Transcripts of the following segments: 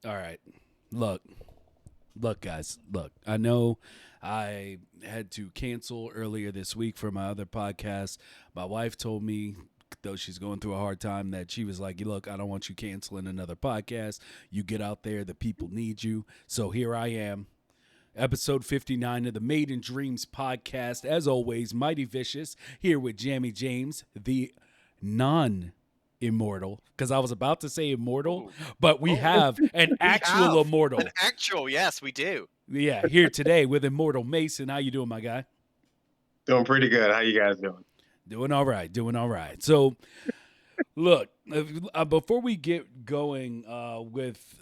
All right. Look, look, guys. Look, I know I had to cancel earlier this week for my other podcast. My wife told me, though she's going through a hard time, that she was like, "Look, I don't want you canceling another podcast. You get out there, the people need you." So here I am, episode 59 of the Made in Dreams podcast. As always, Mighty Vicious here with Jamie James, the non immortal, because I was about to say immortal, Ooh. but we Oh, have an we actual have an immortal. actual. Yes, we do. Yeah, here today with Immortal Mason. How you doing, my guy? Doing pretty good. How you guys doing? Doing all right. Doing all right. So, look, before we get going with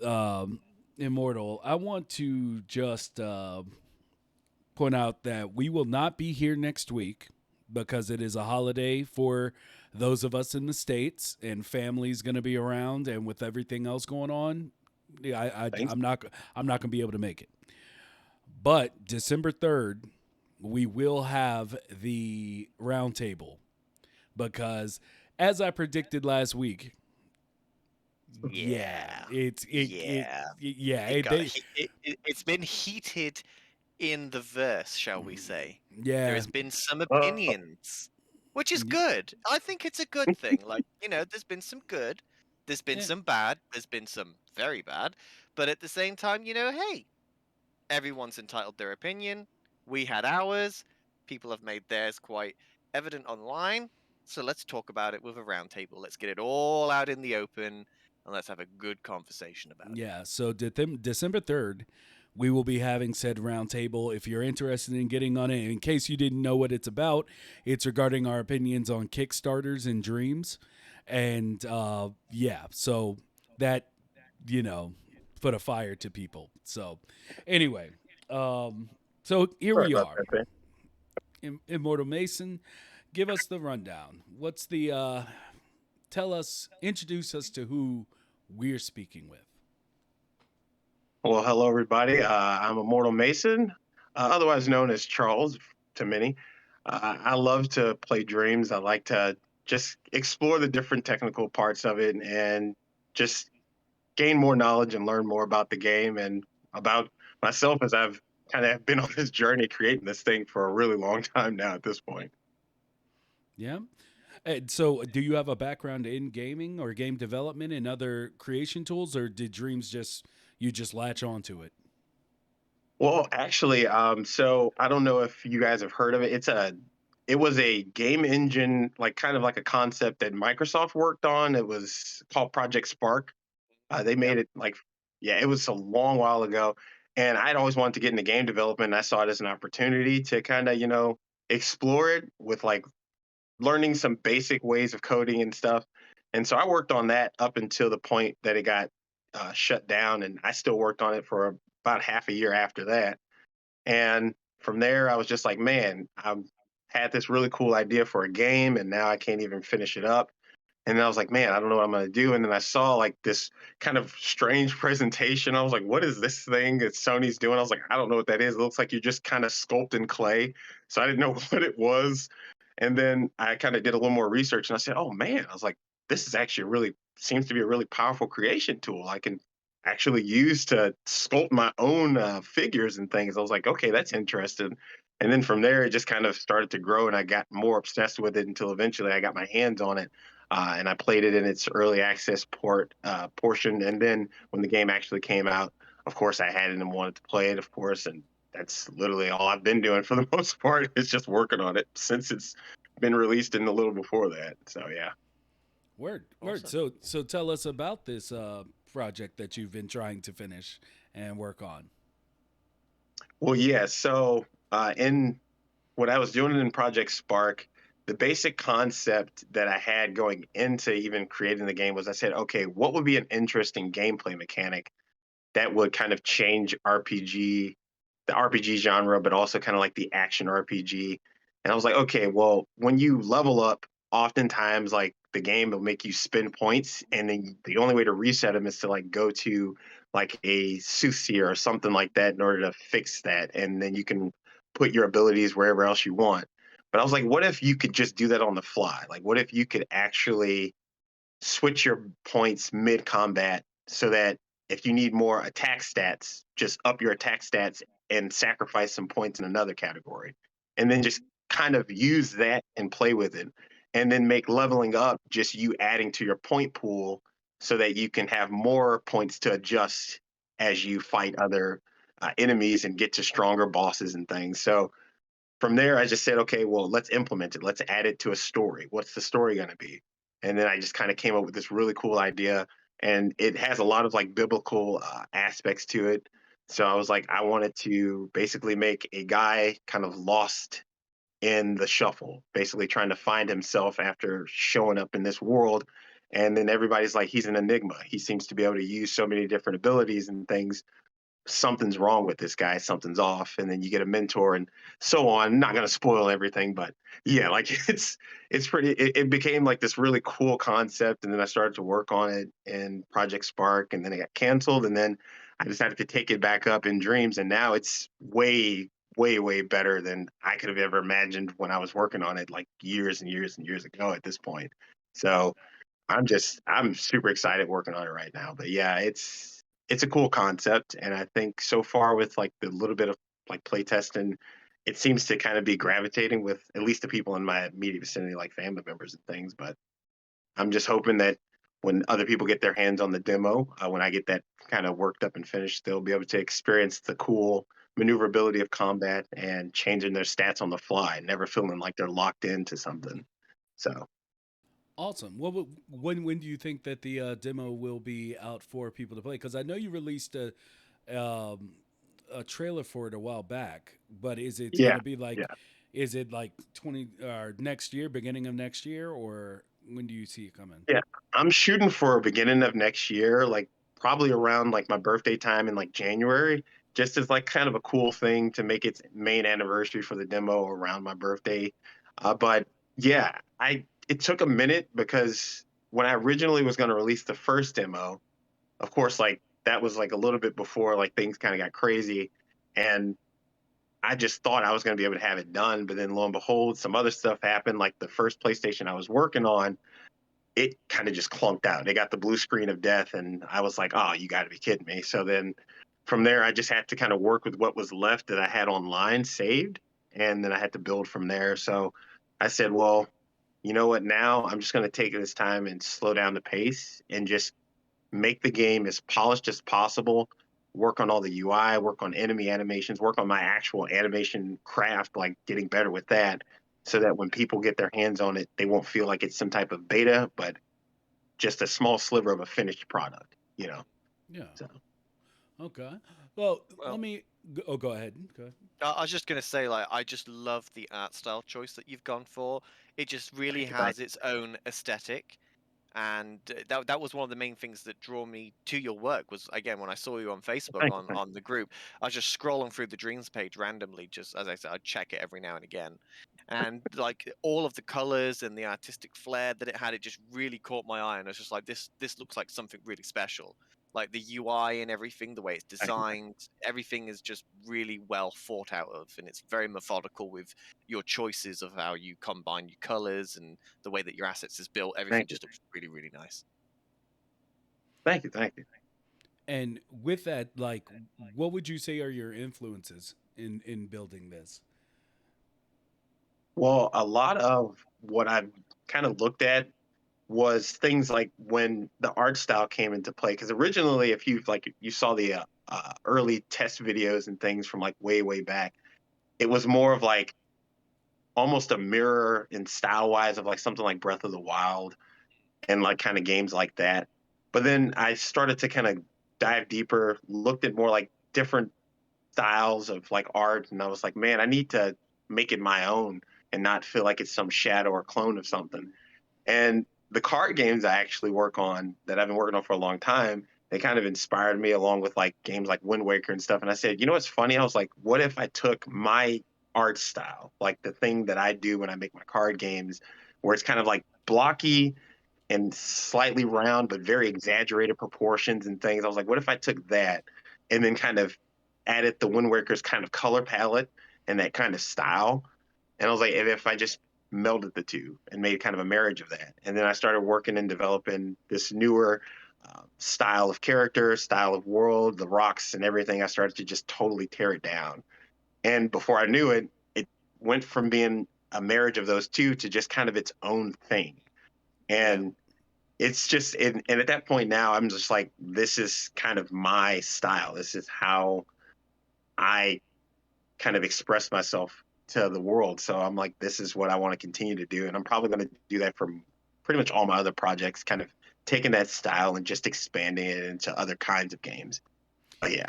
Immortal, I want to just point out that we will not be here next week because it is a holiday for those of us in the states, and family's going to be around, and with everything else going on, yeah, Thanks. I'm not going to be able to make it. But December 3rd, we will have the roundtable because, as I predicted last week, Yeah, yeah. It got they, it's been heated in the verse, shall we say? There yeah, has been some Uh, opinions, which is good. I think it's a good thing. Like there's been some good, there's been yeah, some bad, there's been some very bad, but at the same time, hey, everyone's entitled their opinion. We had ours. People have made theirs quite evident online. So let's talk about it with a roundtable. Let's get it all out in the open and let's have a good conversation about it. yeah. So December 3rd, we will be having said roundtable. If you're interested in getting on it, in case you didn't know what it's about, it's regarding our opinions on Kickstarters and dreams, and yeah, so that you know put a fire to people. So anyway, um, so here sorry we about are. that, man. Immortal Mason, give us the rundown. What's the tell us, introduce us to who we're speaking with. Well, hello, everybody. I'm Immortal Mason, otherwise known as Charles to many. I love to play dreams. I like to just explore the different technical parts of it and just gain more knowledge and learn more about the game and about myself as I've kind of been on this journey creating this thing for a really long time now at this point. Yeah. And so, do you have a background in gaming or game development and other creation tools, or did dreams just you just latch onto it? Well, actually, so I don't know if you guys have heard of it. It was a game engine, like kind of like a concept that Microsoft worked on. It was called Project Spark. They made Yep. it like, yeah, it was a long while ago, and I'd always wanted to get into game development. And I saw it as an opportunity to kind of, explore it with like learning some basic ways of coding and stuff. And so I worked on that up until the point that it got shut down, and I still worked on it for about half a year after that. And from there, I was just like, man, I've had this really cool idea for a game, and now I can't even finish it up. And then I was like, man, I don't know what I'm going to do. And then I saw like this kind of strange presentation. I was like, what is this thing that Sony's doing? I was like, I don't know what that is. It looks like you just kind of sculpting clay. So I didn't know what it was. And then I kind of did a little more research and I said, oh man, I was like, this is actually really seems to be a really powerful creation tool. I can actually use to sculpt my own figures and things. I was like, okay, that's interesting. And then from there, it just kind of started to grow, and I got more obsessed with it until eventually I got my hands on it, and I played it in its early access portion. And then when the game actually came out, of course, I had it and wanted to play it, of course. And that's literally all I've been doing for the most part. Is just working on it since it's been released in a little before that. So yeah. Word, word. Awesome. So tell us about this project that you've been trying to finish and work on. Well, yeah. So in what I was doing in Project Spark, the basic concept that I had going into even creating the game was I said, okay, what would be an interesting gameplay mechanic that would kind of change the RPG genre, but also kind of like the action RPG. And I was like, okay, well, when you level up, oftentimes like the game will make you spend points, and then the only way to reset them is to like go to like a soothsayer or something like that in order to fix that, and then you can put your abilities wherever else you want. But I was like, what if you could just do that on the fly? Like, what if you could actually switch your points mid combat so that if you need more attack stats, just up your attack stats and sacrifice some points in another category. And then just kind of use that and play with it. And then make leveling up just you adding to your point pool so that you can have more points to adjust as you fight other enemies and get to stronger bosses and things. So from there, I just said, okay, well, let's implement it. Let's add it to a story. What's the story going to be? And then I just kind of came up with this really cool idea, and it has a lot of like biblical aspects to it. So I was like, I wanted to basically make a guy kind of lost in the shuffle, basically trying to find himself after showing up in this world. And then everybody's like, he's an enigma. He seems to be able to use so many different abilities and things. Something's wrong with this guy, something's off, and then you get a mentor and so on. I'm not gonna spoil everything, but yeah, like it's pretty. It became like this really cool concept, and then I started to work on it in Project Spark, and then it got canceled, and then I decided to take it back up in Dreams, and now it's way better than I could have ever imagined when I was working on it, like years and years and years ago. At this point, so I'm super excited working on it right now. But yeah, it's a cool concept, and I think so far with like the little bit of like play testing, it seems to kind of be gravitating with at least the people in my immediate vicinity, like family members and things. But I'm just hoping that when other people get their hands on the demo, when I get that kind of worked up and finished, they'll be able to experience the cool maneuverability of combat and changing their stats on the fly, never feeling like they're locked into something. So Awesome. When do you think that the demo will be out for people to play? Because I know you released um, a trailer for it a while back, but is it going yeah, to be yeah. like, is it like 20 or next year, beginning of next year, or when do you see it coming? Yeah, I'm shooting for beginning of next year, like probably around like my birthday time in like January, just as like kind of a cool thing to make its main anniversary for the demo around my birthday. But yeah, I it took a minute because when I originally was going to release the first demo, of course, like that was like a little bit before like things kind of got crazy, and I just thought I was going to be able to have it done, but then lo and behold, some other stuff happened. Like the first PlayStation I was working on, it kind of just clunked out. They got the blue screen of death, and I was like, "Oh, you got to be kidding me!" So then, from there, I just had to kind of work with what was left that I had online saved, and then I had to build from there. So I said, "Well, you know what? Now I'm just going to take this time and slow down the pace and just make the game as polished as possible. Work on all the UI, work on enemy animations, work on my actual animation craft, like getting better with that." So that when people get their hands on it, they won't feel like it's some type of beta, but just a small sliver of a finished product, you know. Yeah. So Okay. Well, let Well, me. Oh, go ahead. Go ahead. I was just gonna say, like, I just love the art style choice that you've gone for. It just really thank has its own aesthetic, and that was one of the main things that drew me to your work. Was again when I saw you on Facebook you, on the group, I was just scrolling through the dreams page randomly, just as I said, I'd check it every now and again, and like all of the colors and the artistic flair that it had, it just really caught my eye, and I was just like, this looks like something really special. Like the UI and everything, the way it's thank you, designed, everything is just really well thought out of, and it's very methodical with your choices of how you combine your colors and the way that your assets is built. Everything thank you, just looks really, really nice. thank you, thank you. And with that, like, what would you say are your influences in building this? Well, a lot of what I've kind of looked at was things like when the art style came into play. Because originally, if you like, you saw the early test videos and things from like way back, it was more of like almost a mirror in style wise of like something like Breath of the Wild and like kind of games like that. But then I started to kind of dive deeper, looked at more like different styles of like art, and I was like, man, I need to make it my own and not feel like it's some shadow or clone of something. And the card games I actually work on that I've been working on for a long time, they kind of inspired me along with like games like Wind Waker and stuff. And I said, you know what's funny? I was like, what if I took my art style, like the thing that I do when I make my card games, where it's kind of like blocky and slightly round, but very exaggerated proportions and things. I was like, what if I took that and then kind of added the Wind Waker's kind of color palette and that kind of style? And I was like, and if I just melded the two and made kind of a marriage of that. And then I started working and developing this newer style of character, style of world, the rocks and everything. I started to just totally tear it down. And before I knew it, it went from being a marriage of those two to just kind of its own thing. Yeah. And it's just, and at that point now, I'm just like, this is kind of my style. This is how I kind of express myself to the world. So I'm like, this is what I want to continue to do. And I'm probably going to do that for pretty much all my other projects, kind of taking that style and just expanding it into other kinds of games. But yeah.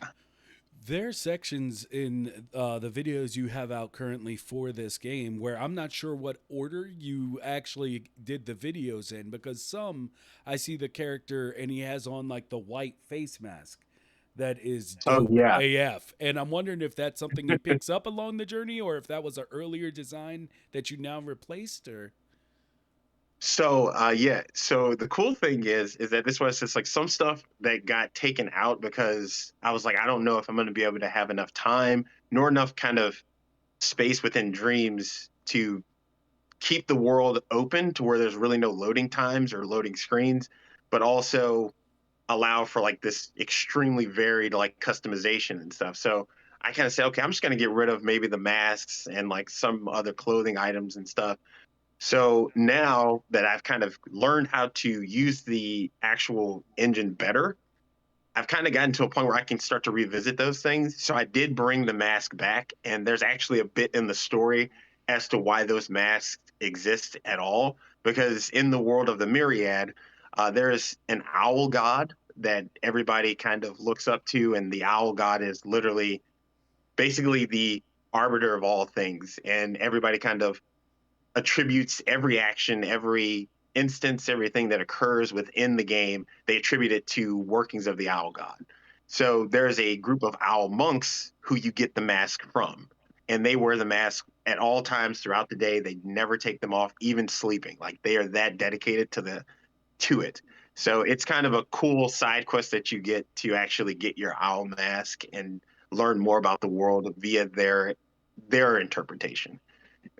There are sections in the videos you have out currently for this game where I'm not sure what order you actually did the videos in, because some I see the character and he has on like the white face mask that is Oh dope yeah. AF. And I'm wondering if that's something he picks up along the journey or if that was an earlier design that you now replaced or. So yeah, so the cool thing is that this was just like some stuff that got taken out because I was like, I don't know if I'm going to be able to have enough time nor enough kind of space within Dreams to keep the world open to where there's really no loading times or loading screens, but also allow for like this extremely varied like customization and stuff. So I kind of say, okay, I'm just going to get rid of maybe the masks and like some other clothing items and stuff. So now that I've kind of learned how to use the actual engine better, I've kind of gotten to a point where I can start to revisit those things. So I did bring the mask back, and there's actually a bit in the story as to why those masks exist at all. Because in the world of the Myriad, there's an owl god that everybody kind of looks up to, and the owl god is literally basically the arbiter of all things, and everybody kind of attributes every action, every instance, everything that occurs within the game, they attribute it to workings of the owl god. So there's a group of owl monks who you get the mask from. And they wear the mask at all times throughout the day. They never take them off, even sleeping. Like they are that dedicated to it. So it's kind of a cool side quest that you get to actually get your owl mask and learn more about the world via their interpretation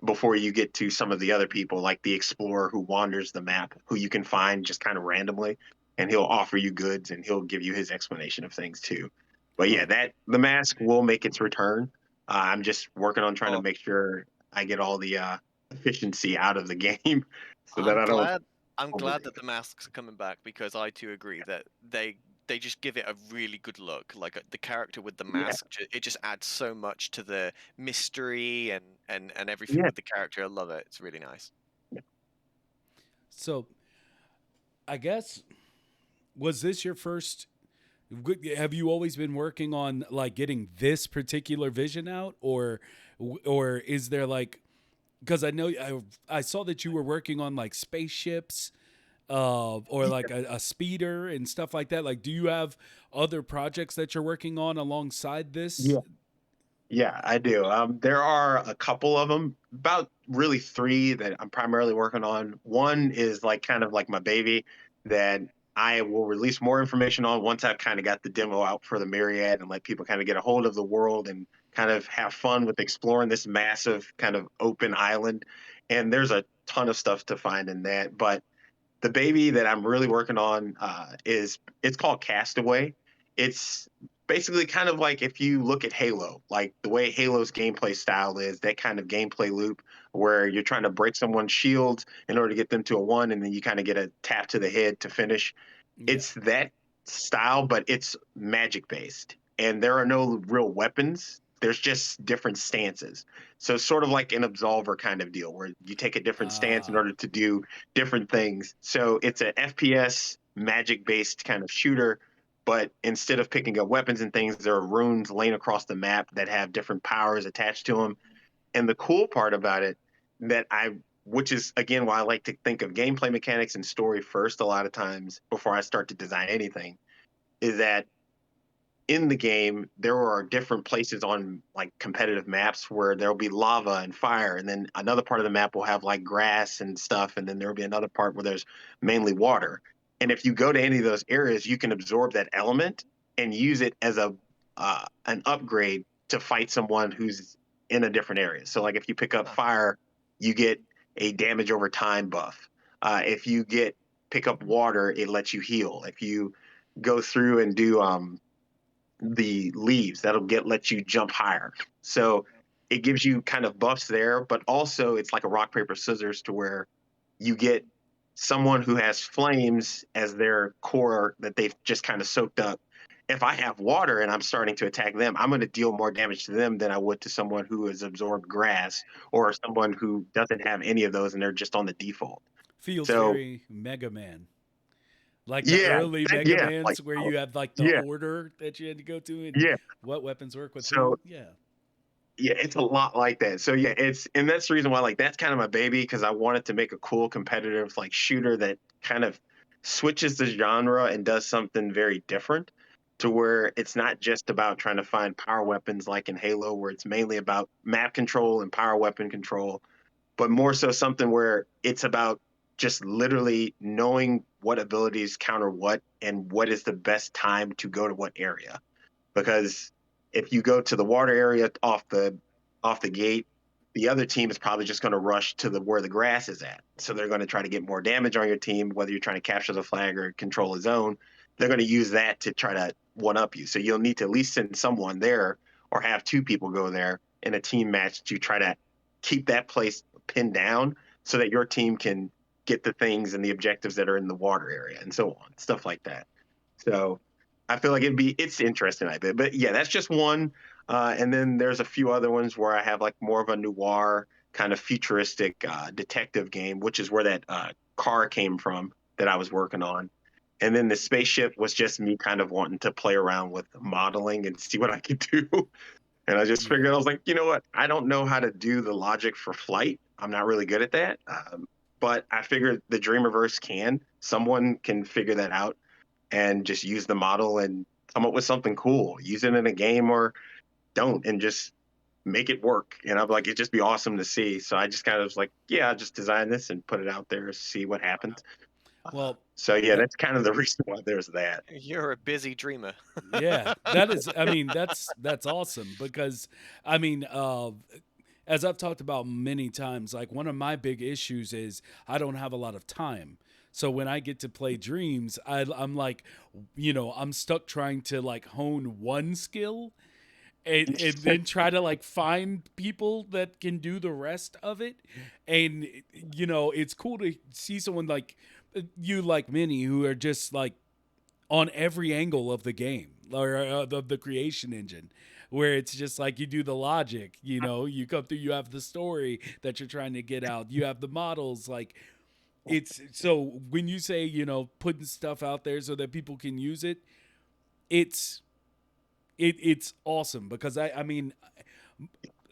before you get to some of the other people, like the explorer who wanders the map, who you can find just kind of randomly, and he'll offer you goods and he'll give you his explanation of things too. But yeah, Huh. that the mask will make its return. I'm just working on trying to Oh, make sure I get all the efficiency out of the game so that I'm I don't glad. I'm glad overdo that the it. masks are coming back because I too agree that they just give it a really good look. Like the character with the Yeah, mask, it just adds so much to the mystery and everything yeah. with the character. I love it. It's really nice. So I guess, was this your first? Have you always been working on like getting this particular vision out, or is there like, because I know I saw that you were working on like spaceships, or like a speeder and stuff like that. Like, do you have other projects that you're working on alongside this? Yeah. Yeah, I do. There are a couple of them, about really three that I'm primarily working on. One is like kind of like my baby that I will release more information on once I've kind of got the demo out for the Myriad and let people kind of get a hold of the world and kind of have fun with exploring this massive kind of open island. And there's a ton of stuff to find in that. But the baby that I'm really working on is it's called Castaway. It's basically kind of like if you look at Halo, like the way Halo's gameplay style is, that kind of gameplay loop where you're trying to break someone's shields in order to get them to a one, and then you kind of get a tap to the head to finish. Yeah. It's that style, but it's magic based, and there are no real weapons. There's just different stances. So it's sort of like an absolver kind of deal where you take a different stance in Ah. order to do different things. So it's an FPS magic based kind of shooter, but instead of picking up weapons and things, there are runes laying across the map that have different powers attached to them. And the cool part about it that which is again why I like to think of gameplay mechanics and story first a lot of times before I start to design anything, is that in the game there are different places on like competitive maps where there'll be lava and fire, and then another part of the map will have like grass and stuff, and then there'll be another part where there's mainly water. And if you go to any of those areas, you can absorb that element and use it as a an upgrade to fight someone who's in a different area. So like if you pick up Huh. fire, you get a damage over time buff. If you get pick up water, it lets you heal. If you go through and do the leaves that'll let you jump higher. So it gives you kind of buffs there, but also it's like a rock paper scissors to where you get someone who has flames as their core that they've just kind of soaked up. If I have water and I'm starting to attack them, I'm going to deal more damage to them than I would to someone who has absorbed grass or someone who doesn't have any of those and they're just on the default. Feels So very Mega Man. Like the yeah, early Mega yeah, like Mans where you have like the yeah, order that you had to go to and yeah. what weapons work with So who. Yeah. yeah, it's a lot like that. So yeah, and that's the reason why like that's kind of my baby because I wanted to make a cool competitive like shooter that kind of switches the genre and does something very different to where it's not just about trying to find power weapons like in Halo where it's mainly about map control and power weapon control, but more so something where it's about just literally knowing what abilities counter what and what is the best time to go to what area because if you go to the water area off the gate, the other team is probably just going to rush to the where the grass is at. So they're going to try to get more damage on your team, whether you're trying to capture the flag or control a zone. They're going to use that to try to one up you. So you'll need to at least send someone there or have two people go there in a team match to try to keep that place pinned down so that your team can get the things and the objectives that are in the water area and so on, stuff like that. So I feel like it's interesting, I bet. But yeah, that's just one. And then there's a few other ones where I have like more of a noir kind of futuristic detective game, which is where that car came from that I was working on. And then the spaceship was just me kind of wanting to play around with modeling and see what I could do. And I just Yeah. figured I was like, you know what? I don't know how to do the logic for flight. I'm not really good at that. But I figured the Dreamverse can. Someone can figure that out and just use the model and come up with something cool. Use it in a game or don't and just make it work. And I'm like, it'd just be awesome to see. So I just kind of was like, yeah, I'll just design this and put it out there, see what happens. Well, So yeah, that that's kind of the reason why there's that. You're a busy dreamer. yeah, that is I mean that's awesome because I mean as I've talked about many times, like one of my big issues is I don't have a lot of time. So when I get to play Dreams, I'm like, I'm stuck trying to like hone one skill and then try to like find people that can do the rest of it. And it's cool to see someone like you, like many, who are just like on every angle of the game or of the creation engine, where it's just like you do the logic, you come through, you have the story that you're trying to get out, you have the models, like it's so when you say, putting stuff out there so that people can use it, it's it's awesome because I mean,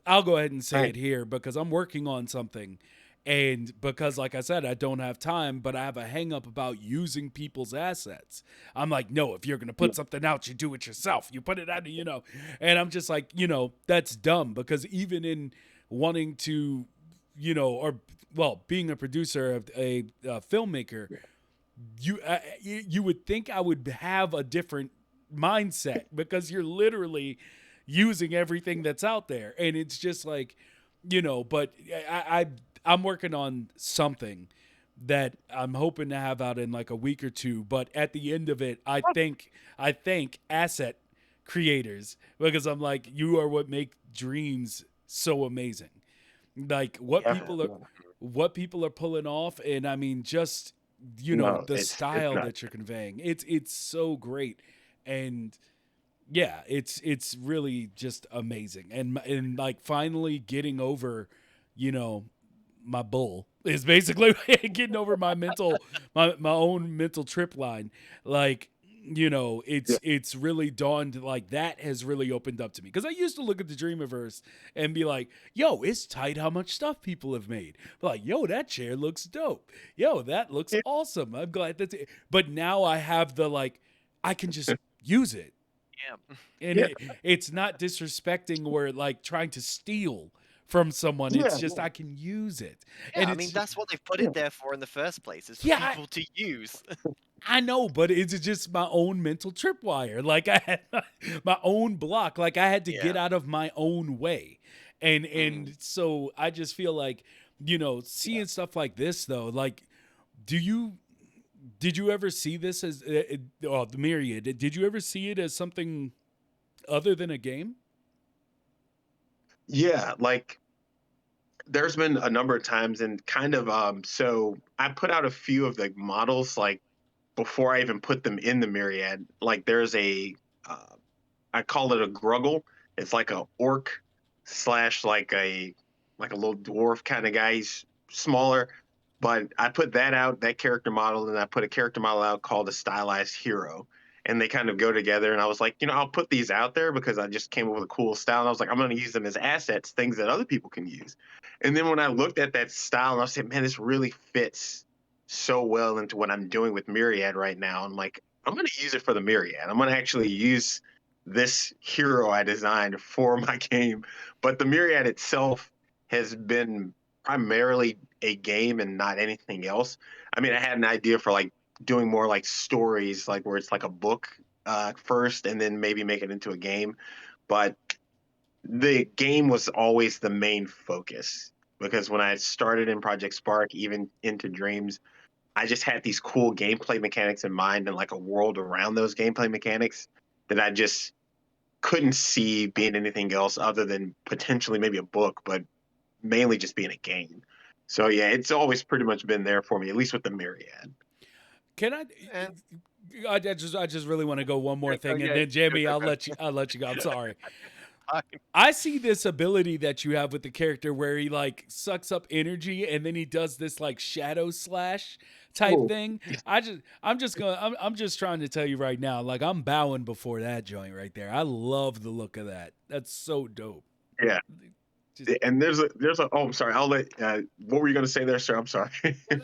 I'll go ahead and say Right. it here because I'm working on something. And because, like I said, I don't have time, but I have a hang up about using people's assets. I'm like, no, if you're going to Yeah. put something out, you do it yourself. You put it out, and I'm just like, that's dumb because even in wanting to, or, well, being a producer of a filmmaker, you would think I would have a different mindset because you're literally using everything that's out there, and it's just like, But I'm working on something that I'm hoping to have out in like a week or two. But at the end of it, I thank asset creators because I'm like, you are what make dreams so amazing. Like Yeah. what people are pulling off, and I mean, just No, the it's style not. that you're conveying, it's so great. And yeah, it's really just amazing, and like finally getting over, you know, my bull is basically getting over my own mental trip line. Like, Yeah. it's really dawned, like that has really opened up to me because I used to look at the Dreamiverse and be like, yo, it's tight how much stuff people have made. Like, yo, that chair looks dope. Yo, that looks Yeah. awesome. I'm glad that's it. But now I have the like, I can just use it, Yeah. and Yeah. it's not disrespecting or like trying to steal from someone. It's Yeah. just I can use it, Yeah, and I mean, it's that's what they've put Yeah. it there for in the first place, is for yeah. people to use. I know, but it's just my own mental tripwire. Like I had my own block. Like I had to get Yeah. out of my own way, and Mm. and so I just feel like, seeing stuff like this though. Like, do you Did you ever see this as the Myriad? Did you ever see it as something other than a game? Yeah, like there's been a number of times and kind of so I put out a few of the models like before I even put them in the myriad. Like there's a uh, I call it a gruggle. It's like a orc slash like a little dwarf kind of guy. He's smaller, but I put that out, that character model, and I put a character model out called a stylized hero. And they kind of go together. And I was like, I'll put these out there because I just came up with a cool style. And I was like, I'm going to use them as assets, things that other people can use. And then when I looked at that style, and I said, man, this really fits so well into what I'm doing with Myriad right now. I'm like, I'm going to use it for the Myriad. I'm going to actually use this hero I designed for my game. But the Myriad itself has been primarily a game and not anything else. I mean, I had an idea for like doing more like stories, like where it's like a book first and then maybe make it into a game. But the game was always the main focus because when I started in Project Spark, even into Dreams, I just had these cool gameplay mechanics in mind and like a world around those gameplay mechanics that I just couldn't see being anything else other than potentially maybe a book, but mainly just being a game. So yeah, it's always pretty much been there for me, at least with the Myriad. Can I? And I just really want to go one more yeah, go, thing, and yeah, then go, Jamie, go, I'll go. let you go. I'm sorry. Fine. I see this ability that you have with the character where he like sucks up energy and then he does this like shadow slash type Oh, thing. I'm just trying to tell you right now, like I'm bowing before that joint right there. I love the look of that. That's so dope. yeah. Just And there's a oh I'm sorry, I'll let what were you gonna say there, sir? I'm sorry.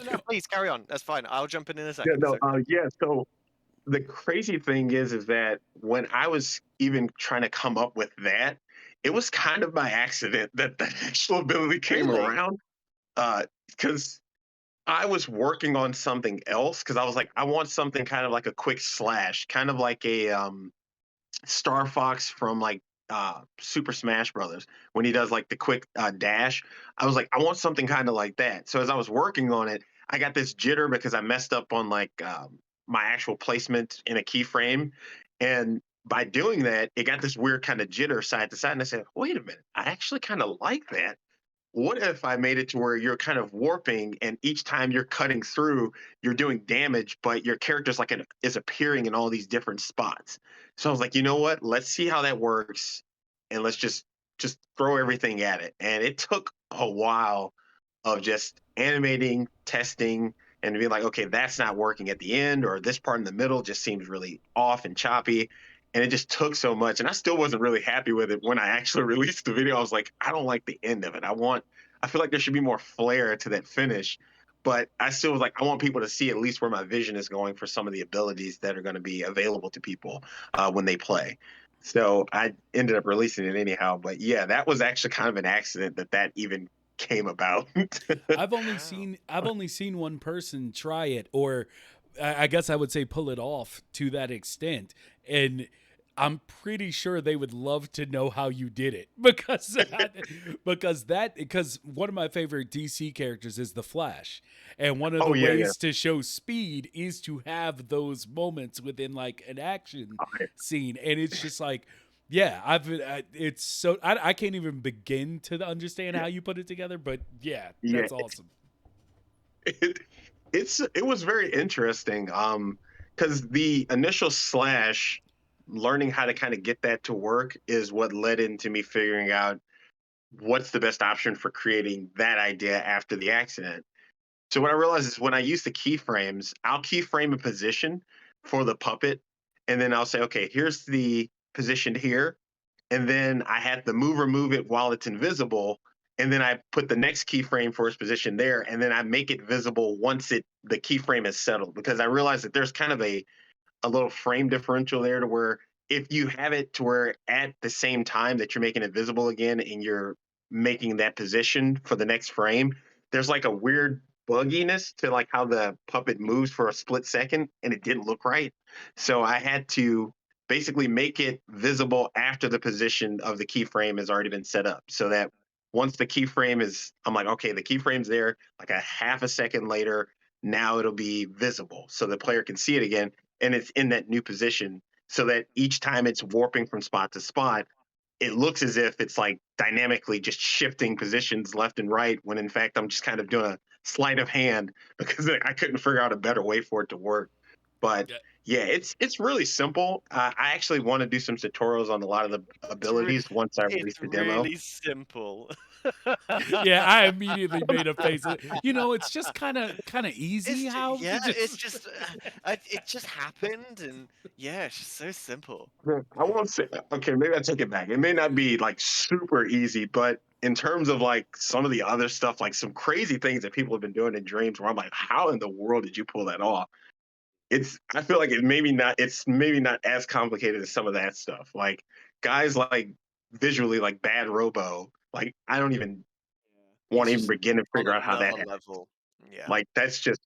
No, please carry on. That's fine. I'll jump in a Yeah, second. no, So yeah, so the crazy thing is that when I was even trying to come up with that, it was kind of by accident that that actual ability came really, around. Because I was working on something else because I was like, I want something kind of like a quick slash, kind of like a Star Fox from like Super Smash Brothers when he does like the quick dash. I was like, I want something kind of like that. So as I was working on it, I got this jitter because I messed up on like my actual placement in a keyframe, and by doing that, it got this weird kind of jitter side to side. And I said, wait a minute, I actually kind of like that. What if I made it to where you're kind of warping and each time you're cutting through, you're doing damage, but your character's like is appearing in all these different spots. So I was like, you know what? Let's see how that works, and let's just throw everything at it. And it took a while of just animating, testing, and being like, okay, that's not working at the end, or this part in the middle just seems really off and choppy. And it just took so much. And I still wasn't really happy with it when I actually released the video. I was like, I don't like the end of it. I feel like there should be more flair to that finish. But I still was like, I want people to see at least where my vision is going for some of the abilities that are going to be available to people when they play. So I ended up releasing it anyhow. But yeah, that was actually kind of an accident that that even came about. wow. I've only seen one person try it, or I guess I would say pull it off to that extent, and I'm pretty sure they would love to know how you did it because one of my favorite DC characters is the Flash, and one of the Oh yeah, yeah. ways to show speed is to have those moments within like an action Oh, yeah. scene, and it's just like. Yeah, it's so I can't even begin to understand how you put it together, but yeah, Yeah, that's awesome. it, it was very interesting. Because the initial slash, learning how to kind of get that to work is what led into me figuring out what's the best option for creating that idea after the accident. So what I realized is when I use the keyframes, I'll keyframe a position for the puppet, and then I'll say, okay, here's the position here, and then I have the mover move it while it's invisible, and then I put the next keyframe for its position there, and then I make it visible once the keyframe is settled because I realize that there's kind of a little frame differential there to where if you have it to where at the same time that you're making it visible again and you're making that position for the next frame, there's like a weird bugginess to like how the puppet moves for a split second and it didn't look right. So I had to basically make it visible after the position of the keyframe has already been set up so that once the keyframe is I'm like, okay, the keyframe's there, like a half a second later, now it'll be visible so the player can see it again, and it's in that new position so that each time it's warping from spot to spot, it looks as if it's like dynamically just shifting positions left and right when in fact I'm just kind of doing a sleight of hand because I couldn't figure out a better way for it to work. But Yeah, yeah, it's really simple. I actually want to do some tutorials on a lot of the It's re abilities once I release it's the demo. really simple. yeah. I immediately made a face. It's just kind of easy how Yeah, to it's just. just it just happened, and yeah, it's just so simple. I won't say okay, maybe I take it back. It may not be like super easy, but in terms of like some of the other stuff, like some crazy things that people have been doing in dreams where I'm like, how in the world did you pull that off? I feel like it's maybe not as complicated as some of that stuff. Like guys like visually like Bad Robo, like I don't even Yeah. want He's to even just begin to on figure out how that another happened. level. Yeah. Like that's just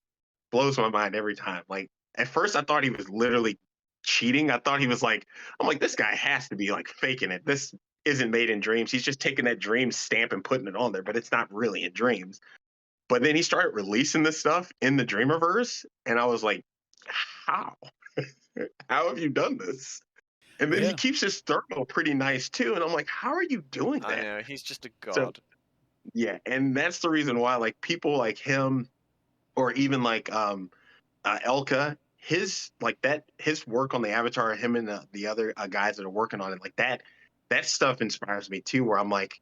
blows my mind every time. Like at first I thought he was literally cheating. I thought he was like, I'm like, this guy has to be like faking it. This isn't made in dreams. He's just taking that dream stamp and putting it on there, but it's not really in dreams. But then he started releasing this stuff in the Dreamiverse, and I was like, how? How have you done this? And then he Yeah, keeps his thermal pretty nice too. And I'm like, how are you doing I that? know, he's just a So god. yeah, and that's the reason why like people like him or even like Elka, his work on the Avatar, him and the other guys that are working on it, like that stuff inspires me too. Where I'm like,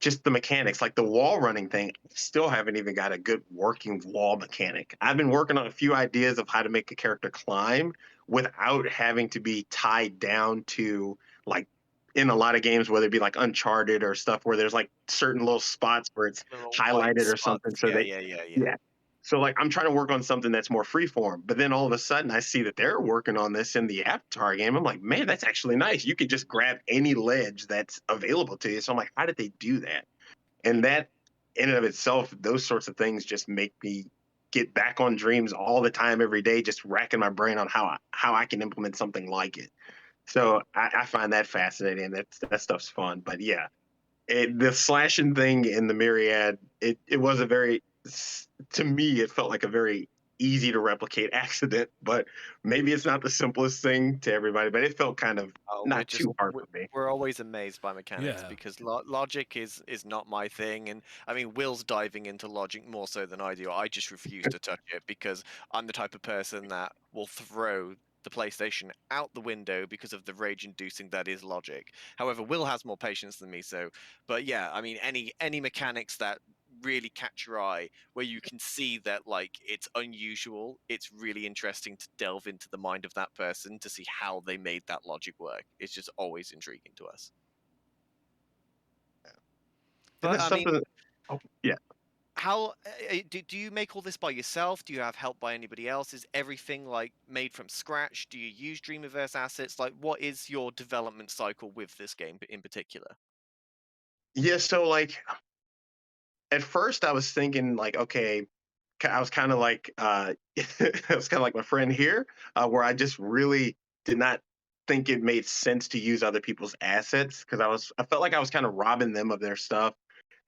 just the mechanics, like the wall running thing, still haven't even got a good working wall mechanic. I've been working on a few ideas of how to make a character climb without having to be tied down to like in a lot of games, whether it be like Uncharted or stuff where there's like certain little spots where it's Little white highlighted or something. spots. So Yeah, they, yeah, yeah, yeah. yeah. So like I'm trying to work on something that's more freeform, but then all of a sudden I see that they're working on this in the Avatar game. I'm like, man, that's actually nice. You could just grab any ledge that's available to you. So I'm like, how did they do that? And that in and of itself, those sorts of things just make me get back on dreams all the time, every day, just racking my brain on how I can implement something like it. So I find that fascinating. That stuff's fun. But yeah, the slashing thing in the myriad, it was a very to me it felt like a very easy to replicate accident, but maybe it's not the simplest thing to everybody, but it felt kind of Oh, not too hard we- for me. we're always amazed by mechanics yeah, because logic is not my thing, and I mean Will's diving into logic more so than I do. I just refuse to touch it because I'm the type of person that will throw the PlayStation out the window because of the rage inducing that is logic. However, Will has more patience than me, so but yeah, I mean any mechanics that really catch your eye where you can see that like it's unusual, it's really interesting to delve into the mind of that person to see how they made that logic work. It's just always intriguing to us. And But this I stuff mean, is oh yeah. how do you make all this by yourself? Do you have help by anybody else? Is everything like made from scratch? Do you use Dreamiverse assets? Like, what is your development cycle with this game in particular? Yeah, so like at first I was thinking like, okay, I was kind of like I was kind of like my friend here, where I just really did not think it made sense to use other people's assets because I felt like I was kind of robbing them of their stuff,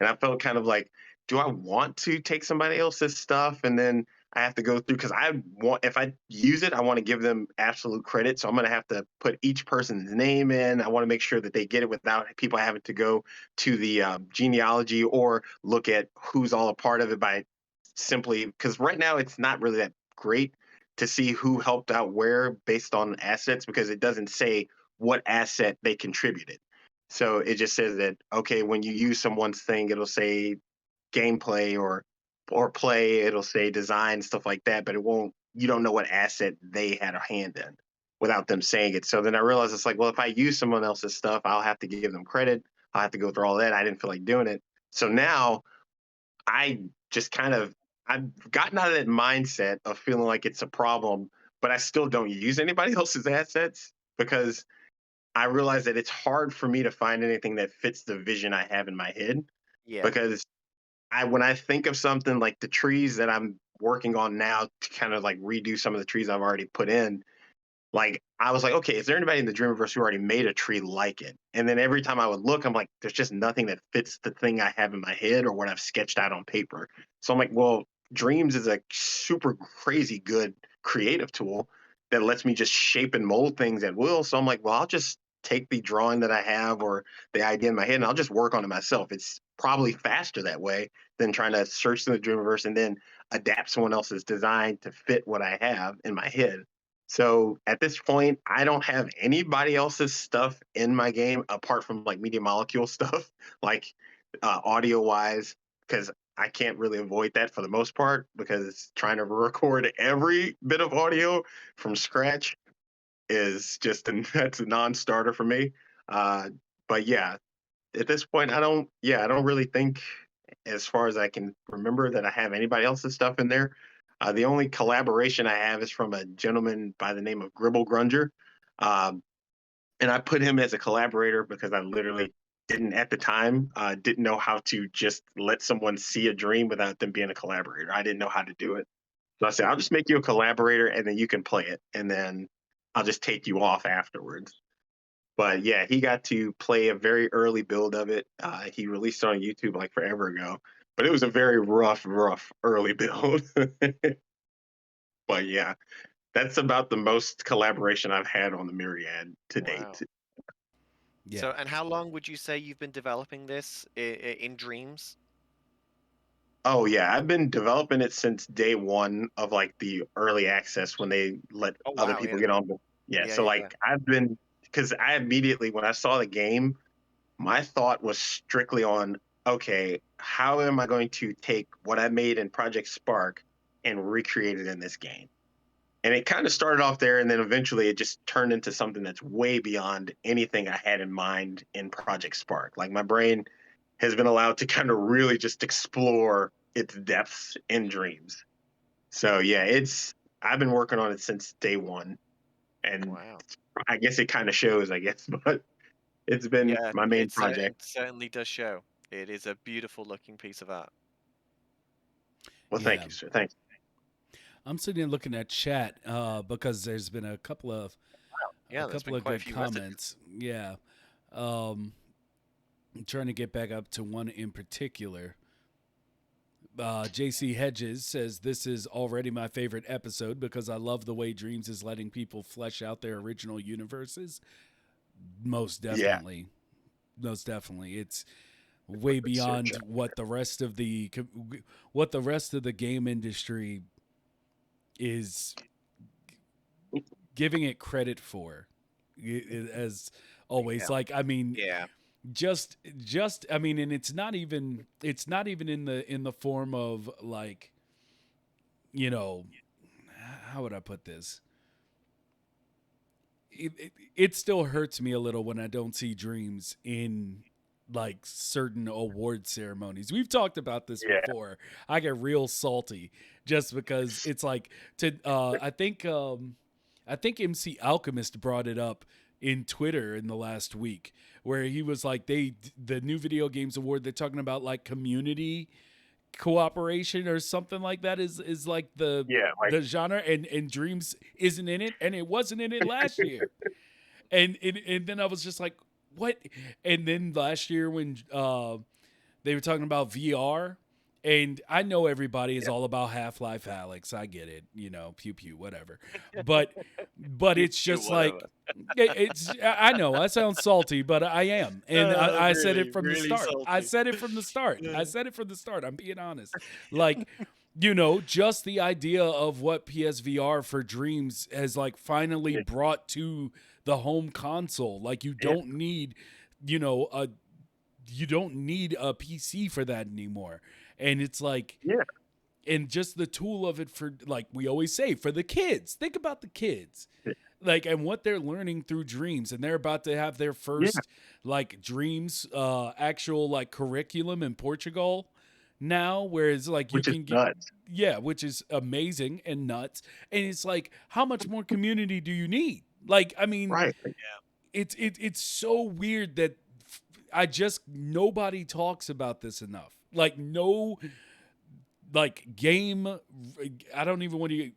and I felt kind of like, do I want to take somebody else's stuff and then I have to go through because I want if I use it, I want to give them absolute credit, so I'm going to have to put each person's name in. I want to make sure that they get it without people having to go to the genealogy or look at who's all a part of it by simply because right now it's not really that great to see who helped out where based on assets because it doesn't say what asset they contributed. So it just says that okay, when you use someone's thing, it'll say gameplay or play, it'll say design stuff like that, but it won't. You don't know what asset they had a hand in without them saying it. So then I realized it's like, well, if I use someone else's stuff, I'll have to give them credit. I'll have to go through all that. I didn't feel like doing it. So now I just kind of I've gotten out of that mindset of feeling like it's a problem, but I still don't use anybody else's assets because I realize that it's hard for me to find anything that fits the vision I have in my head. Yeah, Because I when I think of something like the trees that I'm working on now to kind of like redo some of the trees I've already put in, like, I was like, "Okay, is there anybody in the Dreamiverse who already made a tree like it?" And then every time I would look, I'm like, "There's just nothing that fits the thing I have in my head or what I've sketched out on paper." So I'm like, "Well, Dreams is a super crazy good creative tool that lets me just shape and mold things at will. So I'm like, well, I'll just take the drawing that I have or the idea in my head and I'll just work on it myself. It's probably faster that way than trying to search through the Dreamverse and then adapt someone else's design to fit what I have in my head. So at this point, I don't have anybody else's stuff in my game apart from like Media Molecule stuff, like audio wise, because I can't really avoid that for the most part because trying to record every bit of audio from scratch is just that's a non-starter for me. Uh, but yeah, at this point, I don't really think, as far as I can remember, that I have anybody else's stuff in there. The only collaboration I have is from a gentleman by the name of Gribble Grunger. Um, and I put him as a collaborator because I literally didn't at the time didn't know how to just let someone see a dream without them being a collaborator. I didn't know how to do it. So I said, I'll just make you a collaborator and then you can play it. And then I'll just take you off afterwards. But yeah, he got to play a very early build of it. He released it on YouTube like forever ago, but it was a very rough early build. But yeah, that's about the most collaboration I've had on the Myriad to date. Wow. Yeah. So, and how long would you say you've been developing this in Dreams? Oh yeah, I've been developing it since day one of like the early access when they let Oh other wow, people yeah, get on. Yeah, yeah, so yeah, yeah. like I've been because I immediately when I saw the game, my thought was strictly on okay, how am I going to take what I made in Project Spark and recreate it in this game? And it kind of started off there, and then eventually it just turned into something that's way beyond anything I had in mind in Project Spark. Like my brain has been allowed to kind of really just explore its depths in dreams. So yeah, it's I've been working on it since day one, and Wow. I guess it kind of shows. I guess, but it's been Yeah, my main it project. certainly does show. It is a beautiful looking piece of art. Well, thank Yeah. you, sir. Thanks. I'm sitting here looking at chat because there's been a Yeah, there's couple been of quite a good few messages. comments. Yeah. Um, I'm trying to get back up to one in particular. JC Hedges says this is already my favorite episode because I love the way Dreams is letting people flesh out their original universes. Most Yeah, definitely, most definitely, it's way sir. beyond what the rest of the game industry is giving it credit for. As always, Yeah, like I mean, yeah, just I mean, and it's not even in the form of like, you know, how would I put this? It still hurts me a little when I don't see Dreams in like certain award ceremonies. We've talked about this Yeah, before. I get real salty just because it's like to I think MC Alchemist brought it up in Twitter in the last week where he was like the new video games award they're talking about like community cooperation or something like that is like yeah. Like the genre and Dreams isn't in it and it wasn't in it last year. And then I was just like, what? And then last year when they were talking about VR, and I know everybody is yeah, all about Half-Life Alex. I get it, you know, pew pew, whatever. But you, it's you just whatever. like it's. I know I sound salty, but I am, and I said it Really, from the really start. I salty. said it from the start. Yeah. I said it from the start. I'm being honest. Like, you know, just the idea of what PSVR for Dreams has like finally yeah, brought to the home console. Like, yeah, you know, a you don't need a PC for that anymore. And it's like, yeah, and just the tool of it for, like we always say, for the kids. Think about the kids. Like, and what they're learning through Dreams. And they're about to have their yeah. first, like, Dreams actual, like, curriculum in Portugal now, whereas, like, you Which is can get, nuts. yeah, which is amazing and nuts. And it's like, how much more community do you need? Like, I mean, Right. it's so weird that I just nobody talks about this enough. Like no like game I don't even want to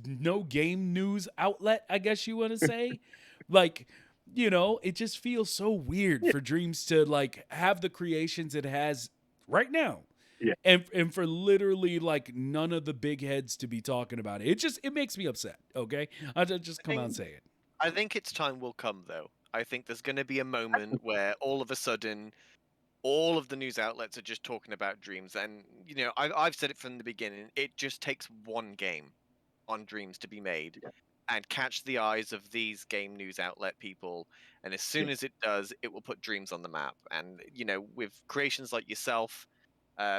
no game news outlet, I guess you want to say. Like, you know, it just feels so weird Yeah, for Dreams to like have the creations it has right now. Yeah. and for literally like none of the big heads to be talking about it. It makes me upset. Okay, I just I come out and think say it. I think its time will come though. I think there's going to be a moment where all of a sudden all of the news outlets are just talking about Dreams, and I've said it from the beginning. It just takes one game on Dreams to be made Yeah. and catch the eyes of these game news outlet people. And as Yeah. soon as it does, it will put Dreams on the map. And with creations like yourself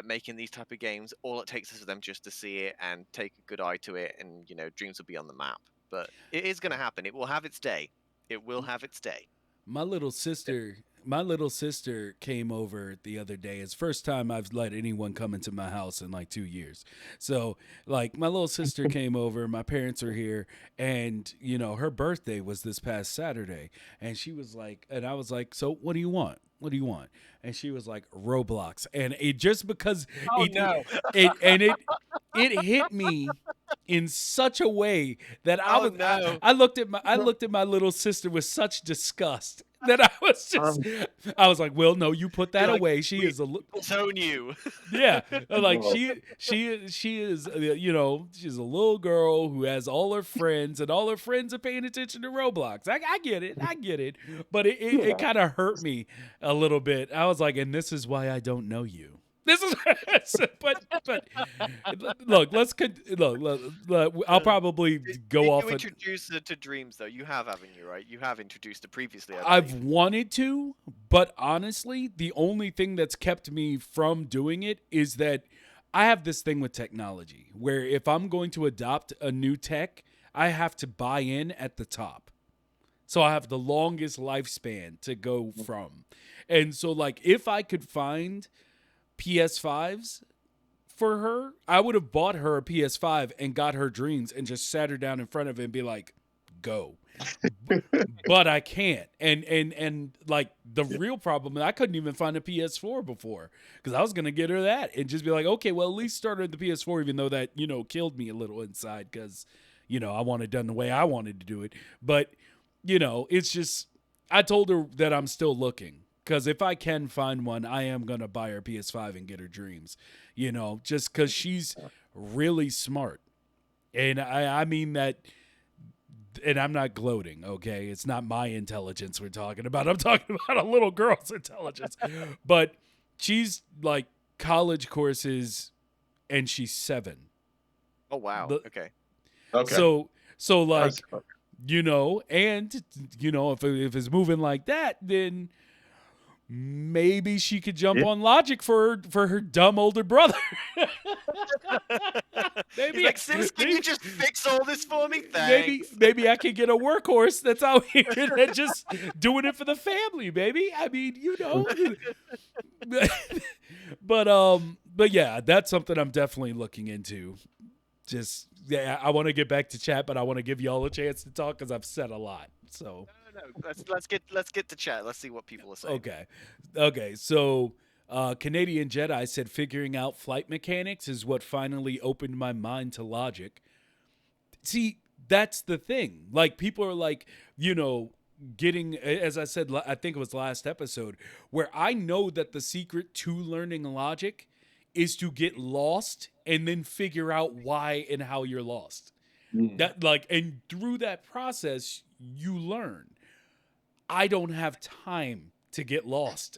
making these type of games, all it takes is for them just to see it and take a good eye to it, and Dreams will be on the map. But it is going to happen. It will have its day. It will have its day. My little sister, my little sister came over the other day. It's first time I've let anyone come into my house in like 2 years. So like my little sister came over, my parents are here, and her birthday was this past Saturday, and she was like, and I was like, so what do you want? What do you want? And she was like, Roblox, and it just because Oh no! it hit me in such a way that Oh no! I looked at my little sister with such disgust that Um, I was like, well, no, you put You're that like, away. She we is a disown you. yeah, like well, she is she's a little girl who has all her friends, and all her friends are paying attention to Roblox. I get it, but it yeah. kind of hurt me a little bit. I was like, and this is why I don't know you. This is but look, look, I'll probably go Did you off. introduce her to Dreams though? You have, haven't you? Right? You have introduced her previously, I I've believe. wanted to, but honestly, the only thing that's kept me from doing it is that I have this thing with technology where if I'm going to adopt a new tech, I have to buy in at the top. So I have the longest lifespan to go from. And so like if I could find PS5s for her, I would have bought her a PS5 and got her Dreams and just sat her down in front of it and be like, "Go." But I can't. And like the real problem, I couldn't even find a PS4 before because I was gonna get her that and just be like, okay, well at least start her the PS4, even though that killed me a little inside because I want it done the way I wanted to do it. But it's just I told her that I'm still looking because if I can find one, I am gonna buy her PS5 and get her Dreams. Just because she's really smart, and I mean that, and I'm not gloating, okay? It's not my intelligence we're talking about. I'm talking about a little girl's intelligence. But she's like college courses and she's 7. Oh wow. The, Okay. Okay. so That's like, and if it's moving like that, then maybe she could jump yeah. on Logic for her dumb older brother. He's maybe, like, sis, can you just fix all this for me? maybe Thanks. maybe I could get a workhorse that's out here and just doing it for the family, baby. I mean, but yeah, that's something I'm definitely looking into. Just yeah, I want to get back to chat, but I want to give y'all a chance to talk because I've said a lot. So No. Let's get to chat. Let's see what people are saying. okay. So Canadian Jedi said figuring out flight mechanics is what finally opened my mind to Logic. See, that's the thing. Like people are like, getting, as I said, I think it was last episode, where I know that the secret to learning Logic is to get lost and then figure out why and how you're lost. Mm. That like, and through that process, you learn. I don't have time to get lost.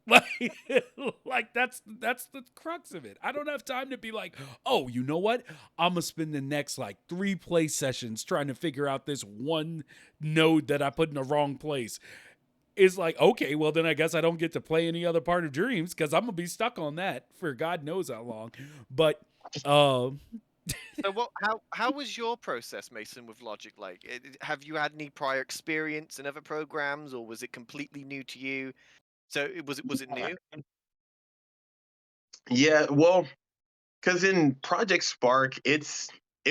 Like, like that's the crux of it. I don't have time to be like, oh, you know what? I'm gonna spend the next like 3 play sessions trying to figure out this one node that I put in the wrong place. It's like, okay, well then I guess I don't get to play any other part of Dreams because I'm gonna be stuck on that for God knows how long. But So how was your process, Mason, with Logic like? Have you had any prior experience in other programs, or was it completely new to you? So was it new? Yeah, well, because in Project Spark, it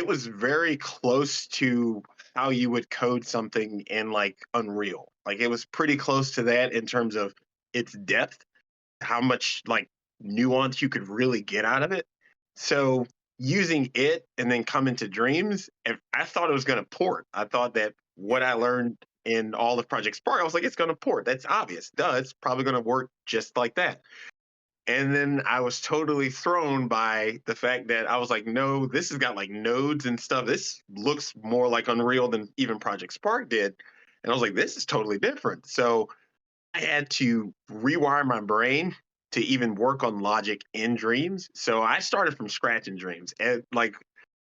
was very close to how you would code something in like Unreal. Like it was pretty close to that in terms of its depth, how much like nuance you could really get out of it. So using it and then coming to Dreams, and I thought it was going to port. I thought that what I learned in all of Project Spark, I was like, it's going to port. That's obvious. Duh, it's probably going to work just like that. And then I was totally thrown by the fact that I was like, no, this has got like nodes and stuff. This looks more like Unreal than even Project Spark did. And I was like, this is totally different. So I had to rewire my brain to even work on logic in Dreams. So I started from scratch in Dreams. And like,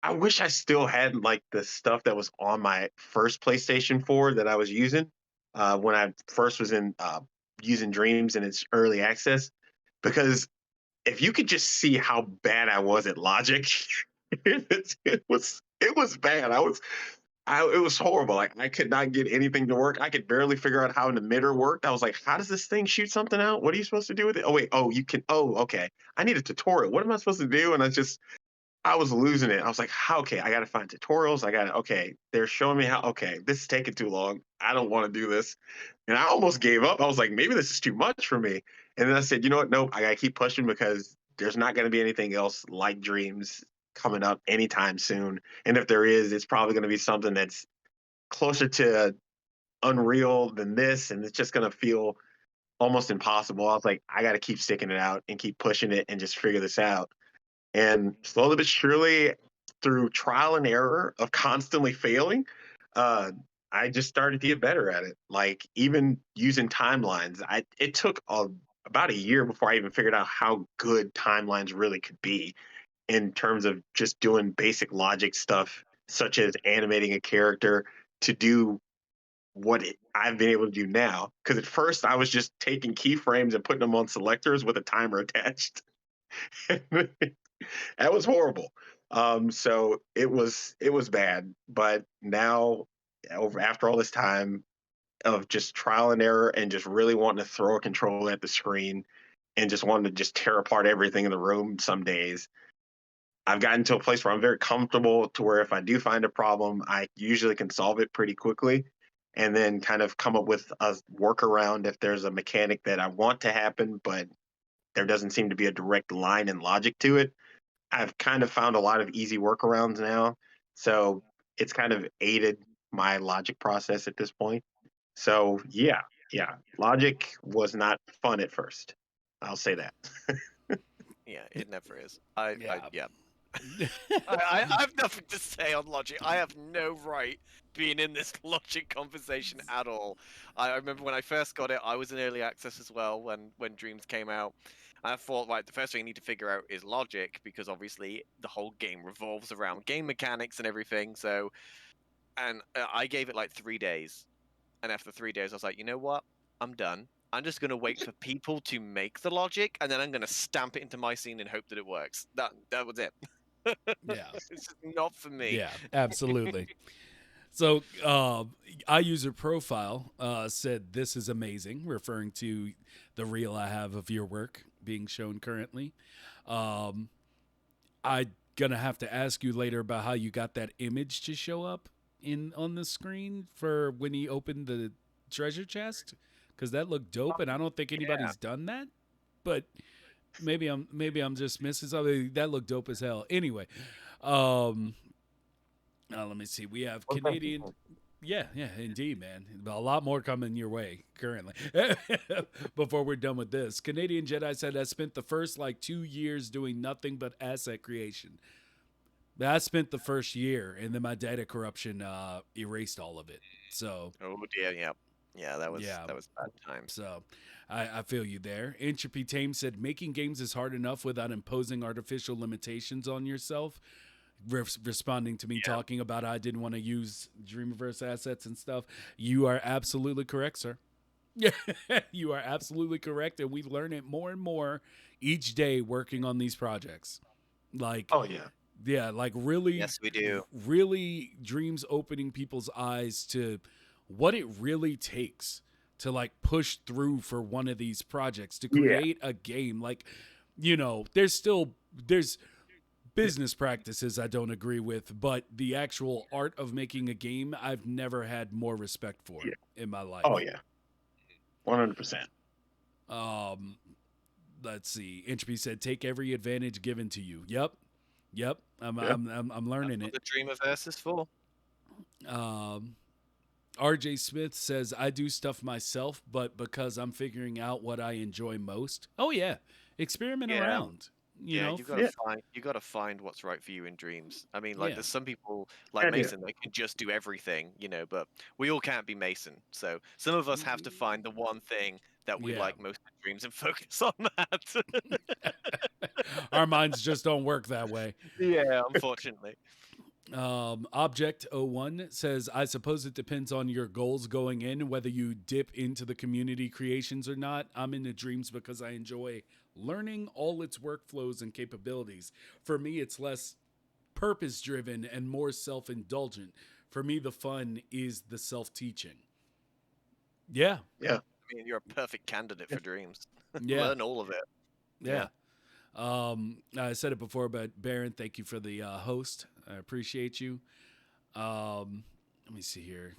I wish I still had like the stuff that was on my first PlayStation 4 that I was using when I first was in using Dreams in its early access. Because if you could just see how bad I was at logic, it was bad. It was horrible. Like I could not get anything to work. I could barely figure out how an emitter worked. I was like, how does this thing shoot something out? What are you supposed to do with it? Oh wait, oh you can. Oh okay. I need a tutorial. What am I supposed to do? And I was losing it. I was like, how, okay, I got to find tutorials. Okay, they're showing me how, okay, this is taking too long. I don't want to do this. And I almost gave up. I was like, maybe this is too much for me. And then I said, you know what? Nope, I got to keep pushing because there's not going to be anything else like Dreams coming up anytime soon. And if there is, it's probably going to be something that's closer to Unreal than this. And it's just going to feel almost impossible. I was like, I got to keep sticking it out and keep pushing it and just figure this out. And slowly but surely, through trial and error of constantly failing, uh, I just started to get better at it. Like even using timelines, it took about a year before I even figured out how good timelines really could be in terms of just doing basic logic stuff, such as animating a character to do I've been able to do now. Because at first I was just taking keyframes and putting them on selectors with a timer attached. That was horrible. So it was bad, but now over after all this time of just trial and error and just really wanting to throw a controller at the screen and just wanting to just tear apart everything in the room some days, I've gotten to a place where I'm very comfortable to where if I do find a problem, I usually can solve it pretty quickly and then kind of come up with a workaround if there's a mechanic that I want to happen, but there doesn't seem to be a direct line and logic to it. I've kind of found a lot of easy workarounds now. So it's kind of aided my logic process at this point. So yeah, logic was not fun at first. I'll say that. Yeah, it never is. Yeah. Yeah. I have nothing to say on logic. I have no right being in this logic conversation at all. I remember when I first got it, I was in early access as well when Dreams came out. I thought, right, the first thing I need to figure out is logic because obviously the whole game revolves around game mechanics and everything. So, and I gave it like 3 days, and after 3 days, I was like, you know what? I'm done. I'm just gonna wait for people to make the logic, and then I'm gonna stamp it into my scene and hope that it works. That was it. Yeah. It's just not for me. Yeah, absolutely. So, iUser profile said this is amazing, referring to the reel I have of your work being shown currently. Um, I'm gonna have to ask you later about how you got that image to show up in on the screen for when he opened the treasure chest, because that looked dope, and I don't think Yeah. anybody's done that. But maybe I'm just missing something. That looked dope as hell. Anyway, um, let me see. We have Well, thank you. Canadian. Yeah, yeah, indeed, man. A lot more coming your way currently. Before we're done with this, Canadian Jedi said I spent the first like 2 years doing nothing but asset creation. I spent the first year, and then my data corruption erased all of it. So Oh dear. Yeah. Yeah. That was yeah, that was bad times. so I feel you there. Entropy Tame said making games is hard enough without imposing artificial limitations on yourself. Responding to me Yeah. talking about I didn't want to use Dreamverse assets and stuff. You are absolutely correct, sir. Yeah, you are absolutely correct, and we learn it more and more each day working on these projects. Like, Oh yeah. yeah, like really, Yes, we do. really dreams opening people's eyes to what it really takes to like push through for one of these projects to Yeah. create a game. Like, there's business practices I don't agree with, but the actual art of making a game I've never had more respect for Yeah. in my Oh life. yeah. 100%. Um, let's see. Entropy said, "Take every advantage given to you." Yep, yep. I'm Yeah. I'm I'm, I'm That's learning what it. the Dreamiverse is for. Um, RJ Smith says, "I do stuff myself, but because I'm figuring out what I enjoy most." Oh yeah, experiment Yeah. around. You Yeah, know, Yeah. you gotta find what's right for you in dreams. I mean, like yeah, there's some people like Yeah. Mason that can just do everything, but we all can't be Mason. So some of us have to find the one thing that we yeah. like most in dreams and focus on that. Our minds just don't work that way. Yeah, unfortunately. Object 01 says, I suppose it depends on your goals going in, whether you dip into the community creations or not. I'm into dreams because I enjoy learning all its workflows and capabilities. For me, it's less purpose driven and more self indulgent. For me, the fun is the self teaching. Yeah, Yeah. I mean, you're a perfect candidate Yeah. for dreams. yeah, Learn all of it. yeah. I said it before, but Baron, thank you for the host. I appreciate you. Let me see here.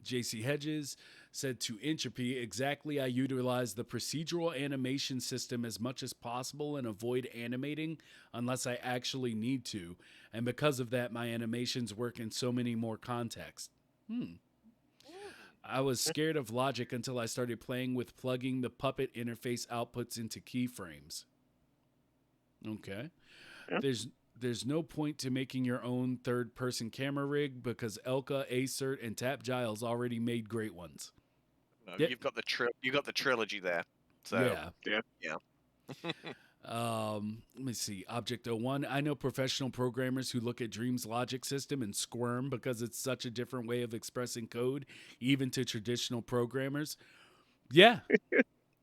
JC Hedges said to Entropy, exactly, I utilize the procedural animation system as much as possible and avoid animating unless I actually need to. And because of that, my animations work in so many more contexts. I was scared of logic until I started playing with plugging the puppet interface outputs into keyframes. Okay. Yeah. There's no point to making your own third person camera rig because Elka, Acert, and Tap Giles already made great ones. No, Yeah, you've got the trilogy there. So yeah. Yeah. yeah. Let me see. Object 01. I know professional programmers who look at Dream's logic system and squirm because it's such a different way of expressing code, even to traditional programmers. Yeah,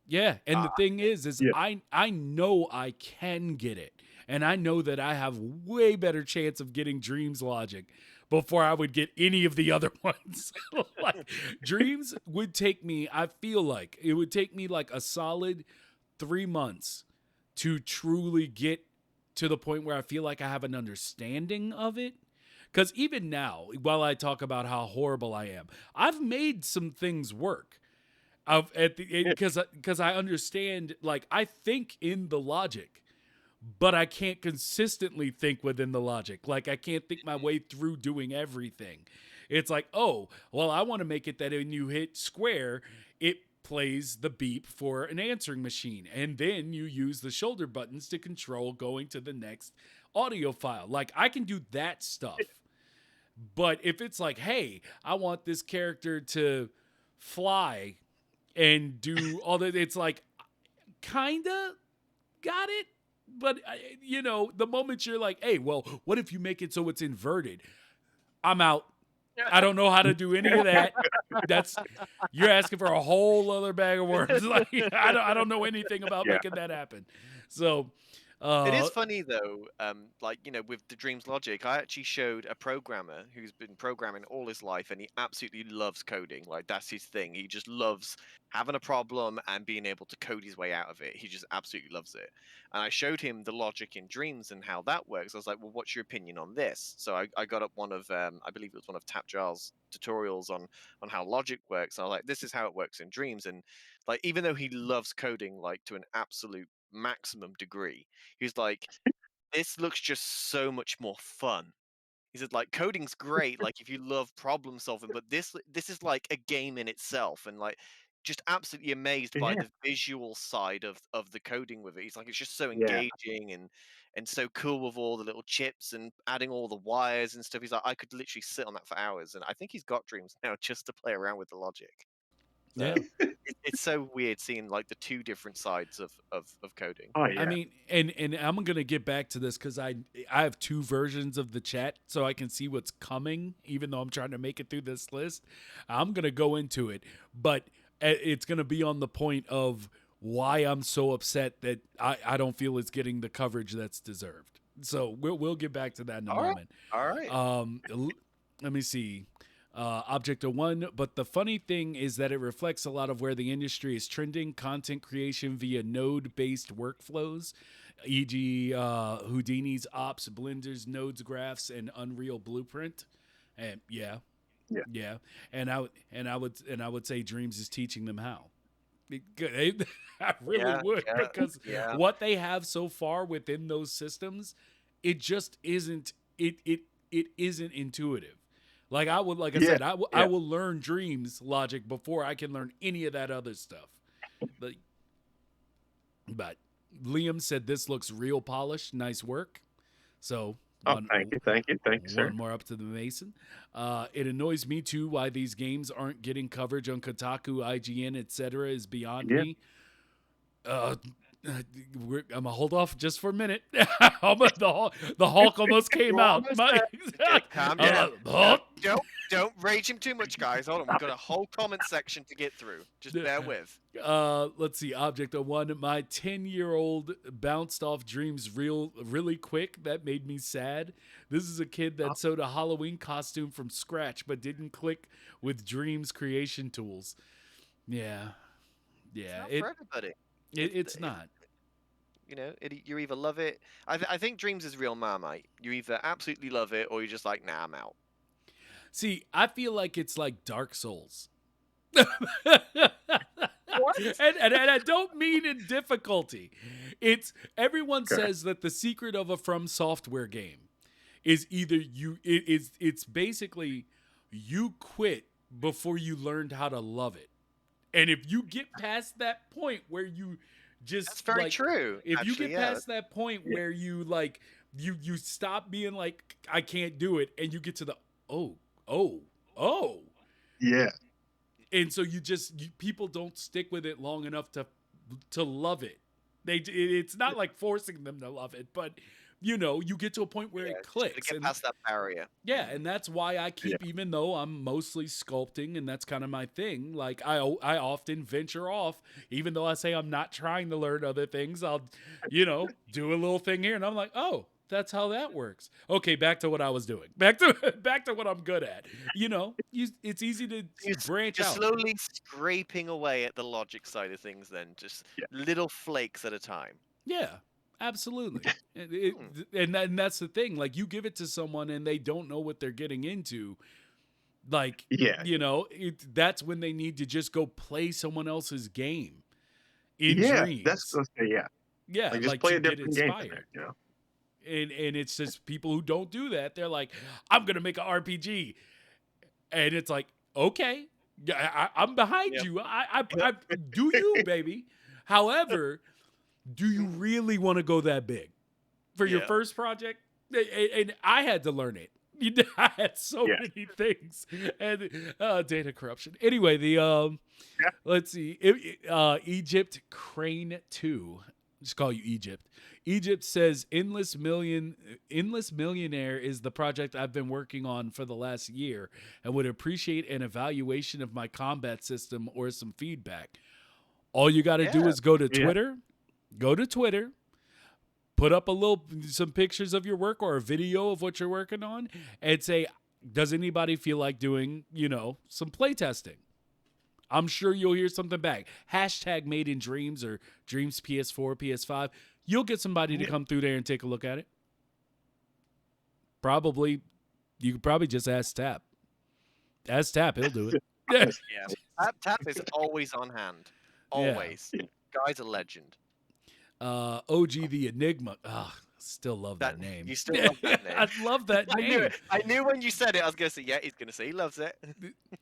yeah. And the Ah, thing is Yeah. I know I can get it. And I know that I have way better chance of getting Dreams logic before I would get any of the other ones. Like Dreams would take me, I feel like it would take me like a solid 3 months to truly get to the point where I feel like I have an understanding of it. Because even now, while I talk about how horrible I am, I've made some things work. Of at the Yeah. because I understand, like I think in the logic, but I can't consistently think within the logic. Like I can't think my way through doing everything. It's like, oh, well, I want to make it that when you hit square, it plays the beep for an answering machine. And then you use the shoulder buttons to control going to the next audio file. Like I can do that stuff. But if it's like, hey, I want this character to fly and do all that, it's like, kinda got it. But the moment you're like, hey, well, what if you make it so it's inverted? I'm out. I don't know how to do any of that. That's You're asking for a whole other bag of worms. Like I don't know anything about Yeah. making that happen. So, it uh, is funny though, like with the dreams logic, I actually showed a programmer who's been programming all his life, and he absolutely loves coding. Like that's his thing. He just loves having a problem and being able to code his way out of it. He just absolutely loves it. And I showed him the logic in dreams and how that works. I was like, well, what's your opinion on this? So I got up one of I believe it was one of Tap Giles' tutorials on how logic works. And I was like, this is how it works in dreams. And like even though he loves coding like to an absolute maximum degree, he's like, this looks just so much more fun. He said, like, coding's great, like if you love problem solving, but this is like a game in itself, and like just absolutely amazed by Yeah. the visual side of the coding with it. He's like, it's just so Yeah. engaging and so cool with all the little chips and adding all the wires and stuff. He's like, I could literally sit on that for hours, and I think he's got dreams now just to play around with the logic. yeah. So it's so weird seeing like the two different sides of coding. Oh I yeah. mean, and I'm gonna get back to this because I have two versions of the chat, so I can see what's coming. Even though I'm trying to make it through this list, I'm gonna go into it, but it's gonna be on the point of why I'm so upset that I don't feel it's getting the coverage that's deserved. So we'll get back to that in a All right, moment. all right. Let me see. Object of one, but the funny thing is that it reflects a lot of where the industry is trending: content creation via node-based workflows, e.g., Houdini's Ops, Blender's Nodes Graphs, and Unreal Blueprint. And yeah, Yeah. yeah, and I would say Dreams is teaching them how. I really Yeah, would, yeah, because yeah. what they have so far within those systems, it just isn't it isn't intuitive. Like like I Yeah. said, I Yeah. will learn Dreams logic before I can learn any of that other stuff. But but Liam said this looks real polished. Nice work. So Oh, one thank you, sir. one more up to the Mason. It annoys me too why these games aren't getting coverage on Kotaku, IGN, etc. is beyond Yeah. me. Uh, I'm gonna hold off just for a minute. The Hulk almost came You're out. almost My, there. Calm I'm down. like, No, "Hulk?" don't rage him too much, guys. Hold on, we've got a whole comment section to get through. Just bear with. Let's see. Object of one. My 10-year-old bounced off dreams really quick. That made me sad. This is a kid that sewed a Halloween costume from scratch, but didn't click with dreams creation tools. Yeah, It's yeah. not for everybody. It's not. You know, you either love it. I think Dreams is real Marmite. You either absolutely love it or you're just like, nah, I'm out. See, I feel like it's like Dark Souls. What? And I don't mean in difficulty. It's everyone Okay. says that the secret of a From Software game is either it's basically you quit before you learned how to love it. And if you get past that point where you just That's very like true. if you Actually, get yeah. past that point Yeah. where you like you stop being like I can't do it and you get to the oh Yeah. and so people don't stick with it long enough to love it. It's not like forcing them to love it, but you get to a point where Yeah, it just gotta clicks, get and past that barrier. yeah, and that's why I keep, even though I'm mostly sculpting and that's kind of my thing. Like I often venture off, even though I say I'm not trying to learn other things. I'll do a little thing here, and I'm like, oh. That's how that works. Okay, back to what I was doing. Back to what I'm good at. It's easy to branch You're out. slowly scraping away at the logic side of things, then just Yeah. little flakes at a time. Yeah, absolutely. And that's the thing. Like, you give it to someone and they don't know what they're getting into. Like, Yeah. that's when they need to just go play someone else's game in Yeah. That's dreams. let's say, yeah. Yeah, Like just like play to a get different game for inspired. that, And it's just people who don't do that. They're like, I'm gonna make an RPG, and it's like, okay, yeah, I'm behind Yep. you. I do you, baby. However, do you really want to go that big for your Yeah. first project? And I had to learn it. I had so Yes. many things and data corruption. Anyway, let's see, Egypt Crane 2. Just call you Egypt. Egypt says Endless Millionaire is the project I've been working on for the last year and would appreciate an evaluation of my combat system or some feedback. All you got to do Yeah. is go to Yeah. Twitter. Go to Twitter. Put up some pictures of your work or a video of what you're working on and say, does anybody feel like doing, some playtesting? I'm sure you'll hear something back. Hashtag Made in Dreams or Dreams PS4, PS5. You'll get somebody to come through there and take a look at it. You could probably just ask Tap. Ask Tap, he'll do it. Yeah. Tap is always on hand. Always. Guy's a legend. OG the Enigma. Still love that name. You still love that name. I love that I knew name. it. I knew when you said it, I was going to say, yeah, he's going to say he loves it.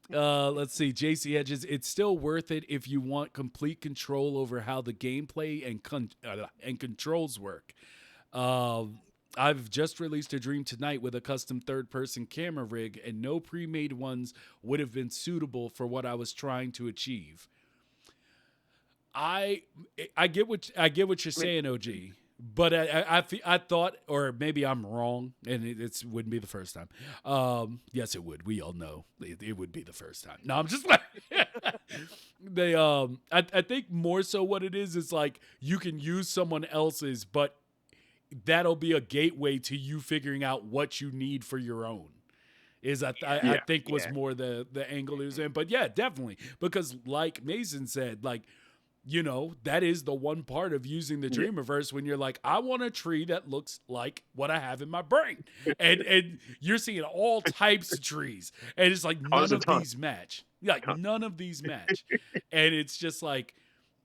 Let's see. JC Hedges. It's still worth it if you want complete control over how the gameplay and controls work. I've just released a dream tonight with a custom third-person camera rig, and no pre-made ones would have been suitable for what I was trying to achieve. I get what you're saying, OG. But I thought, or maybe I'm wrong, and it wouldn't be the first time. Yes, it would. We all know it would be the first time. No, I'm just like I think more so what it is like you can use someone else's, but that'll be a gateway to you figuring out what you need for your own. I think was more the angle it was in. But yeah, definitely, because like Mason said, like, that is the one part of using the Dreamiverse when you're like, I want a tree that looks like what I have in my brain. And you're seeing all types of trees. And it's like none of these match. Like none of these match. And it's just like,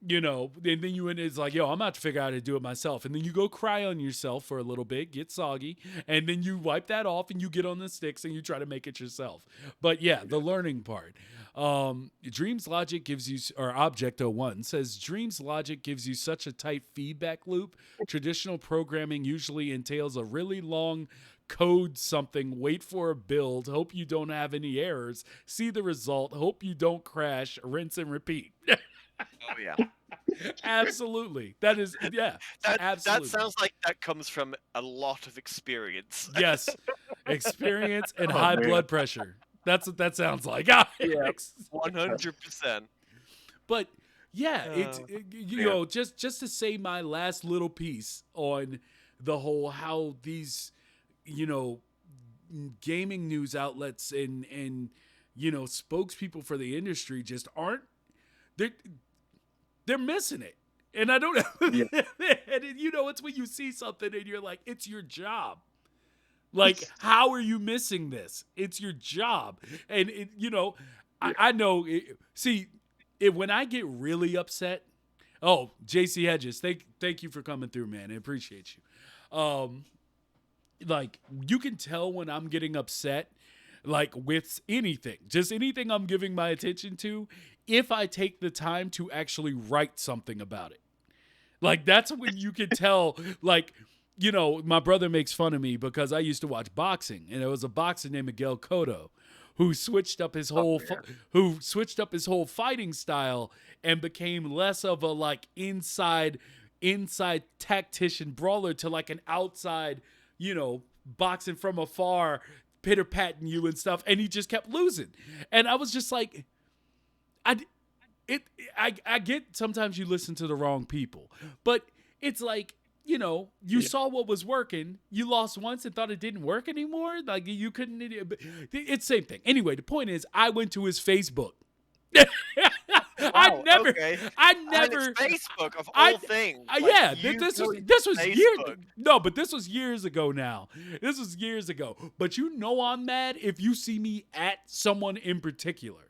and then it's like, yo, I'm about to figure out how to do it myself. And then you go cry on yourself for a little bit, get soggy, and then you wipe that off and you get on the sticks and you try to make it yourself. But yeah, the learning part. Dreams logic gives you, or Object01 says, Dreams logic gives you such a tight feedback loop. Traditional programming usually entails a really long code something, wait for a build, hope you don't have any errors, see the result, hope you don't crash, rinse and repeat. Oh yeah. Absolutely. That is, yeah, That absolutely. sounds like that comes from a lot of experience. Yes. Experience and Oh, high man. blood pressure. That's what that sounds like. Yeah, 100%. But yeah, it's man. know, just to say my last little piece on the whole how these, you know, gaming news outlets and you know, spokespeople for the industry just aren't, they're missing it. And I don't Yeah. and you know, it's when you see something and you're like, it's your job. Like, how are you missing this? It's your job. And you know, I know see, when I get really upset, oh, JC Hedges, thank you for coming through, man. I appreciate you. Like, you can tell when I'm getting upset, like with anything, just anything I'm giving my attention to, if I take the time to actually write something about it. Like, that's when you can tell, like, you know, my brother makes fun of me because I used to watch boxing, and there was a boxer named Miguel Cotto who switched up his whole fighting style and became less of a like inside tactician brawler to like an outside, you know, boxing from afar, pitter patting you and stuff, and he just kept losing. And I was just like, I get sometimes you listen to the wrong people, but it's like, you know, you saw what was working, you lost once and thought it didn't work anymore. Like, you couldn't, it's same thing. Anyway, the point is, I went to his Facebook. Wow, I never, okay. I And never, it's Facebook of all things. Like, yeah, you this was going years. Facebook. No, but this was years ago. Now, this was years ago. But you know, I'm mad if you see me at someone in particular.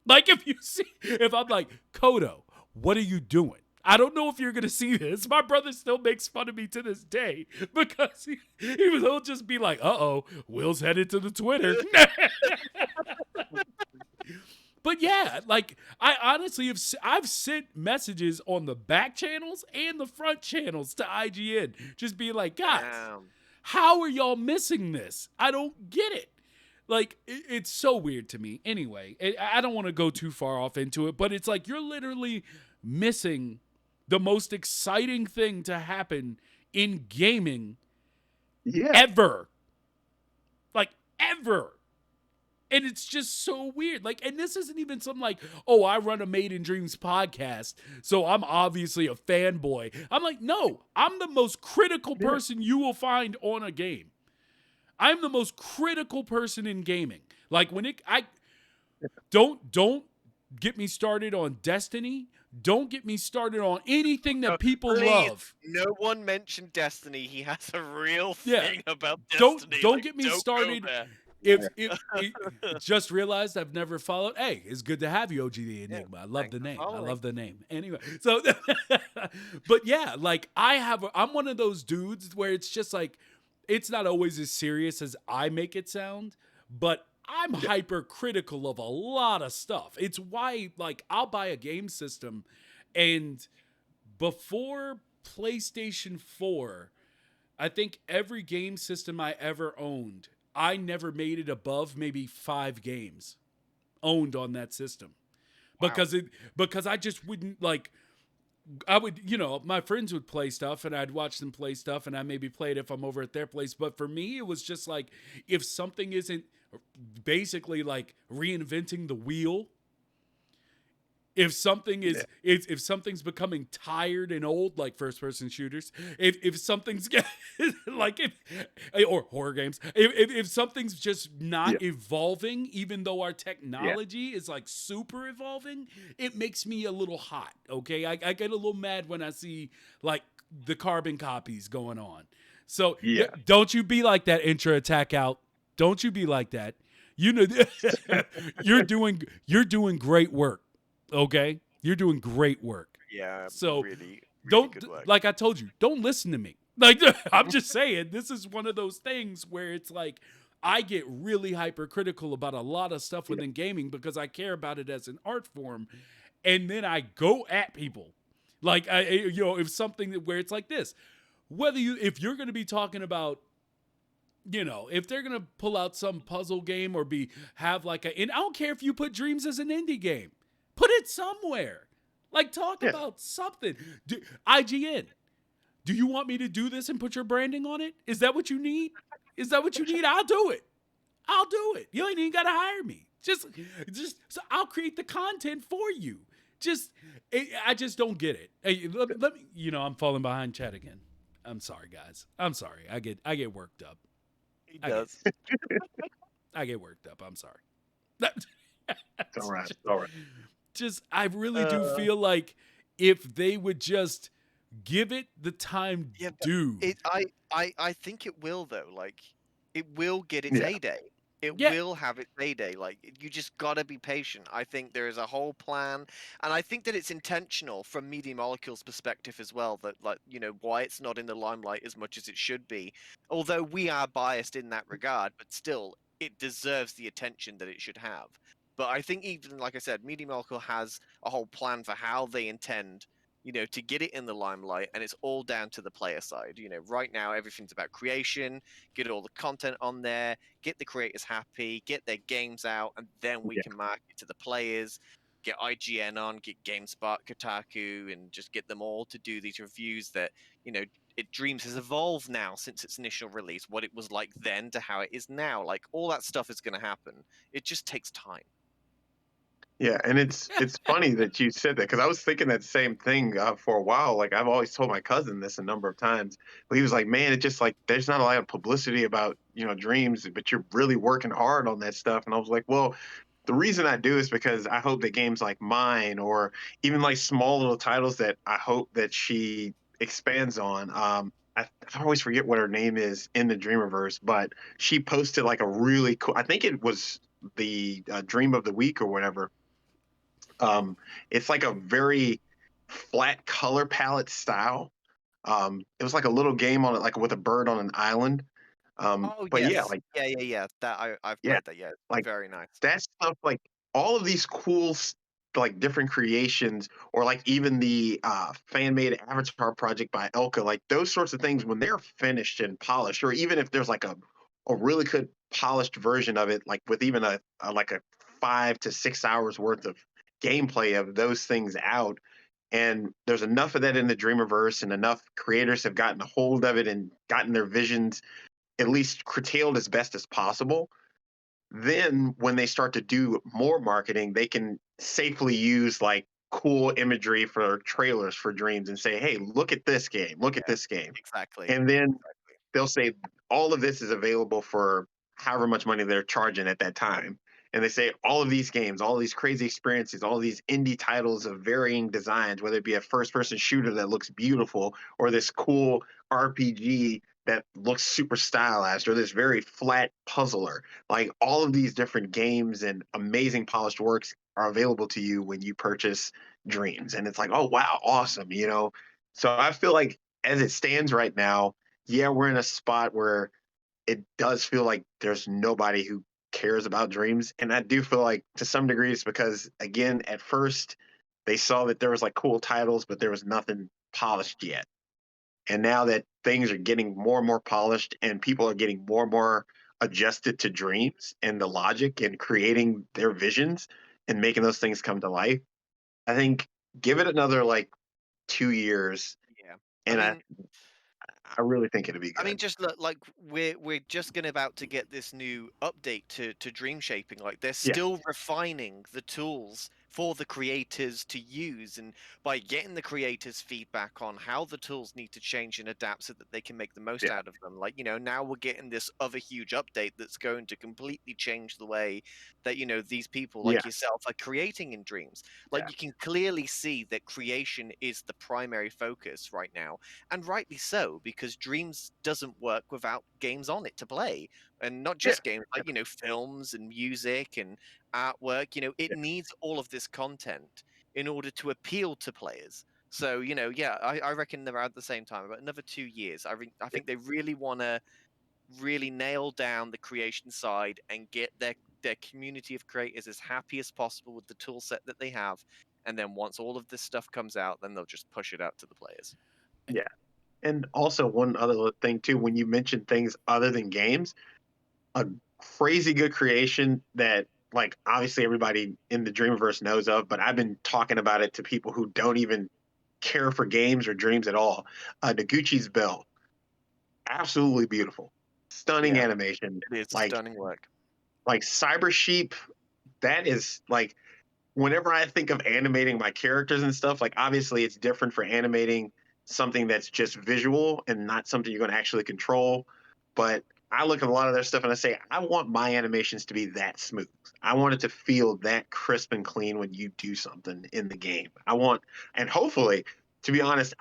Like, if I'm like, Kodo, what are you doing? I don't know if you're gonna see this. My brother still makes fun of me to this day because he'll just be like, "Uh-oh, Will's headed to the Twitter." But yeah, like, I honestly I've sent messages on the back channels and the front channels to IGN, just being like, guys, Damn. how are y'all missing this? I don't get it. Like, it's so weird to me. Anyway, I don't want to go too far off into it, but it's like you're literally missing the most exciting thing to happen in gaming ever. Like, ever. And it's just so weird. Like, and this isn't even some like, oh, I run a Made in Dreams podcast, so I'm obviously a fanboy. I'm like, no, I'm the most critical person you will find on a game. I'm the most critical person in gaming. Like, don't get me started on Destiny. Don't get me started on anything that people love. No one mentioned Destiny. He has a real thing about Destiny. Don't get me started. Go there. If just realized I've never followed. Hey, it's good to have you, OG the Enigma. I love the name. I love the name. Anyway, so but yeah, like, I'm one of those dudes where it's just like, it's not always as serious as I make it sound, but I'm hypercritical of a lot of stuff. It's why, like, I'll buy a game system, and before PlayStation 4, I think every game system I ever owned, I never made it above maybe 5 games owned on that system. Wow. Because I just wouldn't, like, I would, you know, my friends would play stuff and I'd watch them play stuff and I maybe play it if I'm over at their place. But for me, it was just like, if something isn't basically like reinventing the wheel, if something is, if something's becoming tired and old, like first person shooters, if something's like, or horror games, if something's just not evolving, even though our technology is like super evolving, it makes me a little hot. Okay. I get a little mad when I see like the carbon copies going on. So don't you be like that, Intra Attack Out. Don't you be like that. You know, you're doing great work. Okay, you're doing great work. Yeah. So really don't, good work. like I told you, don't listen to me. Like, I'm just saying, this is one of those things where it's like, I get really hypercritical about a lot of stuff within gaming because I care about it as an art form, and then I go at people. Like if something where it's like this, if you're going to be talking about, if they're gonna pull out some puzzle game or have like and I don't care if you put Dreams as an indie game, put it somewhere. Like talk Yeah. about something. IGN, do you want me to do this and put your branding on it? Is that what you need? Is that what you need? I'll do it. I'll do it. You ain't even gotta hire me. Just so I'll create the content for you. I just don't get it. Hey, let me. I'm falling behind chat again. I'm sorry, guys. I'm sorry. I get worked up. He I get does. I get worked up. I'm sorry. It's all right. It's all right. I really do Uh, feel like if they would just give it the time yeah, but due. I think it will though. Like, it will get its Yeah. heyday. It Yeah, will have its heyday. Like, you just gotta be patient. I think there is a whole plan, and I think that it's intentional from Media Molecule's perspective as well. That, like, why it's not in the limelight as much as it should be. Although we are biased in that regard, but still, it deserves the attention that it should have. But I think, even like I said, Media Molecule has a whole plan for how they intend to get it in the limelight, and it's all down to the player side. Right now everything's about creation, get all the content on there, get the creators happy, get their games out, and then we Yeah. can market to the players, get IGN on, get GameSpot, Kotaku, and just get them all to do these reviews that, Dreams has evolved now since its initial release, what it was like then to how it is now. Like, all that stuff is going to happen. It just takes time. Yeah, and it's funny that you said that because I was thinking that same thing for a while. Like I've always told my cousin this a number of times, but he was like, "Man, it just like there's not a lot of publicity about dreams, but you're really working hard on that stuff." And I was like, "Well, the reason I do is because I hope that games like mine, or even like small little titles that I hope that she expands on." I always forget what her name is in the Dreamiverse, but she posted like a really cool. I think it was the Dream of the Week or whatever. It's like a very flat color palette style. It was like a little game on it, like with a bird on an island. Oh But yeah, yes, like yeah. That I've yeah, played that. Yeah, like very nice. that stuff, like all of these cool, like different creations, or like even the fan made avatar project by Elka, like those sorts of things when they're finished and polished, or even if there's like a really good polished version of it, like with even a like a 5 to 6 hours worth of gameplay of those things out. And there's enough of that in the Dreamiverse, and enough creators have gotten a hold of it and gotten their visions at least curtailed as best as possible. Then when they start to do more marketing, they can safely use like cool imagery for trailers for Dreams and say, "Hey, look at this game. Look at Yeah, this game." exactly, And then exactly. they'll say all of this is available for however much money they're charging at that time. And they say all of these games, all of these crazy experiences, all of these indie titles of varying designs, whether it be a first person shooter that looks beautiful, or this cool RPG that looks super stylized, or this very flat puzzler. Like all of these different games and amazing polished works are available to you when you purchase Dreams. And it's like, oh, wow, awesome. So I feel like as it stands right now, yeah, we're in a spot where it does feel like there's nobody who cares about Dreams. And I do feel like to some degree it's because, again, at first they saw that there was like cool titles, but there was nothing polished yet. And now that things are getting more and more polished and people are getting more and more adjusted to Dreams and the logic and creating their visions and making those things come to life, I think give it another like 2 years, Yeah. I and I mean, I really think it'll be I mean, good. just look, like, we're just gonna about to get this new update to Dream Shaping. Like, they're Yeah, still refining the tools for the creators to use, and by getting the creators' feedback on how the tools need to change and adapt so that they can make the most yeah, out of them. Like, now we're getting this other huge update that's going to completely change the way that these people yeah, like yourself are creating in Dreams. Like, yeah, you can clearly see that creation is the primary focus right now, and rightly so, because Dreams doesn't work without games on it to play, and not yeah, just games, like films and music and artwork. It yeah, needs all of this content in order to appeal to players. So yeah, I reckon they're at the same time about another 2 years. I yeah, think they really want to really nail down the creation side and get their community of creators as happy as possible with the tool set that they have. And then once all of this stuff comes out, then they'll just push it out to the players. Yeah. And also one other thing too, when you mention things other than games, a crazy good creation that like obviously everybody in the Dreamverse knows of, but I've been talking about it to people who don't even care for games or dreams at all. Noguchi's Bell, absolutely beautiful, stunning Yeah, animation. it is Like stunning work. Cyber Sheep, that is like whenever I think of animating my characters and stuff, like obviously it's different for animating something that's just visual and not something you're going to actually control. But I look at a lot of their stuff and I say, I want my animations to be that smooth. I want it to feel that crisp and clean when you do something in the game. And hopefully, to be honest,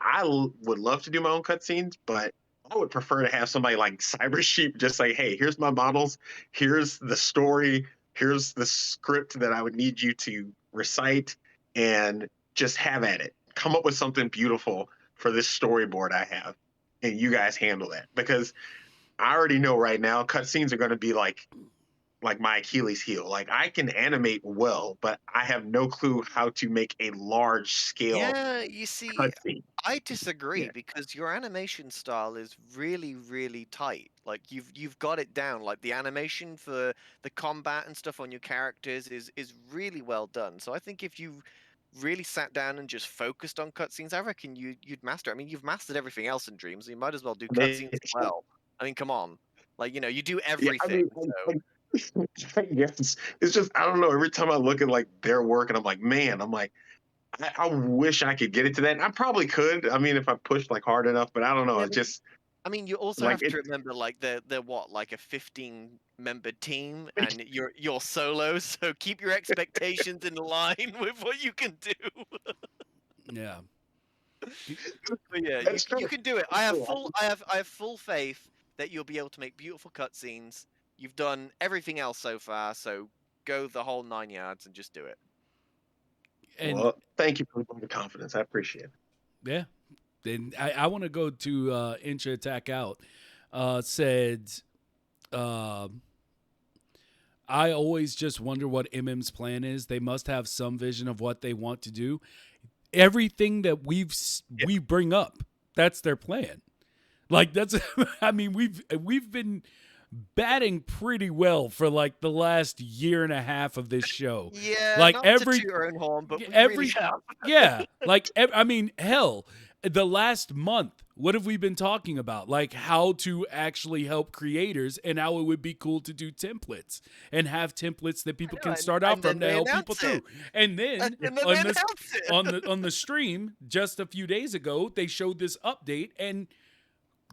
would love to do my own cutscenes, but I would prefer to have somebody like Cyber Sheep just say, hey, here's my models, here's the story, here's the script that I would need you to recite and just have at it. Come up with something beautiful for this storyboard I have, and you guys handle that because I already know right now cutscenes are going to be like my Achilles heel. Like I can animate well, but I have no clue how to make a large scale Yeah, you see, cutscene. I disagree Yeah, because your animation style is really, really tight. Like you've got it down. Like the animation for the combat and stuff on your characters is really well done. So I think if you really sat down and just focused on cutscenes, I reckon you'd master it. I mean, you've mastered everything else in Dreams, so you might as well do cutscenes as well. I mean, come on. Like, you do yeah. I everything. mean, So yes, it's just I don't know. Every time I look at like their work, and I'm like, man, I'm like, I wish I could get it to that. I probably could. I mean, if I pushed like hard enough, but I don't know. yeah, It's just I mean, you also like have to remember, like they're what, like a 15-member team, it. and you're solo, so keep your expectations in line with what you can do. Yeah. But yeah, That's you true. can do it. That's true. I have full faith that you'll be able to make beautiful cutscenes. You've done everything else so far, so go the whole 9 yards and just do it. And Well, thank you for the confidence. I appreciate it. yeah, then I want to go to Intra Attack Out. Said, uh, I always just wonder what MM's plan is. They must have some vision of what they want to do. Everything that Yeah. we bring up, that's their plan. Like that's, I mean, we've been batting pretty well for like the last year and a half of this show. Yeah, Like not to toot our own horn, but we really every have. yeah, like I mean, hell, the last month, what have we been talking about? Like how to actually help creators and how it would be cool to do templates and have templates that people I know, can start out and from then to they help people announce through. it. And And then then they on this announce it. on the stream just a few days ago, they showed this update and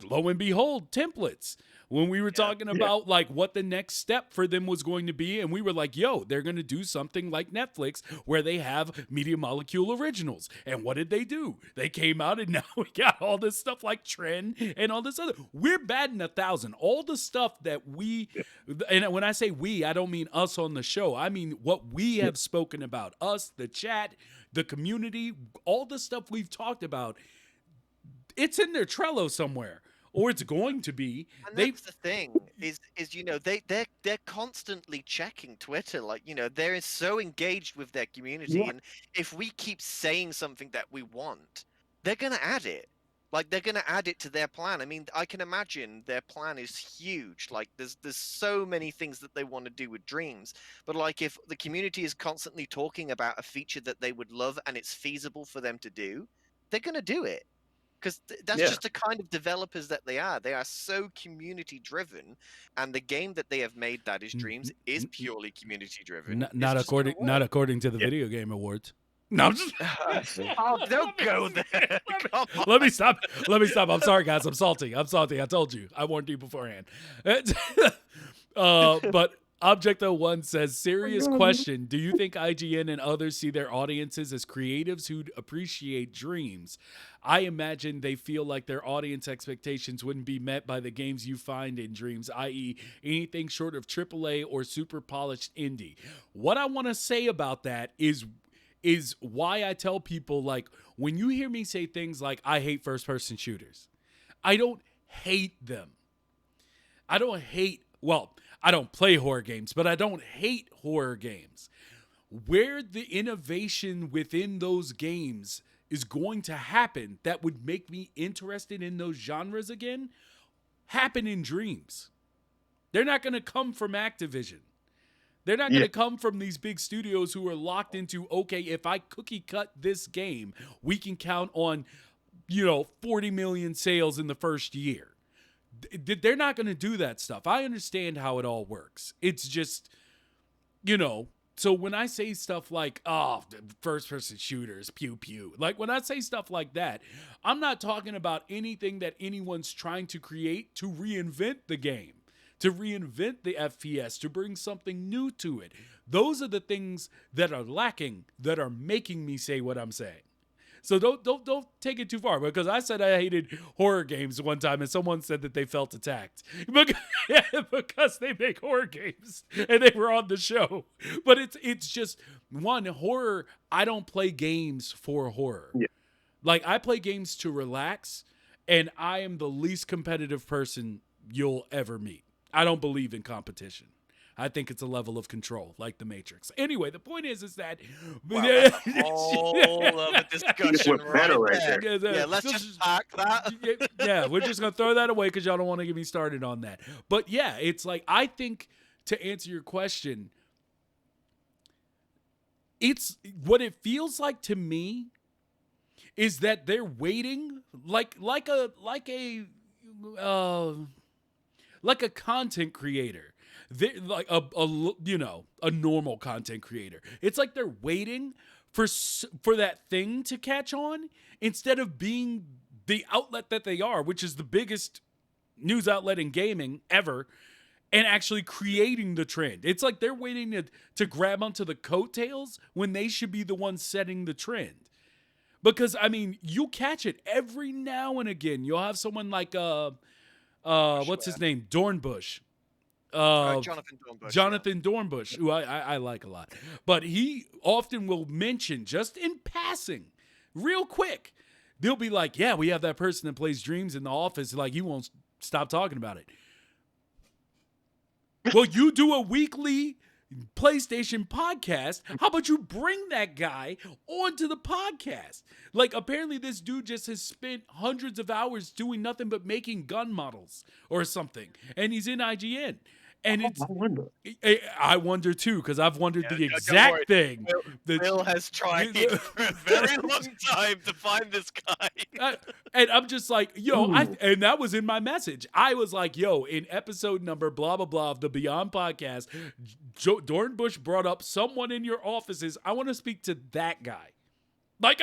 lo and behold, templates. When we were talking Yeah. about like what the next step for them was going to be, and we were like, yo, they're going to do something like Netflix where they have Media Molecule originals. And what did they do? They came out and now we got all this stuff like Trend and all this other. We're batting 1,000. All the stuff that we, and when I say we, I don't mean us on the show. I mean what we have spoken about, us, the chat, the community, all the stuff we've talked about. It's in their Trello somewhere, or it's going to be. And They that's the thing is they're constantly checking Twitter. Like, they're so engaged with their community, Yeah. and if we keep saying something that we want, they're gonna add it. Like they're gonna add it to their plan. I mean, I can imagine their plan is huge. Like there's so many things that they want to do with Dreams. But like if the community is constantly talking about a feature that they would love and it's feasible for them to do, they're gonna do it because that's Yeah. just the kind of developers that they are. They are so community driven, and the game that they have made, that is Dreams, is purely community driven. It's just gonna not work. according to the Yeah. video game awards. No, I'm just, Oh, don't go there. Come on. let me stop. Let me stop. I'm sorry, guys. I'm salty. I'm salty. I told you. I warned you beforehand. But Object01 says, serious question. Do you think IGN and others see their audiences as creatives who'd appreciate Dreams? I imagine they feel like their audience expectations wouldn't be met by the games you find in Dreams, i.e., anything short of AAA or super polished indie. What I want to say about that is why I tell people, like, when you hear me say things like I hate first person shooters, I don't hate them. I don't hate, well, I don't play horror games, but I don't hate horror games. Where the innovation within those games is going to happen that would make me interested in those genres again happen in dreams. They're not going to come from Activision. They're not going to come from these big studios who are locked into, okay, if I cookie cut this game, we can count on, 40 million sales in the first year. They're not going to do that stuff. I understand how it all works. It's just, so when I say stuff like, oh, first person shooters, pew pew, like when I say stuff like that, I'm not talking about anything that anyone's trying to create to reinvent the game, to reinvent the FPS, to bring something new to it. Those are the things that are lacking, that are making me say what I'm saying. So don't take it too far, because I said I hated horror games one time and someone said that they felt attacked because they make horror games and they were on the show. But it's just one, horror. I don't play games for horror. Yeah. Like, I play games to relax, and I am the least competitive person you'll ever meet. I don't believe in competition. I think it's a level of control, like the Matrix. Anyway, the point is that that's a whole other discussion right there. Yeah, let's just pack that. Yeah, we're just gonna throw that away because y'all don't want to get me started on that. But yeah, it's like, I think, to answer your question, it's what it feels like to me is that they're waiting like a content creator. They're like a normal content creator. It's like they're waiting for that thing to catch on instead of being the outlet that they are, which is the biggest news outlet in gaming ever, and actually creating the trend. It's like they're waiting to grab onto the coattails when they should be the ones setting the trend. Because, I mean, you catch it every now and again. You'll have someone like what's his name? Dornbush. Jonathan Dornbush, who I like a lot. But he often will mention, just in passing, real quick, they'll be like, yeah, we have that person that plays Dreams in the office. Like, he won't stop talking about it. Well, you do a weekly PlayStation podcast. How about you bring that guy onto the podcast? Like, apparently this dude just has spent hundreds of hours doing nothing but making gun models or something. And he's in IGN. And I wonder too, because I've wondered the exact thing. Bill has tried for a very long time to find this guy. And I'm just like, and that was in my message. I was like, in episode number blah, blah, blah of the Beyond podcast, Dornbush brought up someone in your offices. I want to speak to that guy. Like,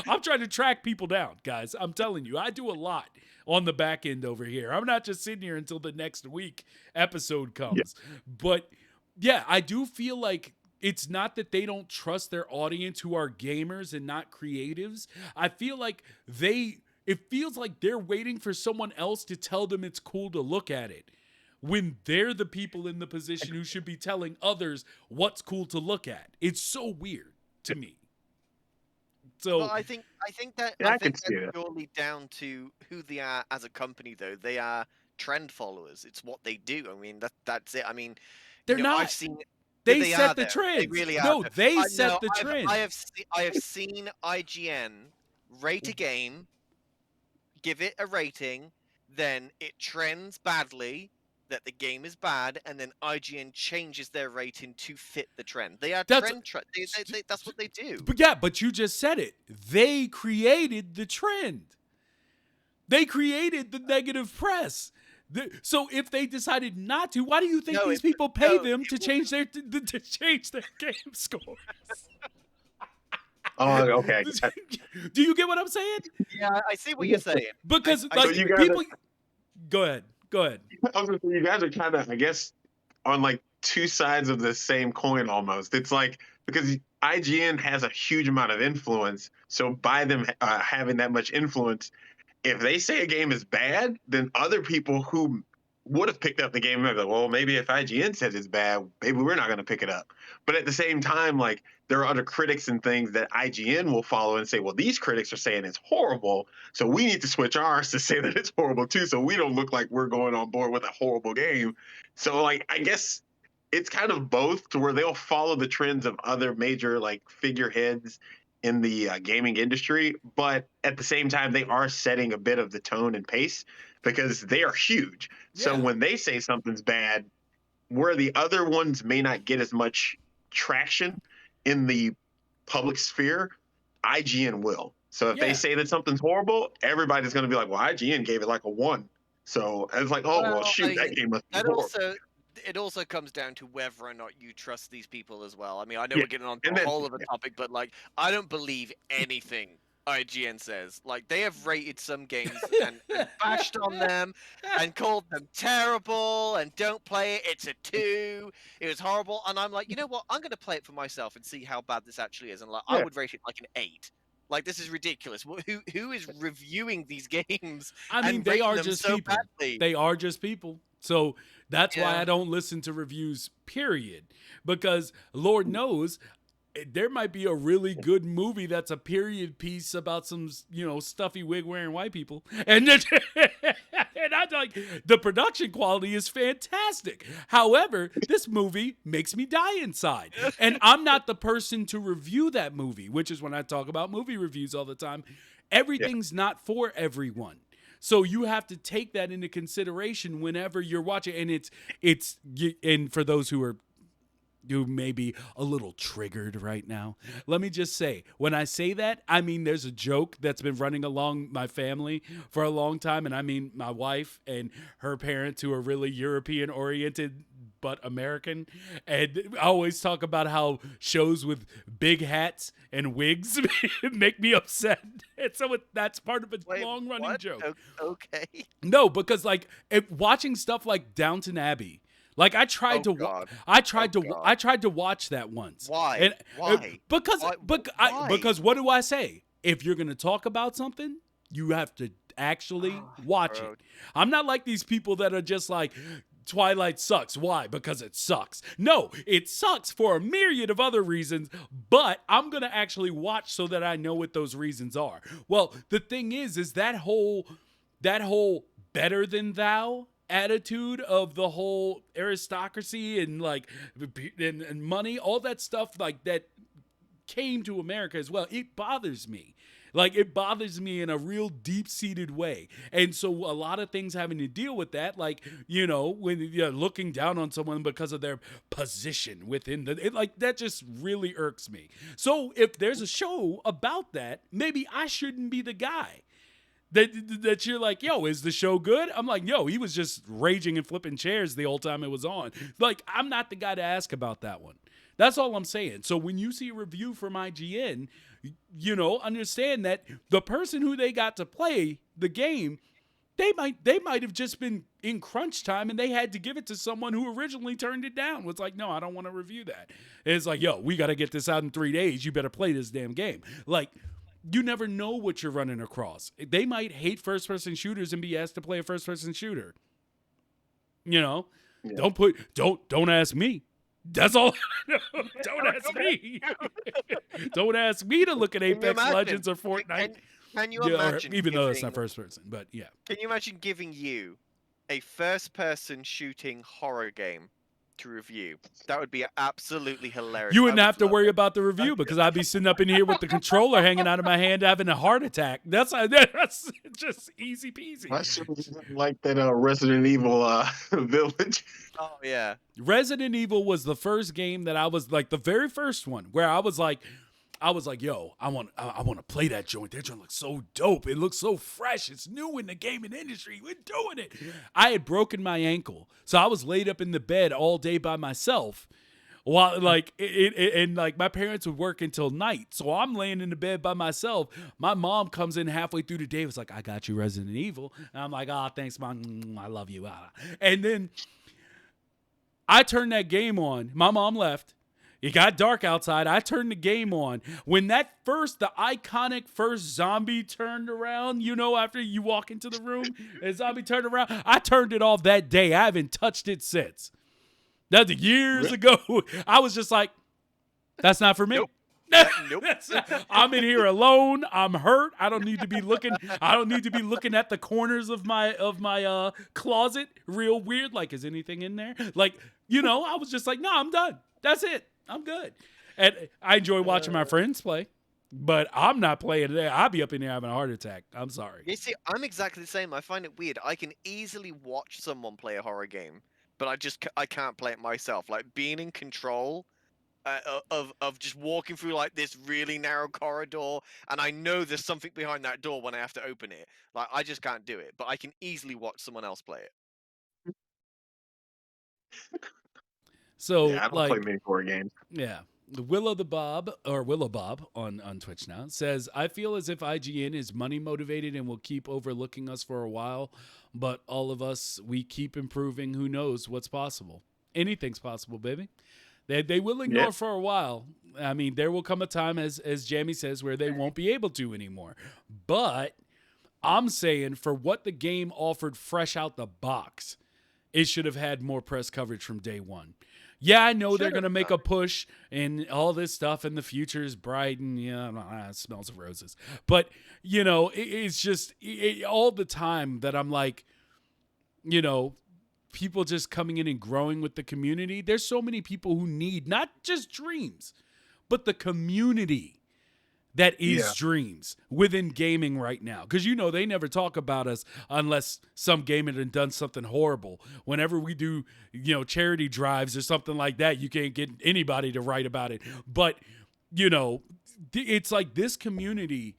I'm trying to track people down, guys. I'm telling you, I do a lot on the back end over here. I'm not just sitting here until the next week episode comes. Yeah. But yeah, I do feel like it's not that they don't trust their audience who are gamers and not creatives. I feel like it feels like they're waiting for someone else to tell them it's cool to look at it, when they're the people in the position who should be telling others what's cool to look at. It's so weird to me. So well, I think that's purely down to who they are as a company, though. They are trend followers. It's what they do. I mean, that's it. I mean, they're not. I've seen. They set the trends. They really are. No, they set the trend. I have seen IGN rate a game, give it a rating, then it trends badly, that the game is bad, and then IGN changes their rating to fit the trend. They are that's what they do. But you just said it. They created the trend. They created the negative press. So if they decided not to, why do you think these people pay them to change their game scores? Oh, okay. Do you get what I'm saying? Yeah, I see what you're saying. Because people. Go ahead. I was gonna say, you guys are kind of, I guess, on like two sides of the same coin almost. It's like, because IGN has a huge amount of influence, so by them having that much influence, if they say a game is bad, then other people who would have picked up the game. And like, well, maybe if IGN says it's bad, maybe we're not going to pick it up. But at the same time, like there are other critics and things that IGN will follow and say, well, these critics are saying it's horrible, so we need to switch ours to say that it's horrible too, so we don't look like we're going on board with a horrible game. So like I guess it's kind of both to where they'll follow the trends of other major like figureheads in the gaming industry, but at the same time, they are setting a bit of the tone and pace because they are huge. So Yeah. when they say something's bad, where the other ones may not get as much traction in the public sphere, IGN will. So if they Yeah. say that something's horrible, everybody's going to be like, well, IGN gave it like a 1. So it's like, oh, well, Well, I shoot, mean, that game must be that horrible. also it also comes down to whether or not you trust these people as well. I mean, I know Yeah. we're getting on to And a then, whole other topic, but like, I don't believe anything IGN says. Like, they have rated some games and bashed on them and called them terrible and don't play it. It's a 2. It was horrible, and I'm like, you know what? I'm gonna play it for myself and see how bad this actually is. And like, I yeah. would rate it like an 8. Like, this is ridiculous. Who is reviewing these games I mean, and they rating are them just so people. badly? They are just people. So that's why Yeah. I don't listen to reviews, period. Because Lord knows there might be a really good movie that's a period piece about some, stuffy wig wearing white people. And I like the production quality is fantastic. However, this movie makes me die inside. And I'm not the person to review that movie, which is when I talk about movie reviews all the time. Everything's not for everyone. So you have to take that into consideration whenever you're watching. And and for those who may be a little triggered right now, let me just say, when I say that, I mean there's a joke that's been running along my family for a long time, and I mean my wife and her parents who are really European oriented but American, and I always talk about how shows with big hats and wigs make me upset, and so that's part of a Wait, long running what? joke. Okay. No, because like watching stuff like Downton Abbey, like I tried Oh to, God. I tried Oh to, God. I tried to watch that once. Why? And, Why? because, Why? Why? because what do I say? If you're gonna talk about something, you have to actually Oh, watch bro. it. I'm not like these people that are just like, Twilight sucks. Why? Because it sucks. No, it sucks for a myriad of other reasons, but I'm going to actually watch so that I know what those reasons are. Well, the thing is that whole better than thou attitude of the whole aristocracy and like and money, all that stuff like that came to America as well. It bothers me. Like, it bothers me in a real deep-seated way. And so a lot of things having to deal with that, like, when you're looking down on someone because of their position within like, that just really irks me. So if there's a show about that, maybe I shouldn't be the guy. That you're like, yo, is the show good? I'm like, yo, he was just raging and flipping chairs the whole time it was on. Like, I'm not the guy to ask about that one. That's all I'm saying. So when you see a review from IGN, understand that the person who they got to play the game, they might have just been in crunch time and they had to give it to someone who originally turned it down. Was like, no, I don't want to review that. And it's like, yo, we got to get this out in 3 days. You better play this damn game. Like, you never know what you're running across. They might hate first-person shooters and be asked to play a first-person shooter. Yeah. Don't ask me. That's all I know. Don't ask me. Don't ask me to look at Can you Apex imagine? Legends or Fortnite. Can you Yeah, or imagine? even though it's not giving- first person, but yeah. Can you imagine giving you a first-person shooting horror game to review? That would be absolutely hilarious. You I wouldn't would have to love worry it. about the review because I'd be sitting up in here with the controller hanging out of my hand having a heart attack. That's just easy peasy. I should like that Resident Evil village. Oh yeah. Resident Evil was the first game that I was like the very first one where I was like, yo, I want to play that joint. That joint looks so dope. It looks so fresh. It's new in the gaming industry. We're doing it. I had broken my ankle, so I was laid up in the bed all day by myself. While like and like my parents would work until night, so I'm laying in the bed by myself. My mom comes in halfway through the day, was like, "I got you Resident Evil," and I'm like, "Ah, oh, thanks, mom. I love you." And then I turned that game on. My mom left. It got dark outside. I turned the game on. When the iconic first zombie turned around, after you walk into the room, and zombie turned around, I turned it off that day. I haven't touched it since. That's years ago. I was just like, that's not for me. Nope. Nope. I'm in here alone. I'm hurt. I don't need to be looking. I don't need to be looking at the corners of my closet. Real weird. Like, is anything in there? Like, I was just like, no, I'm done. That's it. I'm good. And I enjoy watching my friends play, but I'm not playing there. I'll be up in there having a heart attack. I'm sorry. You see, I'm exactly the same. I find it weird. I can easily watch someone play a horror game, but I can't play it myself. Like being in control of just walking through like this really narrow corridor, and I know there's something behind that door when I have to open it. Like I just can't do it, but I can easily watch someone else play it. So Yeah, I don't play many horror games. Yeah. Willow Bob on Twitch now says, I feel as if IGN is money motivated and will keep overlooking us for a while, but all of us, we keep improving. Who knows what's possible? Anything's possible, baby. They will ignore for a while. I mean, there will come a time, as Jamie says, where they won't be able to anymore. But I'm saying for what the game offered fresh out the box, it should have had more press coverage from day one. Yeah, I know they're going to make a push and all this stuff, and the future is bright and, it smells of roses. But, it's just all the time that I'm like, people just coming in and growing with the community. There's so many people who need not just Dreams, but the community that is Dreams within gaming right now. Because, they never talk about us unless some gamer had done something horrible. Whenever we do, charity drives or something like that, you can't get anybody to write about it. But, it's like this community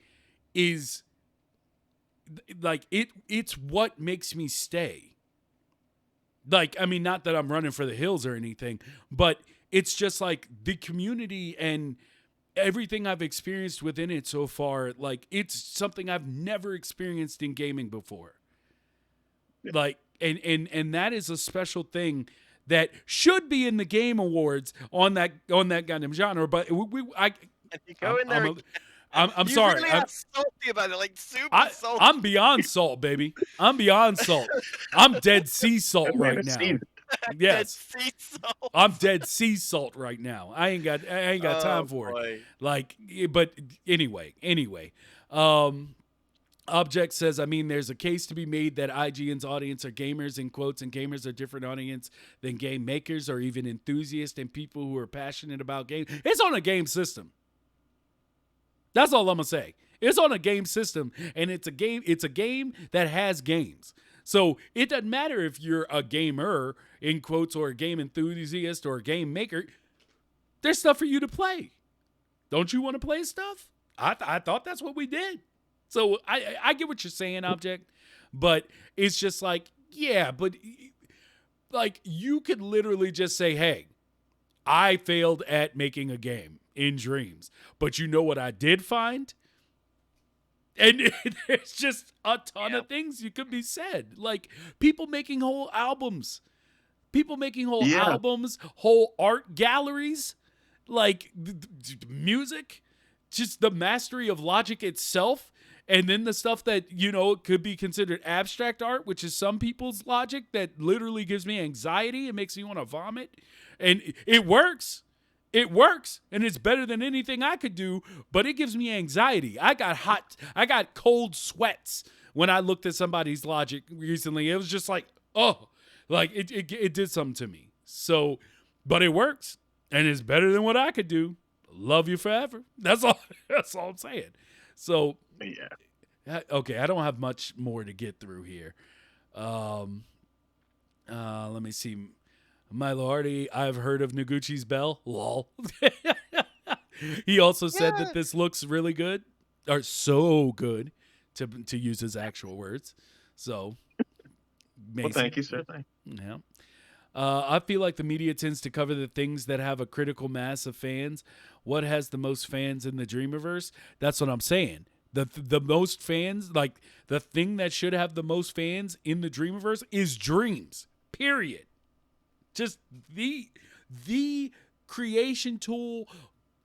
is like, it's what makes me stay. Like, I mean, not that I'm running for the hills or anything, but it's just like the community and everything I've experienced within it so far, like it's something I've never experienced in gaming before. Like, and that is a special thing that should be in the Game Awards on that goddamn genre. But I'm sorry. Really are salty about it, like super salty. I'm beyond salt, baby. I'm beyond salt. I'm Dead Sea Salt right now. Yes, Dead sea salt. I'm Dead Sea Salt right now. I ain't got time for it. Like, but anyway. Object says, I mean, there's a case to be made that IGN's audience are gamers, in quotes, and gamers are different audience than game makers or even enthusiasts and people who are passionate about games. It's on a game system. That's all I'm gonna say. It's on a game system, and it's a game that has games. So it doesn't matter if you're a gamer, in quotes, or a game enthusiast or a game maker. There's stuff for you to play. Don't you want to play stuff? I thought that's what we did. So I get what you're saying, Object, but it's just like, yeah, but like you could literally just say, hey, I failed at making a game in Dreams, but you know what I did find? And there's just a ton of things you could be said. Like people making whole albums, whole art galleries, like music, just the mastery of Logic itself. And then the stuff that, could be considered abstract art, which is some people's Logic that literally gives me anxiety and makes me want to vomit. And it works. It works, and it's better than anything I could do, but it gives me anxiety. I got cold sweats when I looked at somebody's Logic recently. It was just like, oh, like it did something to me. So, but it works, and it's better than what I could do. Love you forever. That's all I'm saying. So, yeah. Okay, I don't have much more to get through here. Let me see. My lordy, I've heard of Noguchi's Bell. Lol. He also said that this looks really good, or so good, to use his actual words. So, well, thank you, sir. Thank you. Yeah. I feel like the media tends to cover the things that have a critical mass of fans. What has the most fans in the Dreamiverse? That's what I'm saying. The most fans, like the thing that should have the most fans in the Dreamiverse is Dreams. Period. Just the creation tool,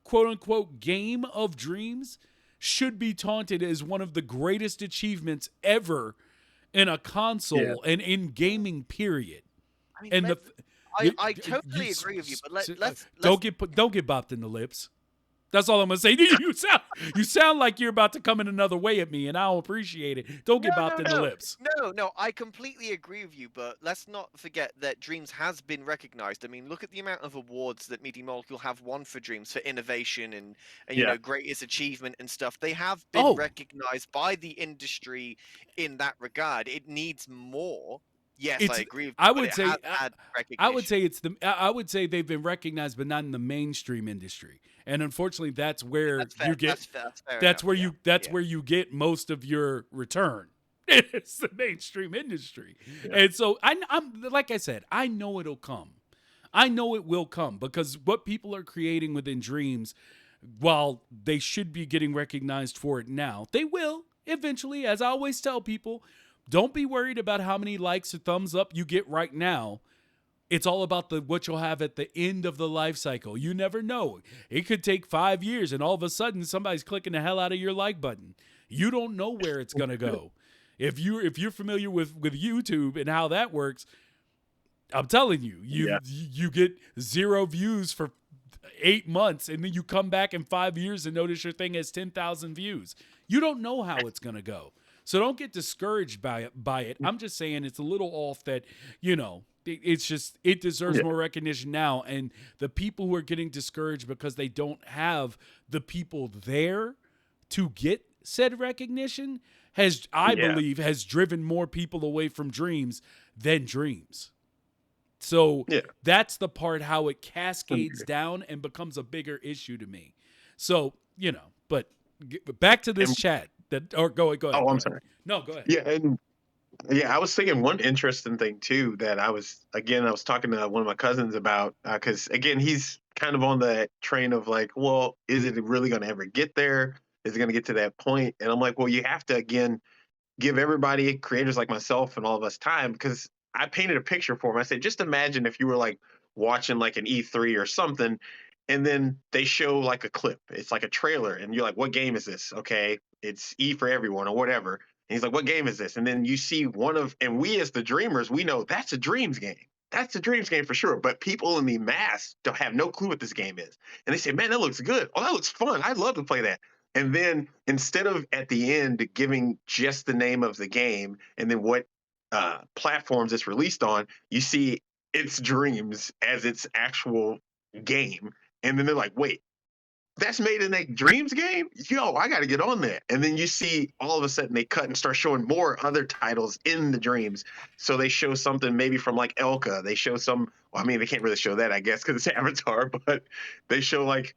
quote unquote, game of dreams should be taunted as one of the greatest achievements ever in a Yeah. console and in gaming, period. I mean, And let the I you, I you totally agree with you, but let's don't get bopped in the lips. That's all I'm gonna say. You sound like you're about to come in another way at me, and I don't appreciate it. Don't no, get bopped no, in the no, lips. no. I completely agree with you, but let's not forget that Dreams has been recognized. I mean, look at the amount of awards that Media Molecule have won for Dreams for innovation and Yeah. greatest achievement and stuff. They have been Oh, recognized by the industry in that regard. It needs more. Yes, I it's. agree with you, I but would it has say. had I would recognition. say it's the. I would say they've been recognized, but not in the mainstream industry. And unfortunately, that's where That's fair. you get. That's fair That's enough. where Yeah, you. That's yeah, where you get most of your return. It's the mainstream industry, Yeah. and so I'm like I said, I know it'll come. I know it will come because what people are creating within Dreams, while they should be getting recognized for it now, they will eventually. As I always tell people, don't be worried about how many likes or thumbs up you get right now. It's all about the what you'll have at the end of the life cycle. You never know. It could take 5 years, and all of a sudden, somebody's clicking the hell out of your like button. You don't know where it's gonna go. If you're familiar with YouTube and how that works, I'm telling you, Yeah. you get 0 views for 8 months, and then you come back in 5 years and notice your thing has 10,000 views. You don't know how it's gonna go, so don't get discouraged by it. I'm just saying it's a little off that it's just it deserves Yeah. more recognition now, and the people who are getting discouraged because they don't have the people there to get said recognition I Yeah. believe has driven more people away from Dreams than Dreams. So Yeah. that's the part how it I cascades agree. down and becomes a bigger issue to me. So, but back to this And chat or go ahead, go ahead, oh, go I'm ahead. sorry. No, go ahead. Yeah, and yeah, I was thinking one interesting thing too that I was talking to one of my cousins about because again he's kind of on the train of like, well, is it really going to ever get there? Is it going to get to that point? And I'm like, well, you have to again give everybody, creators like myself and all of us, time because I painted a picture for him. I said, just imagine if you were like watching like an E3 or something, and then they show like a clip. It's like a trailer, and you're like, what game is this? Okay, it's E for everyone or whatever. And he's like, what game is this? And then you see and we as the dreamers, we know that's a Dreams game. That's a Dreams game for sure. But people in the mass don't have no clue what this game is. And they say, man, that looks good. Oh, that looks fun. I'd love to play that. And then instead of at the end giving just the name of the game and then what platforms it's released on, you see its Dreams as its actual game. And then they're like, wait, that's made in a Dreams game? Yo, I got to get on that. And then you see all of a sudden they cut and start showing more other titles in the Dreams. So they show something maybe from like Elka. They show well, I mean, they can't really show that, I guess, because it's Avatar, but they show like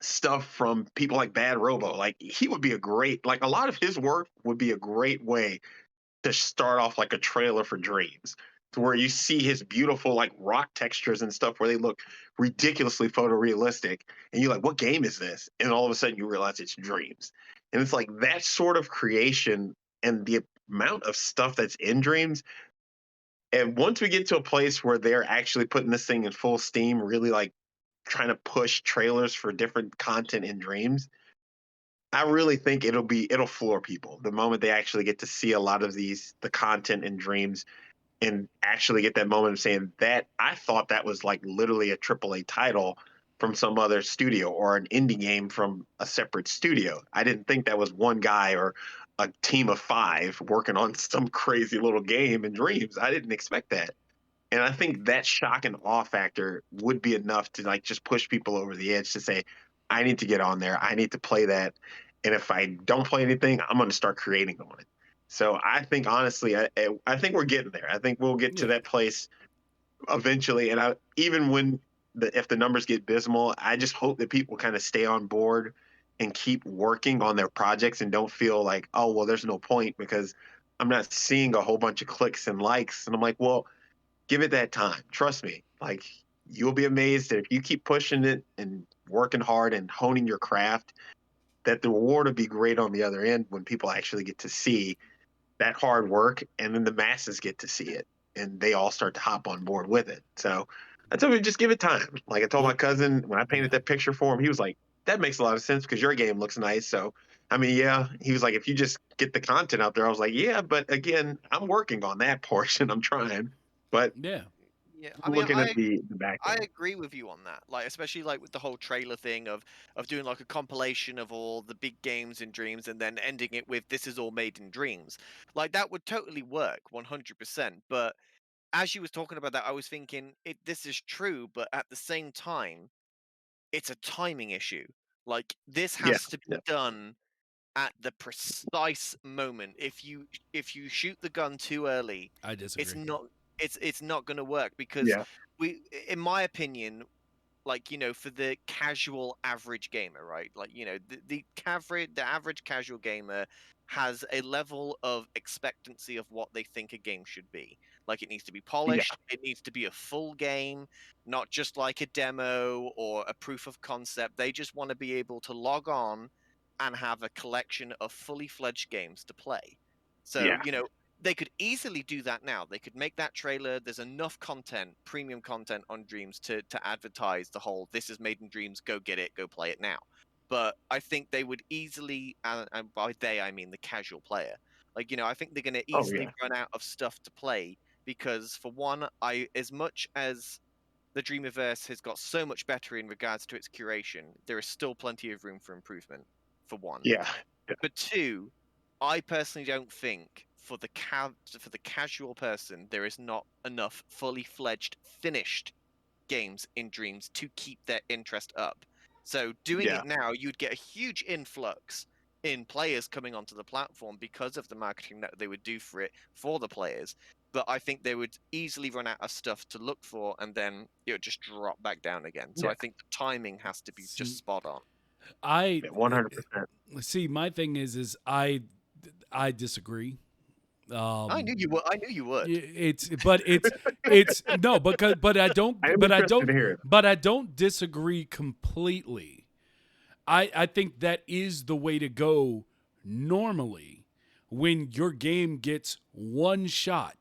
stuff from people like Bad Robo. Like he would be like a lot of his work would be a great way to start off like a trailer for Dreams, to where you see his beautiful like rock textures and stuff where they look ridiculously photorealistic, and you're like, what game is this? And all of a sudden you realize it's Dreams. And it's like that sort of creation and the amount of stuff that's in Dreams. And once we get to a place where they're actually putting this thing in full steam, really like trying to push trailers for different content in Dreams, I really think it'll floor people the moment they actually get to see a lot of the content in Dreams and actually get that moment of saying that I thought that was like literally a AAA title from some other studio or an indie game from a separate studio. I didn't think that was one guy or a team of five working on some crazy little game in Dreams. I didn't expect that. And I think that shock and awe factor would be enough to like just push people over the edge to say, I need to get on there. I need to play that. And if I don't play anything, I'm going to start creating on it. So I think honestly, I think we're getting there. I think we'll get to Yeah. that place eventually. And even when if the numbers get abysmal, I just hope that people kind of stay on board and keep working on their projects and don't feel like, oh, well, there's no point because I'm not seeing a whole bunch of clicks and likes. And I'm like, well, give it that time. Trust me. Like you'll be amazed that if you keep pushing it and working hard and honing your craft, that the reward will be great on the other end when people actually get to see that hard work and then the masses get to see it and they all start to hop on board with it. So I told him just give it time. Like I told my Look, cousin when I yeah. painted that picture for him, he was like, "That makes a lot of sense because your game looks nice." So, I mean, yeah, he was like, "If you just get the content out there," I was like, "Yeah, but again, I'm working on that portion. I'm trying." But Yeah. Yeah, I mean, looking at the back I end, agree with you on that. Like, especially like with the whole trailer thing of doing like a compilation of all the big games in Dreams and then ending it with "This is all made in Dreams." Like that would totally work, 100%. But as you was talking about that, I was thinking this is true, but at the same time, it's a timing issue. Like this yeah, has to be yeah, done at the precise moment. If you shoot the gun too early, I it's disagree. not it's not going to work because yeah, in my opinion, like for the casual average gamer, right? Like the average casual gamer has a level of expectancy of what they think a game should be. Like it needs to be yeah, polished, it needs to be a full game, not just like a demo or a proof of concept. They just want to be able to log on and have a collection of fully fledged games to play. So, yeah, they could easily do that now. They could make that trailer. There's enough content, premium content on Dreams to advertise the whole "this is made in Dreams. Go get it. Go play it now." But I think they would easily, and by they I mean the casual player. Like I think they're going to oh easily yeah, run out of stuff to play because, for one, as much as the Dreamiverse has got so much better in regards to its curation, there is still plenty of room for improvement. For one, yeah, but two, I personally don't think for the casual person there is not enough fully fledged finished games in Dreams to keep their interest up. So doing yeah, it now, you'd get a huge influx in players coming onto the platform because of the marketing that they would do for it for the players. But I think they would easily run out of stuff to look for and then it would just drop back down again. So yeah, I think the timing has to be just See, spot on. I 100%. see. My thing is I disagree. I knew Um, you would. I knew you would. it's no, because I am interested to hear it. but I don't disagree completely. I think that is the way to go normally when your game gets one shot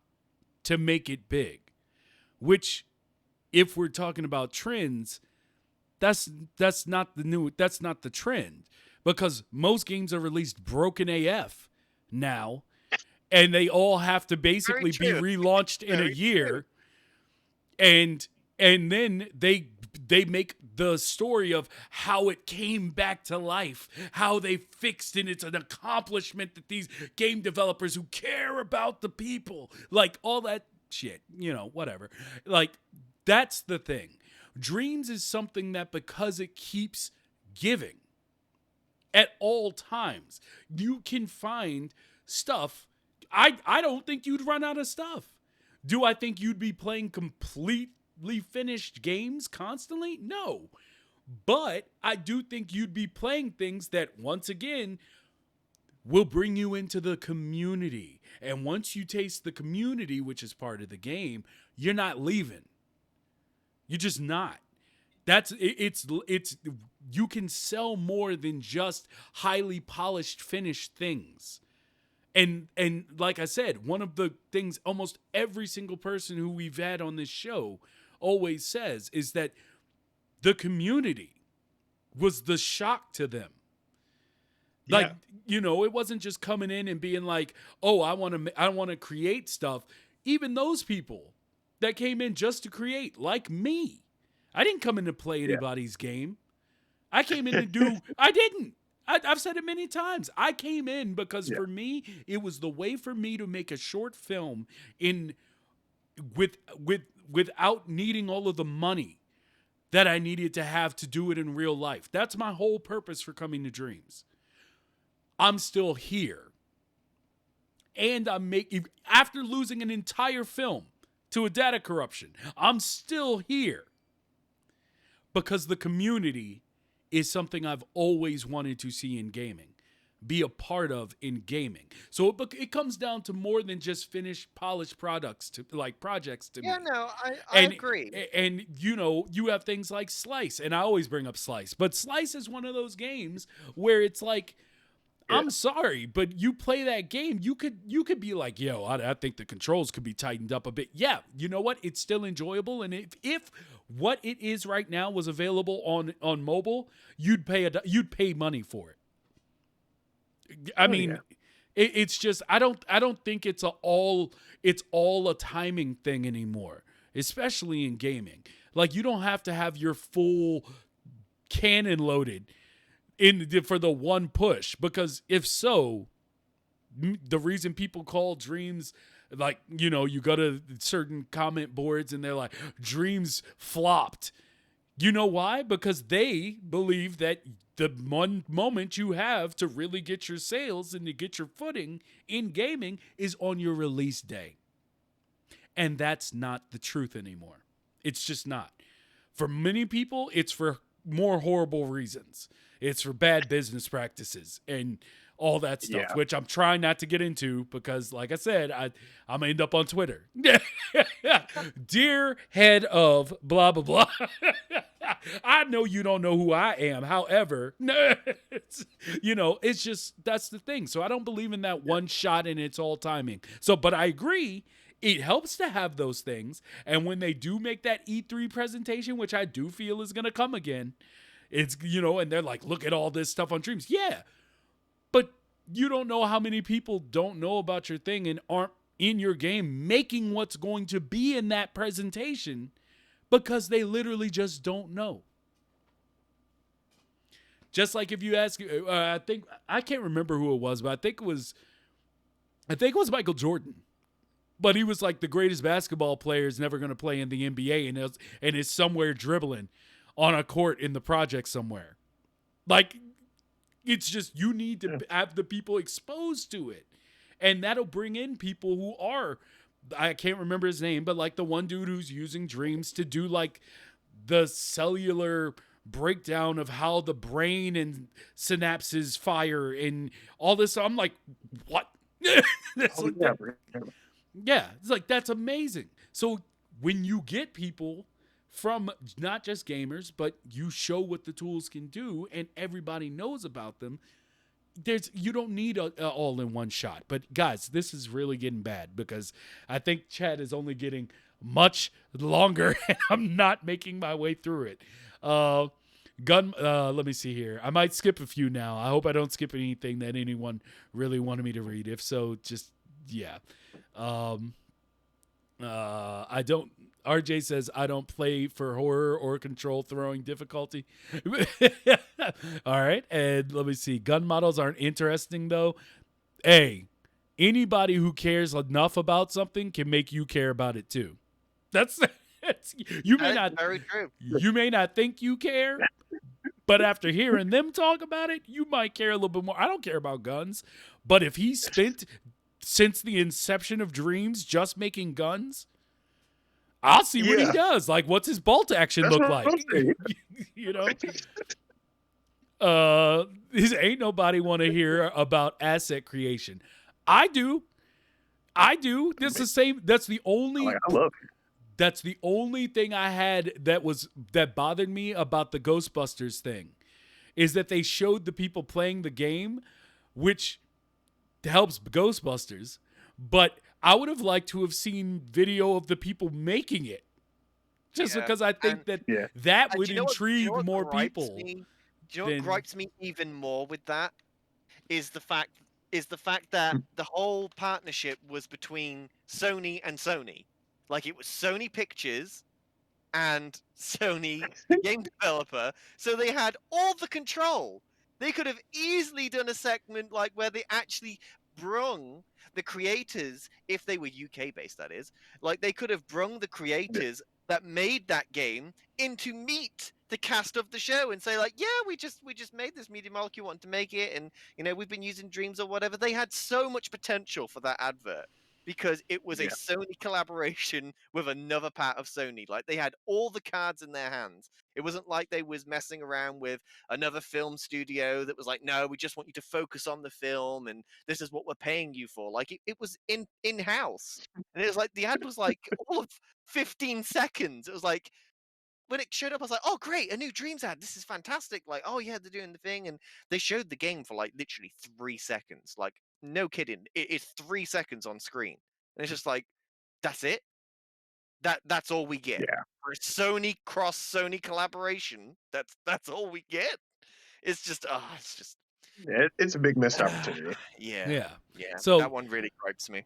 to make it big. Which, if we're talking about trends, that's that's not the trend because most games are released broken AF now, and they all have to Very basically be true. relaunched in a Very true. year, and then they make the story of how it came back to life, how they fixed it. It's an accomplishment that these game developers who care about the people, like all that shit, whatever. Like that's the thing. Dreams is something that because it keeps giving at all times, you can find stuff. I don't think you'd run out of stuff. Do I think you'd be playing completely finished games constantly? No. But I do think you'd be playing things that, once again, will bring you into the community. And once you taste the community, which is part of the game, you're not leaving. You're just not. It's you can sell more than just highly polished finished things. And like I said, one of the things almost every single person who we've had on this show always says is that the community was the shock to them. Like, Yeah, it wasn't just coming in and being like, "Oh, I want to create stuff." Even those people that came in just to create, like me. I didn't come in to play yeah, anybody's game. I came in to do. I didn't. I've said it many times. I came in because yeah, for me, it was the way for me to make a short film in with without needing all of the money that I needed to have to do it in real life. That's my whole purpose for coming to Dreams. I'm still here, and I'm making after losing an entire film to a data corruption. I'm still here because the community is something I've always wanted to see in gaming, be a part of in gaming. So it comes down to more than just finished, polished products to like projects to Yeah, me. no, I And agree. and you have things like Slice, and I always bring up Slice, but Slice is one of those games where it's like Yeah. I'm sorry, but you play that game, you could be like, yo, I think the controls could be tightened up a bit. Yeah, you know what? It's still enjoyable, and if what it is right now was available on mobile, you'd pay money for it. I Oh yeah. mean, it's just I don't think it's all a timing thing anymore, especially in gaming. Like you don't have to have your full cannon loaded for the one push, because if so, the reason people call dreams, like, you go to certain comment boards and they're like, dreams flopped. You know why? Because they believe that the one moment you have to really get your sales and to get your footing in gaming is on your release day. And that's not the truth anymore. It's just not. For many people, it's for more horrible reasons. It's for bad business practices and all that stuff, Yeah. which I'm trying not to get into because, like I said, I'm gonna end up on Twitter. Dear head of blah blah blah. I know you don't know who I am. However, it's just that's the thing. So I don't believe in that one shot and it's all timing. So, but I agree. It helps to have those things. And when they do make that E3 presentation, which I do feel is going to come again, it's, and they're like, look at all this stuff on Dreams. Yeah. But you don't know how many people don't know about your thing and aren't in your game making what's going to be in that presentation because they literally just don't know. Just like if you ask, I can't remember who it was, but I think it was Michael Jordan. But he was like the greatest basketball player is never going to play in the NBA and is somewhere dribbling on a court in the project somewhere. Like, it's just you need to Yeah. have the people exposed to it. And that'll bring in people who are, I can't remember his name, but like the one dude who's using Dreams to do like the cellular breakdown of how the brain and synapses fire and all this. I'm like, what? That's Oh like yeah. that. Yeah, it's like that's amazing. So when you get people from not just gamers, but you show what the tools can do and everybody knows about them, you don't need a all in one shot. But guys, this is really getting bad because I think chat is only getting much longer and I'm not making my way through it. Let me see here. I might skip a few now. I hope I don't skip anything that anyone really wanted me to read. If so, just yeah. Um, I don't. RJ says I don't play for horror or control throwing difficulty. All right, and let me see. Gun models aren't interesting though. Hey, anybody who cares enough about something can make you care about it too. That's, you may That is not very true. think you care, but after hearing them talk about it, you might care a little bit more. I don't care about guns, but if he spent since the inception of Dreams just making guns, I'll see what he Yeah. does. Like, what's his bolt action That's look what I'm like? saying. you know? Ain't nobody want to hear about asset creation. I do. This is the same. That's the only. I love it. That's the only thing I had that bothered me about the Ghostbusters thing, is that they showed the people playing the game, which helps Ghostbusters, but I would have liked to have seen video of the people making it, just Yeah. because I think And that would do you know what? Do you know intrigue what more gripes people me? Do you know what than gripes me even more with that? Is the fact that the whole partnership was between Sony and Sony. Like it was Sony Pictures and Sony, the game developer, so they had all the control. They could have easily done a segment like where they actually brung the creators, if they were UK based, that is, like they could have brung the creators that made that game in to meet the cast of the show and say like, yeah, we just made this Media Molecule, wanted to make it, and we've been using Dreams or whatever. They had so much potential for that advert because it was a Yeah. Sony collaboration with another part of Sony. Like they had all the cards in their hands. It wasn't like they was messing around with another film studio that was like, no, we just want you to focus on the film and this is what we're paying you for. Like it was in house. And it was like the ad was like all of 15 seconds. It was like when it showed up, I was like, "Oh, great, a new Dreams ad. This is fantastic!" Like, "Oh yeah, they're doing the thing," and they showed the game for like literally 3 seconds. Like, no kidding, it's 3 seconds on screen, and it's just like, that's it. That's all we get Yeah, for a Sony cross Sony collaboration. That's all we get. It's just, it's just, it's a big missed opportunity. yeah, Yeah. yeah. So That one really gripes me.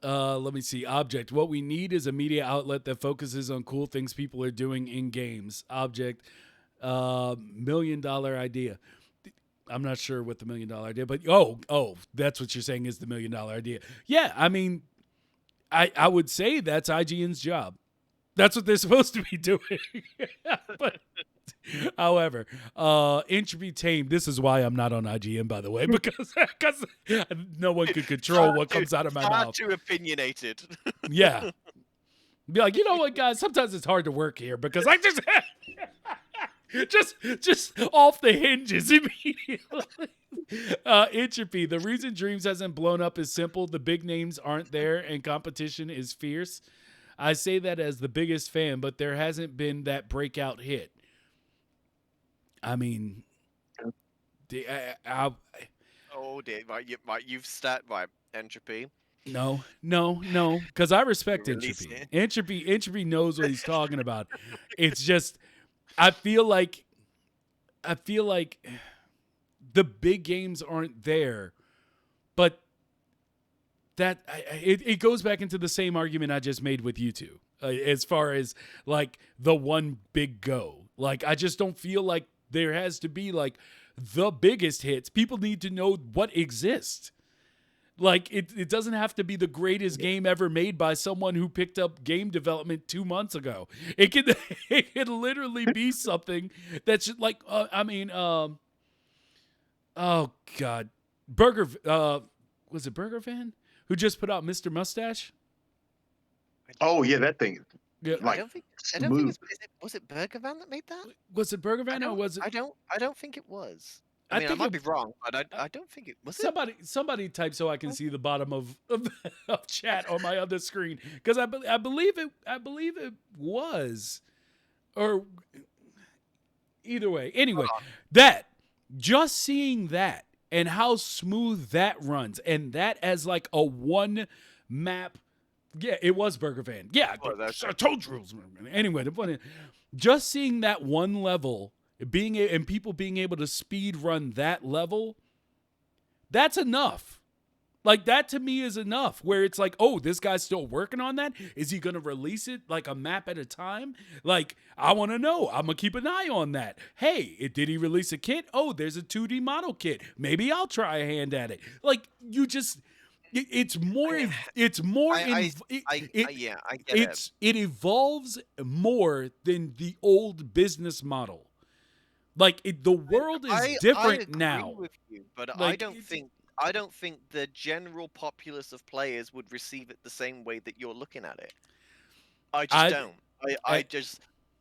let me see. Object. What we need is a media outlet that focuses on cool things people are doing in games. Object. $1 million idea. I'm not sure what the $1 million idea, but that's what you're saying is the $1 million idea. Yeah, I mean, I would say that's IGN's job. That's what they're supposed to be doing. But however, Entropy Tame. This is why I'm not on IGN, by the way, because no one could control what comes out of my Far mouth. too opinionated. Yeah, be like, you know what, guys? Sometimes it's hard to work here because I just off the hinges immediately. Entropy. The reason Dreams hasn't blown up is simple. The big names aren't there, and competition is fierce. I say that as the biggest fan, but there hasn't been that breakout hit. I mean, Oh dear, you've right, Entropy. no, because I respect You're releasing Entropy. it. Entropy knows what he's talking about. It's just, I feel like the big games aren't there, but it goes back into the same argument I just made with you two, as far as like the one big go. Like, I just don't feel like there has to be like the biggest hits. People need to know what exists. Like, it doesn't have to be the greatest game ever made by someone who picked up game development 2 months ago. It can literally be something that's like, oh God, was it Burger Van who just put out Mr. Mustache? Oh yeah, that thing Yeah, I like don't think. I don't think smooth. was it Burger Van that made that? was it Burger Van or was it? I don't think it was. I I mean, I think might it, be wrong, but I don't think it was. It? somebody type so I can see the bottom of chat on my other screen, because I believe it was, or either way. Anyway, that just seeing that and how smooth that runs, and that as like a one map. Yeah, it was Burger Van. Yeah, I told you. Anyway, the point is, just seeing that one level, and people being able to speed run that level, that's enough. Like, that to me is enough, where it's like, oh, this guy's still working on that. Is he going to release it like a map at a time? Like, I want to know. I'm going to keep an eye on that. Hey, did he release a kit? Oh, there's a 2D model kit. Maybe I'll try a hand at it. Like, you just, it's more, I get it. it evolves more than the old business model. Like, the world is I different agree now. with you, but Like, I don't think the general populace of players would receive it the same way that you're looking at it. I just I- don't.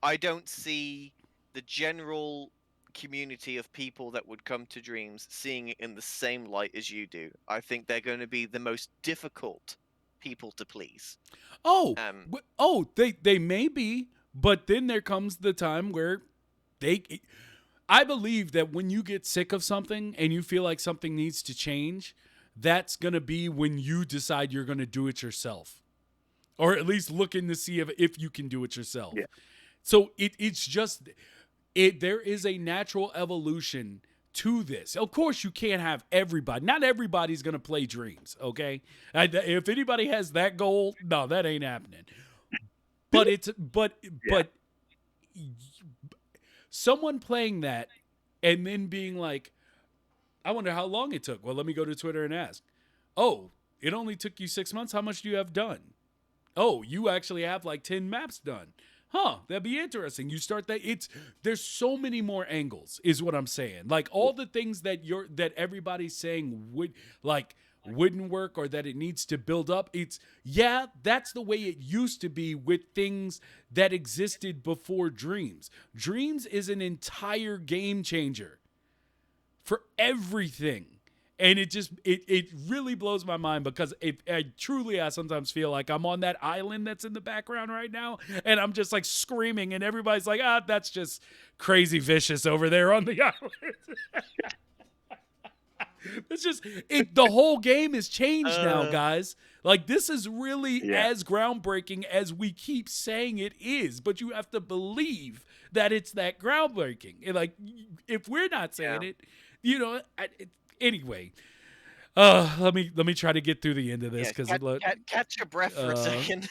I don't see the general community of people that would come to Dreams seeing it in the same light as you do. I think they're going to be the most difficult people to please. They may be, but then there comes the time where I believe that when you get sick of something and you feel like something needs to change, that's going to be when you decide you're going to do it yourself, or at least looking to see if you can do it yourself. Yeah. So it's just there is a natural evolution to this. Of course, you can't have everybody. Not everybody's going to play Dreams, okay? If anybody has that goal, no, that ain't happening. But someone playing that and then being like, I wonder how long it took. Well, let me go to Twitter and ask. Oh, it only took you 6 months. How much do you have done? Oh, you actually have like 10 maps done. Huh, that'd be interesting. You start that. There's so many more angles, is what I'm saying. Like, all the things that everybody's saying wouldn't work, or that it needs to build up. That's the way it used to be with things that existed before Dreams. Dreams is an entire game changer for everything. And it really blows my mind because I sometimes feel like I'm on that island that's in the background right now, and I'm just like screaming, and everybody's like, that's just crazy vicious over there on the island. It's just the whole game has changed now, guys. Like, this is really Yeah. as groundbreaking as we keep saying it is, but you have to believe that it's that groundbreaking. And like, if we're not saying it, anyway. Let me try to get through the end of this because catch your breath for a second.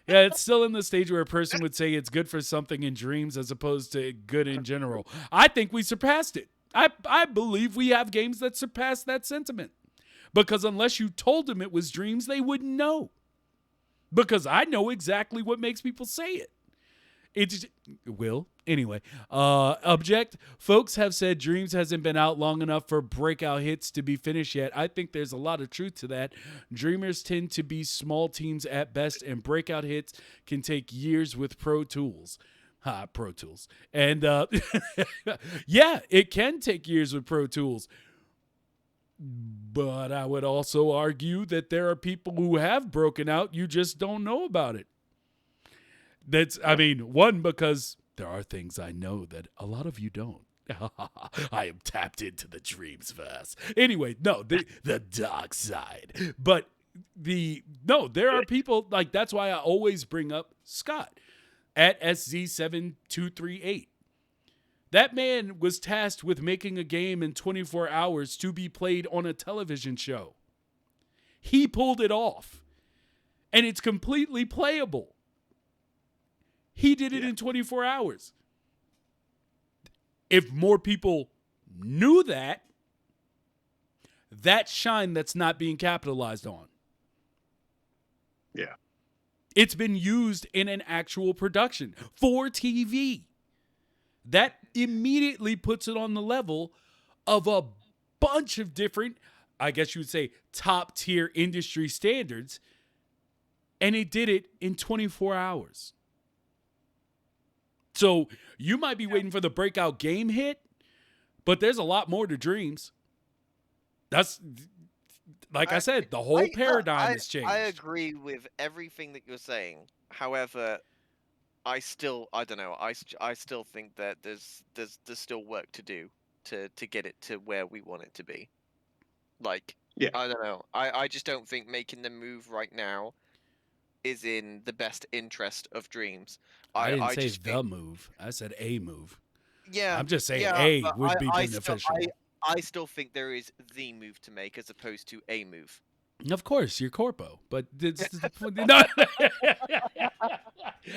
yeah, it's still in the stage where a person would say it's good for something in dreams as opposed to good in general. I think we surpassed it. I believe we have games that surpass that sentiment. Because unless you told them it was dreams, they wouldn't know. Because I know exactly what makes people say it. Anyway, object. Folks have said Dreams hasn't been out long enough for breakout hits to be finished yet. I think there's a lot of truth to that. Dreamers tend to be small teams at best, and breakout hits can take years with Pro Tools. Pro Tools. And yeah, it can take years with Pro Tools. But I would also argue that there are people who have broken out. You just don't know about it. One, because there are things I know that a lot of you don't. I am tapped into the dreams verse. Anyway, no, the dark side. But there are people, like, that's why I always bring up Scott at SZ7238. That man was tasked with making a game in 24 hours to be played on a television show. He pulled it off. And it's completely playable. He did it in 24 hours. If more people knew that shine that's not being capitalized on. Yeah. It's been used in an actual production for TV. That immediately puts it on the level of a bunch of different, I guess you would say, top tier industry standards. And it did it in 24 hours. So you might be waiting for the breakout game hit, but there's a lot more to Dreams. That's, like I said, the whole paradigm has changed. I agree with everything that you're saying. However, I don't know. I still think that there's still work to do to get it to where we want it to be. Like, I don't know. I just don't think making the move right now is in the best interest of Dreams. I didn't say the move. I said a move. Yeah. I'm just saying would be beneficial. I still think there is the move to make as opposed to a move. Of course, you're Corpo, but no,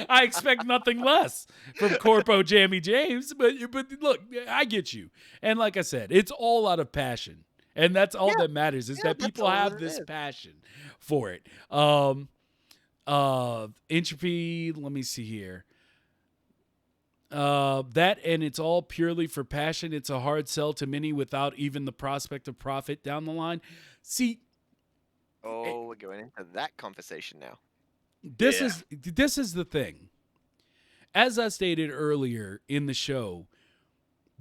I expect nothing less from Corpo Jammy James. But look, I get you, and like I said, it's all out of passion, and that's all that matters is that people have this passion for it. Entropy. Let me see here. That and it's all purely for passion. It's a hard sell to many without even the prospect of profit down the line. See. Oh, we're going into that conversation now. This is the thing. As I stated earlier in the show,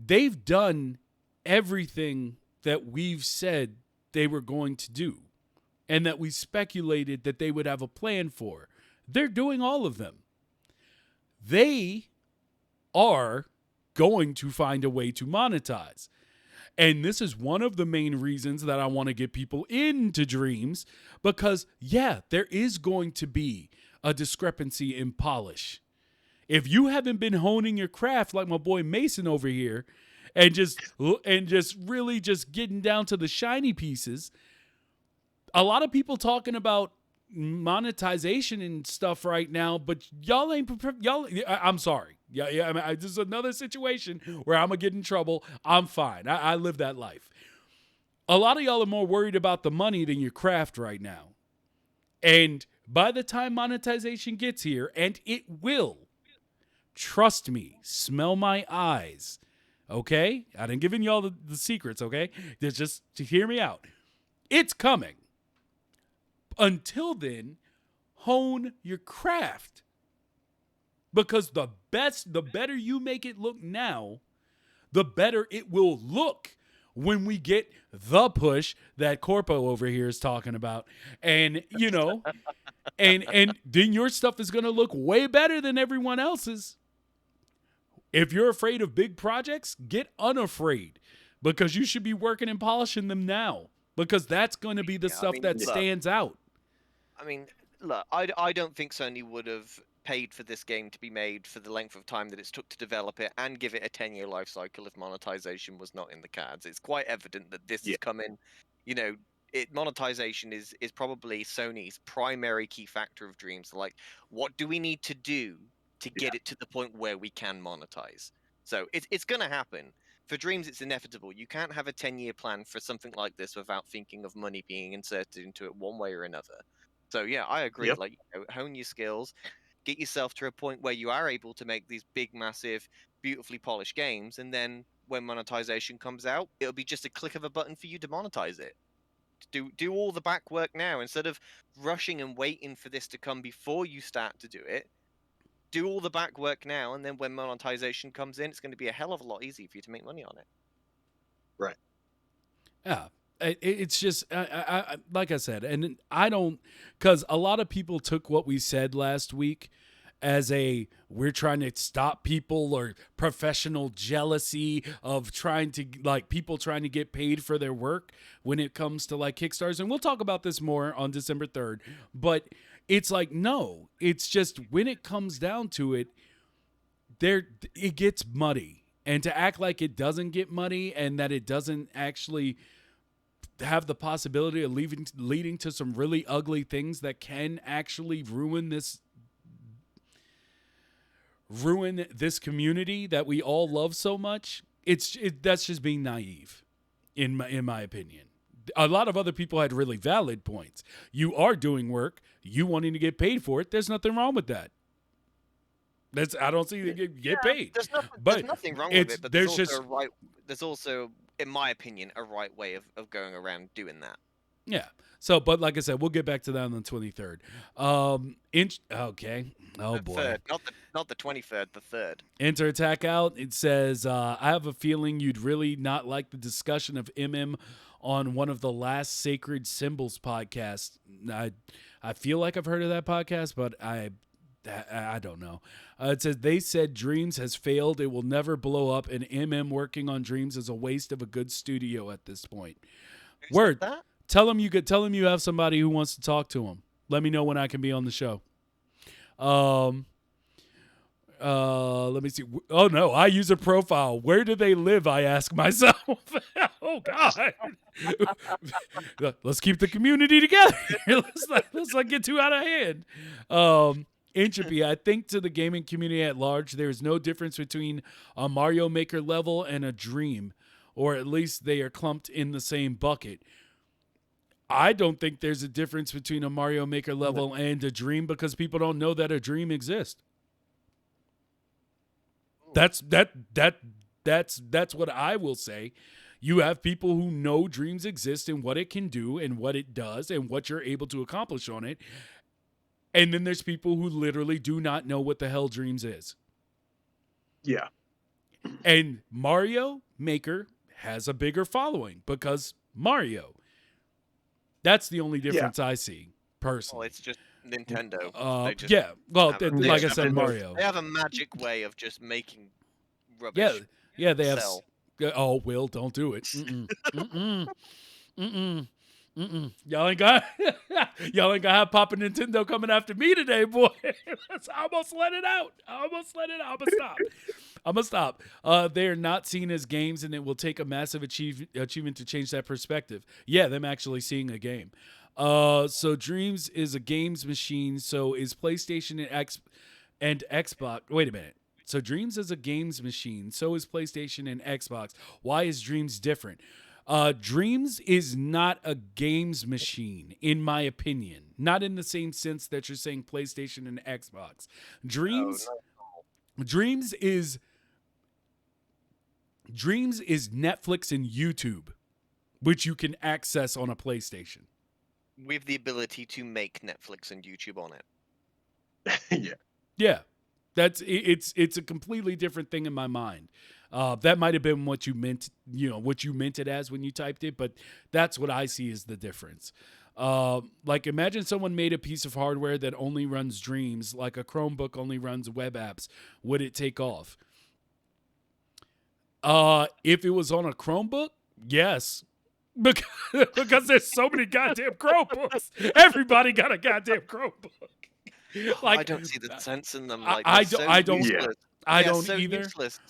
they've done everything that we've said they were going to do and that we speculated that they would have a plan for. They're doing all of them. They are going to find a way to monetize. And this is one of the main reasons that I want to get people into Dreams because, there is going to be a discrepancy in polish. If you haven't been honing your craft like my boy Mason over here and just really just getting down to the shiny pieces, a lot of people talking about monetization and stuff right now, but y'all ain't prepared. I'm sorry. This is another situation where I'm going to get in trouble. I'm fine. I live that life. A lot of y'all are more worried about the money than your craft right now. And by the time monetization gets here, and it will, trust me, smell my eyes. Okay? I didn't give y'all the secrets, okay? Just to hear me out. It's coming. Until then, hone your craft. Because the better you make it look now, the better it will look when we get the push that Corpo over here is talking about. And, and then your stuff is going to look way better than everyone else's. If you're afraid of big projects, get unafraid, because you should be working and polishing them now, because that's going to be the stuff that look, stands out. I mean, look, I don't think Sony would have paid for this game to be made for the length of time that it's took to develop it and give it a 10-year life cycle if monetization was not in the cards. It's quite evident that this is coming. Monetization is probably Sony's primary key factor of Dreams. Like, what do we need to do to get it to the point where we can monetize? So it's going to happen. For Dreams, it's inevitable. You can't have a 10-year plan for something like this without thinking of money being inserted into it one way or another. So yeah, I agree. Yep. Like, hone your skills, get yourself to a point where you are able to make these big, massive, beautifully polished games, and then when monetization comes out, it'll be just a click of a button for you to monetize it. Do all the back work now instead of rushing and waiting for this to come before you start to do it. Do all the back work now, and then when monetization comes in, it's going to be a hell of a lot easier for you to make money on it. Right. Yeah. It's just, like I said, and I don't, because a lot of people took what we said last week as we're trying to stop people, or professional jealousy of trying to, like, people trying to get paid for their work when it comes to like Kickstarters. And we'll talk about this more on December 3rd. But it's like, no, it's just when it comes down to it, it gets muddy. And to act like it doesn't get muddy and that it doesn't actually have the possibility of leading to some really ugly things that can actually ruin this community that we all love so much. That's just being naive, in my opinion. A lot of other people had really valid points. You are doing work, you wanting to get paid for it. There's nothing wrong with that. I don't see you get paid. There's nothing wrong with it, but there's also, in my opinion, a right way of going around doing that. Yeah. So, but like I said, we'll get back to that on the 23rd. Okay. Oh boy. Third, not the 23rd, the third. Enter Attack Out. It says, I have a feeling you'd really not like the discussion of MM on one of the last Sacred Symbols podcasts. I feel like I've heard of that podcast, but I don't know. It says, they said Dreams has failed. It will never blow up, and working on Dreams is a waste of a good studio at this point. Who Word. said that? Tell him you have somebody who wants to talk to him. Let me know when I can be on the show. Let me see. Oh no, I use a profile. Where do they live? I ask myself. Oh God. Let's keep the community together. let's not get too out of hand. Entropy, I think to the gaming community at large, there is no difference between a Mario Maker level and a Dream, or at least they are clumped in the same bucket. I don't think there's a difference between a Mario Maker level and a Dream, because people don't know that a Dream exists. That's what I will say. You have people who know Dreams exist and what it can do and what it does and what you're able to accomplish on it. And then there's people who literally do not know what the hell Dreams is. Yeah. And Mario Maker has a bigger following because Mario. That's the only difference I see, personally. Well, it's just Nintendo. Like I said, Mario. They have a magic way of just making rubbish. Yeah, they have. Sell. Oh, Will, don't do it. Y'all ain't got have Papa Nintendo coming after me today, boy. I almost let it out. I'm gonna stop. They are not seen as games, and it will take a massive achievement to change that perspective. Yeah, them actually seeing a game. So Dreams is a games machine. So is PlayStation and Xbox. Wait a minute. So Dreams is a games machine. So is PlayStation and Xbox. Why is Dreams different? Dreams is not a games machine, in my opinion. Not in the same sense that you're saying PlayStation and Xbox. Dreams is Netflix and YouTube, which you can access on a PlayStation. With the ability to make Netflix and YouTube on it. Yeah. Yeah. It's a completely different thing in my mind. That might have been what you meant, what you meant it as when you typed it, but that's what I see as the difference. Like imagine someone made a piece of hardware that only runs Dreams, like a Chromebook only runs web apps. Would it take off? If it was on a Chromebook, yes. Because there's so many goddamn Chromebooks. Everybody got a goddamn Chromebook. I don't see the sense in them. Like I they're so don't useless. I They're don't so either. useless.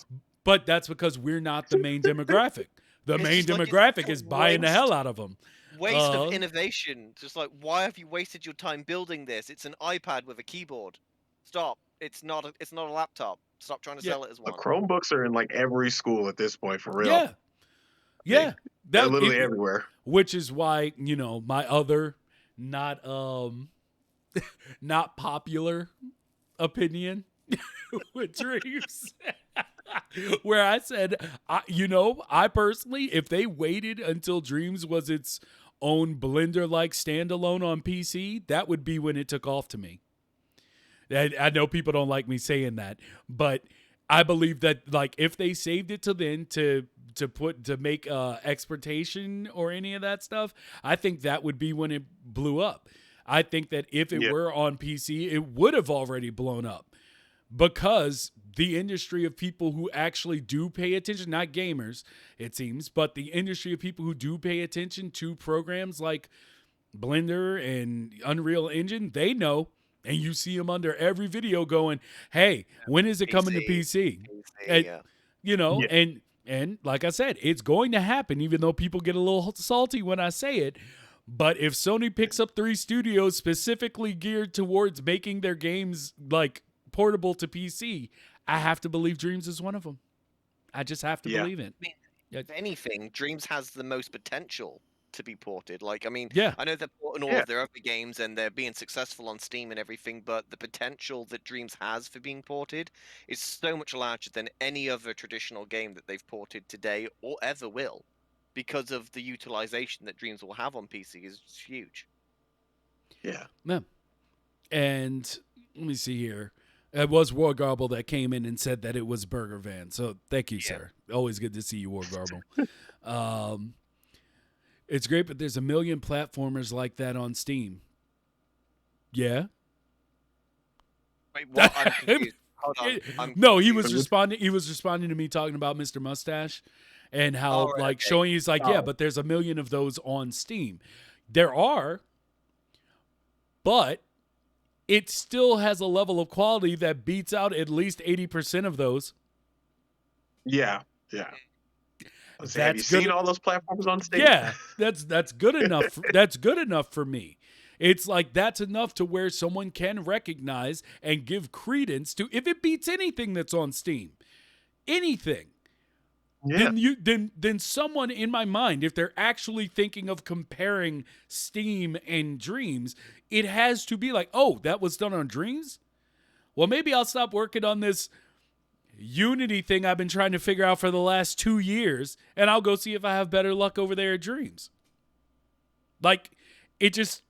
But that's because we're not the main demographic. The It's main just like it's demographic such a is buying the hell out of them. Waste of innovation. Just like, why have you wasted your time building this? It's an iPad with a keyboard. Stop. It's not a laptop. Stop trying to Yeah. sell it as The one. Chromebooks are in like every school at this point, for real. Yeah. Yeah. They're literally everywhere. Which is why, my other not not popular opinion with Dreams. Where I said, I personally, if they waited until Dreams was its own Blender-like standalone on PC, that would be when it took off to me. I know people don't like me saying that, but I believe that like if they saved it to then to make exportation or any of that stuff, I think that would be when it blew up. I think that if it were on PC, it would have already blown up. Because the industry of people who actually do pay attention, not gamers, it seems, but the industry of people who do pay attention to programs like Blender and Unreal Engine, they know. And you see them under every video going, hey, when is it coming to PC? And, and like I said, it's going to happen, even though people get a little salty when I say it. But if Sony picks up 3 studios specifically geared towards making their games like portable to PC, I have to believe Dreams is one of them. I just have to believe it. I mean, if anything, Dreams has the most potential to be ported. Like, I mean, Yeah. I know they're porting all of their other games and they're being successful on Steam and everything, but the potential that Dreams has for being ported is so much larger than any other traditional game that they've ported today or ever will, because of the utilization that Dreams will have on PC is huge. Yeah. And let me see here. It was War Garble that came in and said that it was Burger Van. So thank you, sir. Always good to see you, War Garble. It's great, but there's a million platformers like that on Steam. Yeah. Wait, what? I'm confused. Hold on. No, he was responding. He was responding to me talking about Mr. Mustache and how showing he's like, yeah, but there's a million of those on Steam. There are, but it still has a level of quality that beats out at least 80% of those. Yeah. Have you seen all those platforms on Steam? Yeah, that's good enough. That's good enough for me. It's like that's enough to where someone can recognize and give credence to if it beats anything that's on Steam. Anything. Yeah. Then someone in my mind, if they're actually thinking of comparing Steam and Dreams, it has to be like, oh, that was done on Dreams? Well, maybe I'll stop working on this Unity thing I've been trying to figure out for the last 2 years, and I'll go see if I have better luck over there at Dreams. Like, I'm just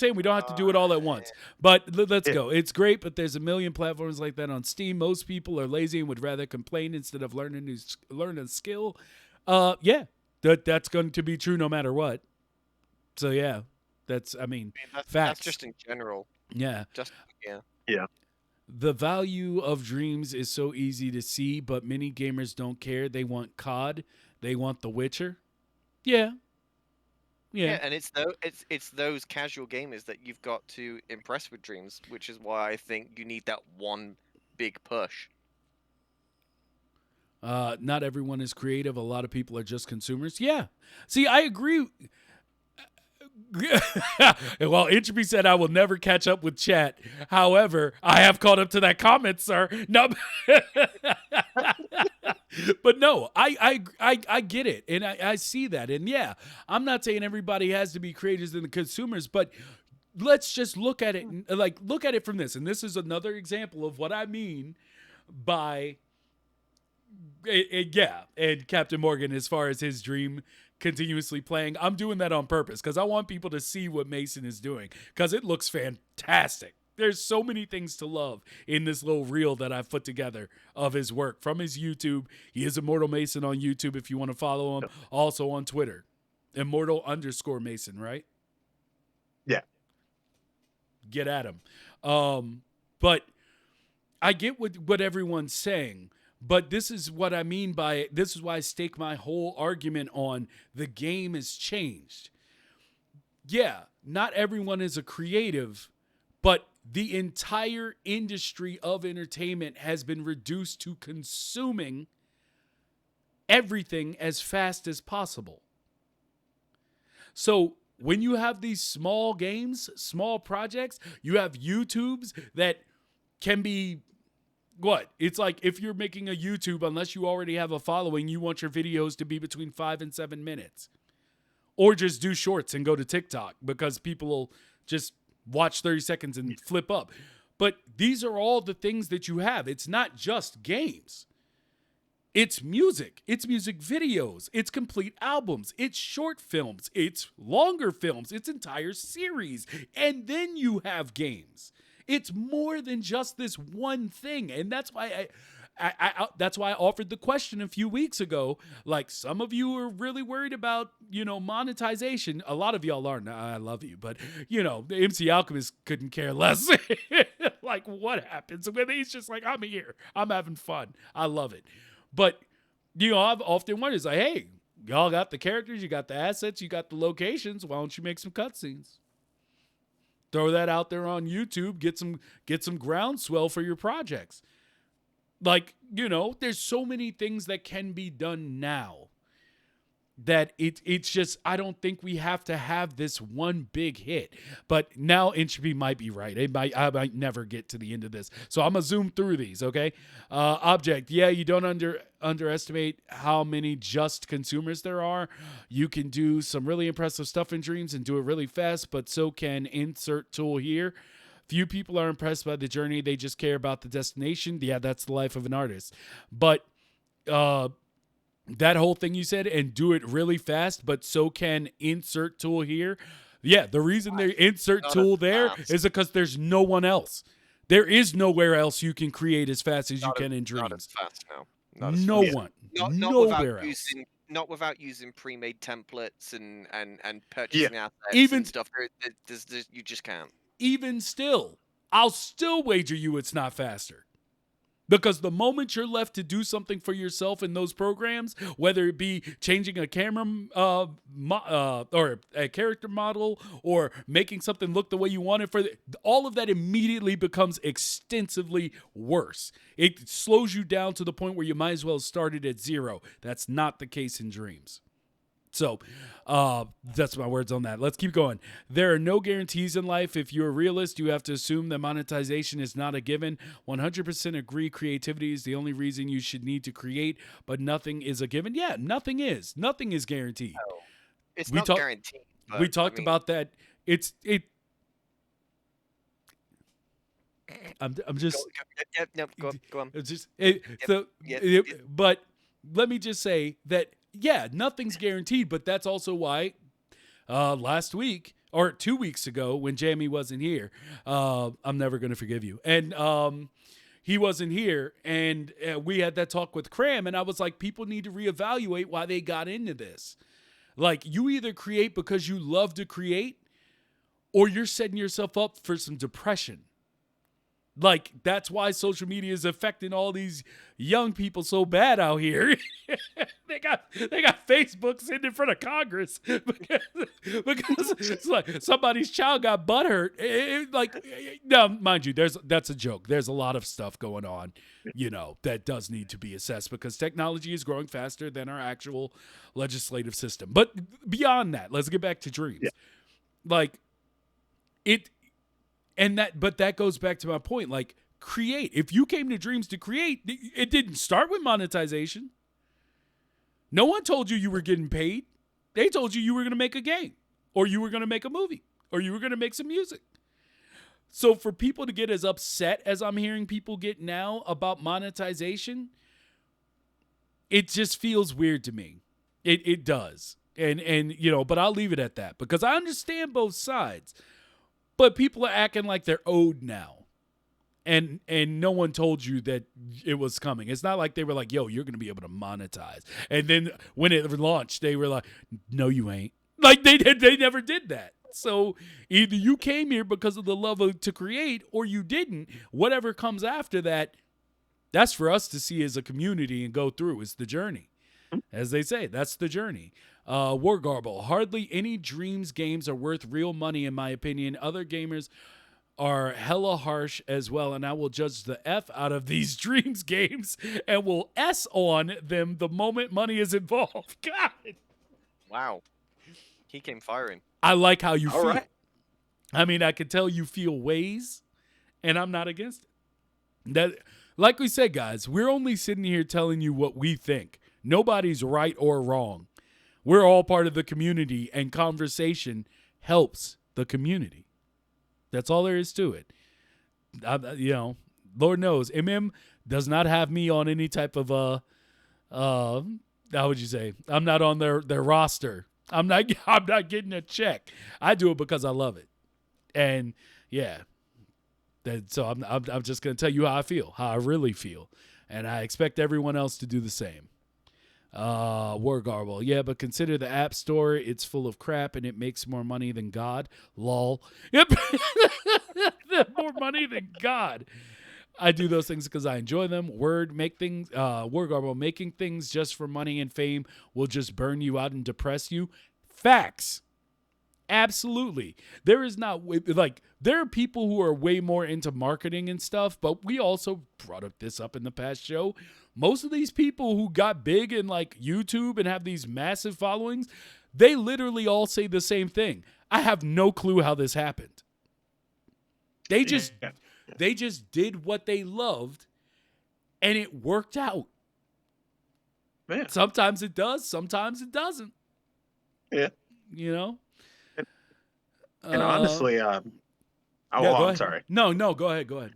saying we don't have to do it all at once. But let's go. It's great, but there's a million platforms like that on Steam. Most people are lazy and would rather complain instead of learn a skill. That's going to be true no matter what. So yeah, facts. That's just in general. Yeah. Yeah. The value of Dreams is so easy to see, but many gamers don't care. They want COD. They want The Witcher. Yeah. And it's those casual gamers that you've got to impress with Dreams, which is why I think you need that one big push. Not everyone is creative. A lot of people are just consumers. Yeah. See, I agree. Well, Entropy said I will never catch up with chat. However, I have caught up to that comment, sir. No, but no, I get it, and I see that, and yeah, I'm not saying everybody has to be creators and the consumers, but let's just look at it, look at it from this, and this is another example of what I mean by, and Captain Morgan, as far as his dream continuously playing, I'm doing that on purpose because I want people to see what Mason is doing because it looks fantastic. There's so many things to love in this little reel that I've put together of his work from his YouTube. He is Immortal Mason on YouTube if you want to follow him. Also on Twitter, Immortal_Mason, right? Yeah. Get at him. But I get what everyone's saying, but this is what I mean by it. This is why I stake my whole argument on the game has changed. Yeah, not everyone is a creative, but the entire industry of entertainment has been reduced to consuming everything as fast as possible. So when you have these small games, small projects, you have YouTubes that can be what? It's like if you're making a YouTube, unless you already have a following, you want your videos to be between 5 and 7 minutes. Or just do shorts and go to TikTok because people will just watch 30 seconds and flip up. But these are all the things that you have. It's not just games. It's music. It's music videos. It's complete albums. It's short films. It's longer films. It's entire series. And then you have games. It's more than just this one thing. And that's why that's why I offered the question a few weeks ago. Like, some of you are really worried about, monetization. A lot of y'all aren't. I love you. But, the MC Alchemist couldn't care less. Like, what happens when he's just like, I'm here. I'm having fun. I love it. But, I've often wondered, it's like, hey, y'all got the characters, you got the assets, you got the locations. Why don't you make some cutscenes? Throw that out there on YouTube. Get some groundswell for your projects. Like, there's so many things that can be done now that it's just, I don't think we have to have this one big hit. But now Entropy might be right. I might never get to the end of this. So I'm going to zoom through these, okay? Object, yeah, you don't underestimate how many just consumers there are. You can do some really impressive stuff in Dreams and do it really fast, but so can insert tool here. Few people are impressed by the journey. They just care about the destination. Yeah, that's the life of an artist. But that whole thing you said, and do it really fast, but so can insert tool here. Yeah, the reason they insert tool there is because there's no one else. There is nowhere else you can create as fast as you can in Dreams. Not as fast now. No one. Nowhere else. Not without using pre-made templates and purchasing assets Even and stuff. You just can't. Even still, I'll still wager you it's not faster. Because the moment you're left to do something for yourself in those programs, whether it be changing a camera or a character model or making something look the way you want it, all of that immediately becomes extensively worse. It slows you down to the point where you might as well have started at zero. That's not the case in Dreams. So that's my words on that. Let's keep going. There are no guarantees in life. If you're a realist, you have to assume that monetization is not a given. 100% agree creativity is the only reason you should need to create, but nothing is a given. Yeah, nothing is. Nothing is guaranteed. No, it's not guaranteed. But, we talked about that. I'm just... Go on. It's just... But let me just say that, yeah, nothing's guaranteed, but that's also why last week or 2 weeks ago when Jamie wasn't here, I'm never going to forgive you. And he wasn't here, and we had that talk with Cram, and I was like, people need to reevaluate why they got into this. Like, you either create because you love to create, or you're setting yourself up for some depression. Like, that's why social media is affecting all these young people so bad out here. they got Facebook sitting in front of Congress because it's like somebody's child got butthurt. Now, mind you, that's a joke. There's a lot of stuff going on, that does need to be assessed because technology is growing faster than our actual legislative system. But beyond that, let's get back to Dreams. Yeah. Like, but that goes back to my point. Like, create. If you came to Dreams to create, it didn't start with monetization. No one told you were getting paid. They told you were going to make a game, or you were going to make a movie, or you were going to make some music. So for people to get as upset as I'm hearing people get now about monetization, it just feels weird to me. It does. And but I'll leave it at that because I understand both sides. but people are acting like they're owed now. And no one told you that it was coming. It's not like they were like, "Yo, you're gonna be able to monetize." And then when it launched, they were like, "No, you ain't." Like they never did that. So either you came here because of the love to create, or you didn't. Whatever comes after that, that's for us to see as a community and go through. It's the journey, as they say. That's the journey. War Garble. Hardly any Dreams games are worth real money, in my opinion. Other gamers are hella harsh as well, and I will judge the F out of these Dreams games and will S on them the moment money is involved. God. Wow. He came firing. I like how you All feel. right. I mean, I can tell you feel ways, and I'm not against it. That, like we said, guys, we're only sitting here telling you what we think. Nobody's right or wrong. We're all part of the community, and conversation helps the community. That's all there is to it. Lord knows, MM does not have me on any type of how would you say? I'm not on their roster. I'm not getting a check. I do it because I love it, and yeah. So I'm just gonna tell you how I feel, how I really feel, and I expect everyone else to do the same. War Garble. Yeah, but consider the App Store. It's full of crap and it makes more money than God. Lol. Yep. More money than God. I do those things because I enjoy them. War Garble. Making things just for money and fame will just burn you out and depress you. Facts. Absolutely. There is not, like, there are people who are way more into marketing and stuff, but we also brought this up in the past show. Most of these people who got big in like YouTube and have these massive followings, they literally all say the same thing. I have no clue how this happened. They just did what they loved and it worked out. Man. Sometimes it does, sometimes it doesn't. Yeah. You know? And honestly, yeah, go I'm ahead. sorry. No, go ahead.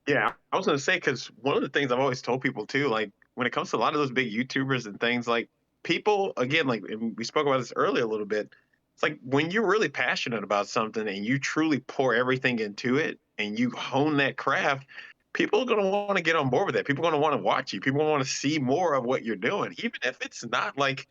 Yeah, I was gonna say because one of the things I've always told people too, like when it comes to a lot of those big YouTubers and things, like people again, like and we spoke about this earlier a little bit. It's like when you're really passionate about something and you truly pour everything into it and you hone that craft, people are gonna want to get on board with that. People are gonna want to watch you. People want to see more of what you're doing, even if it's not like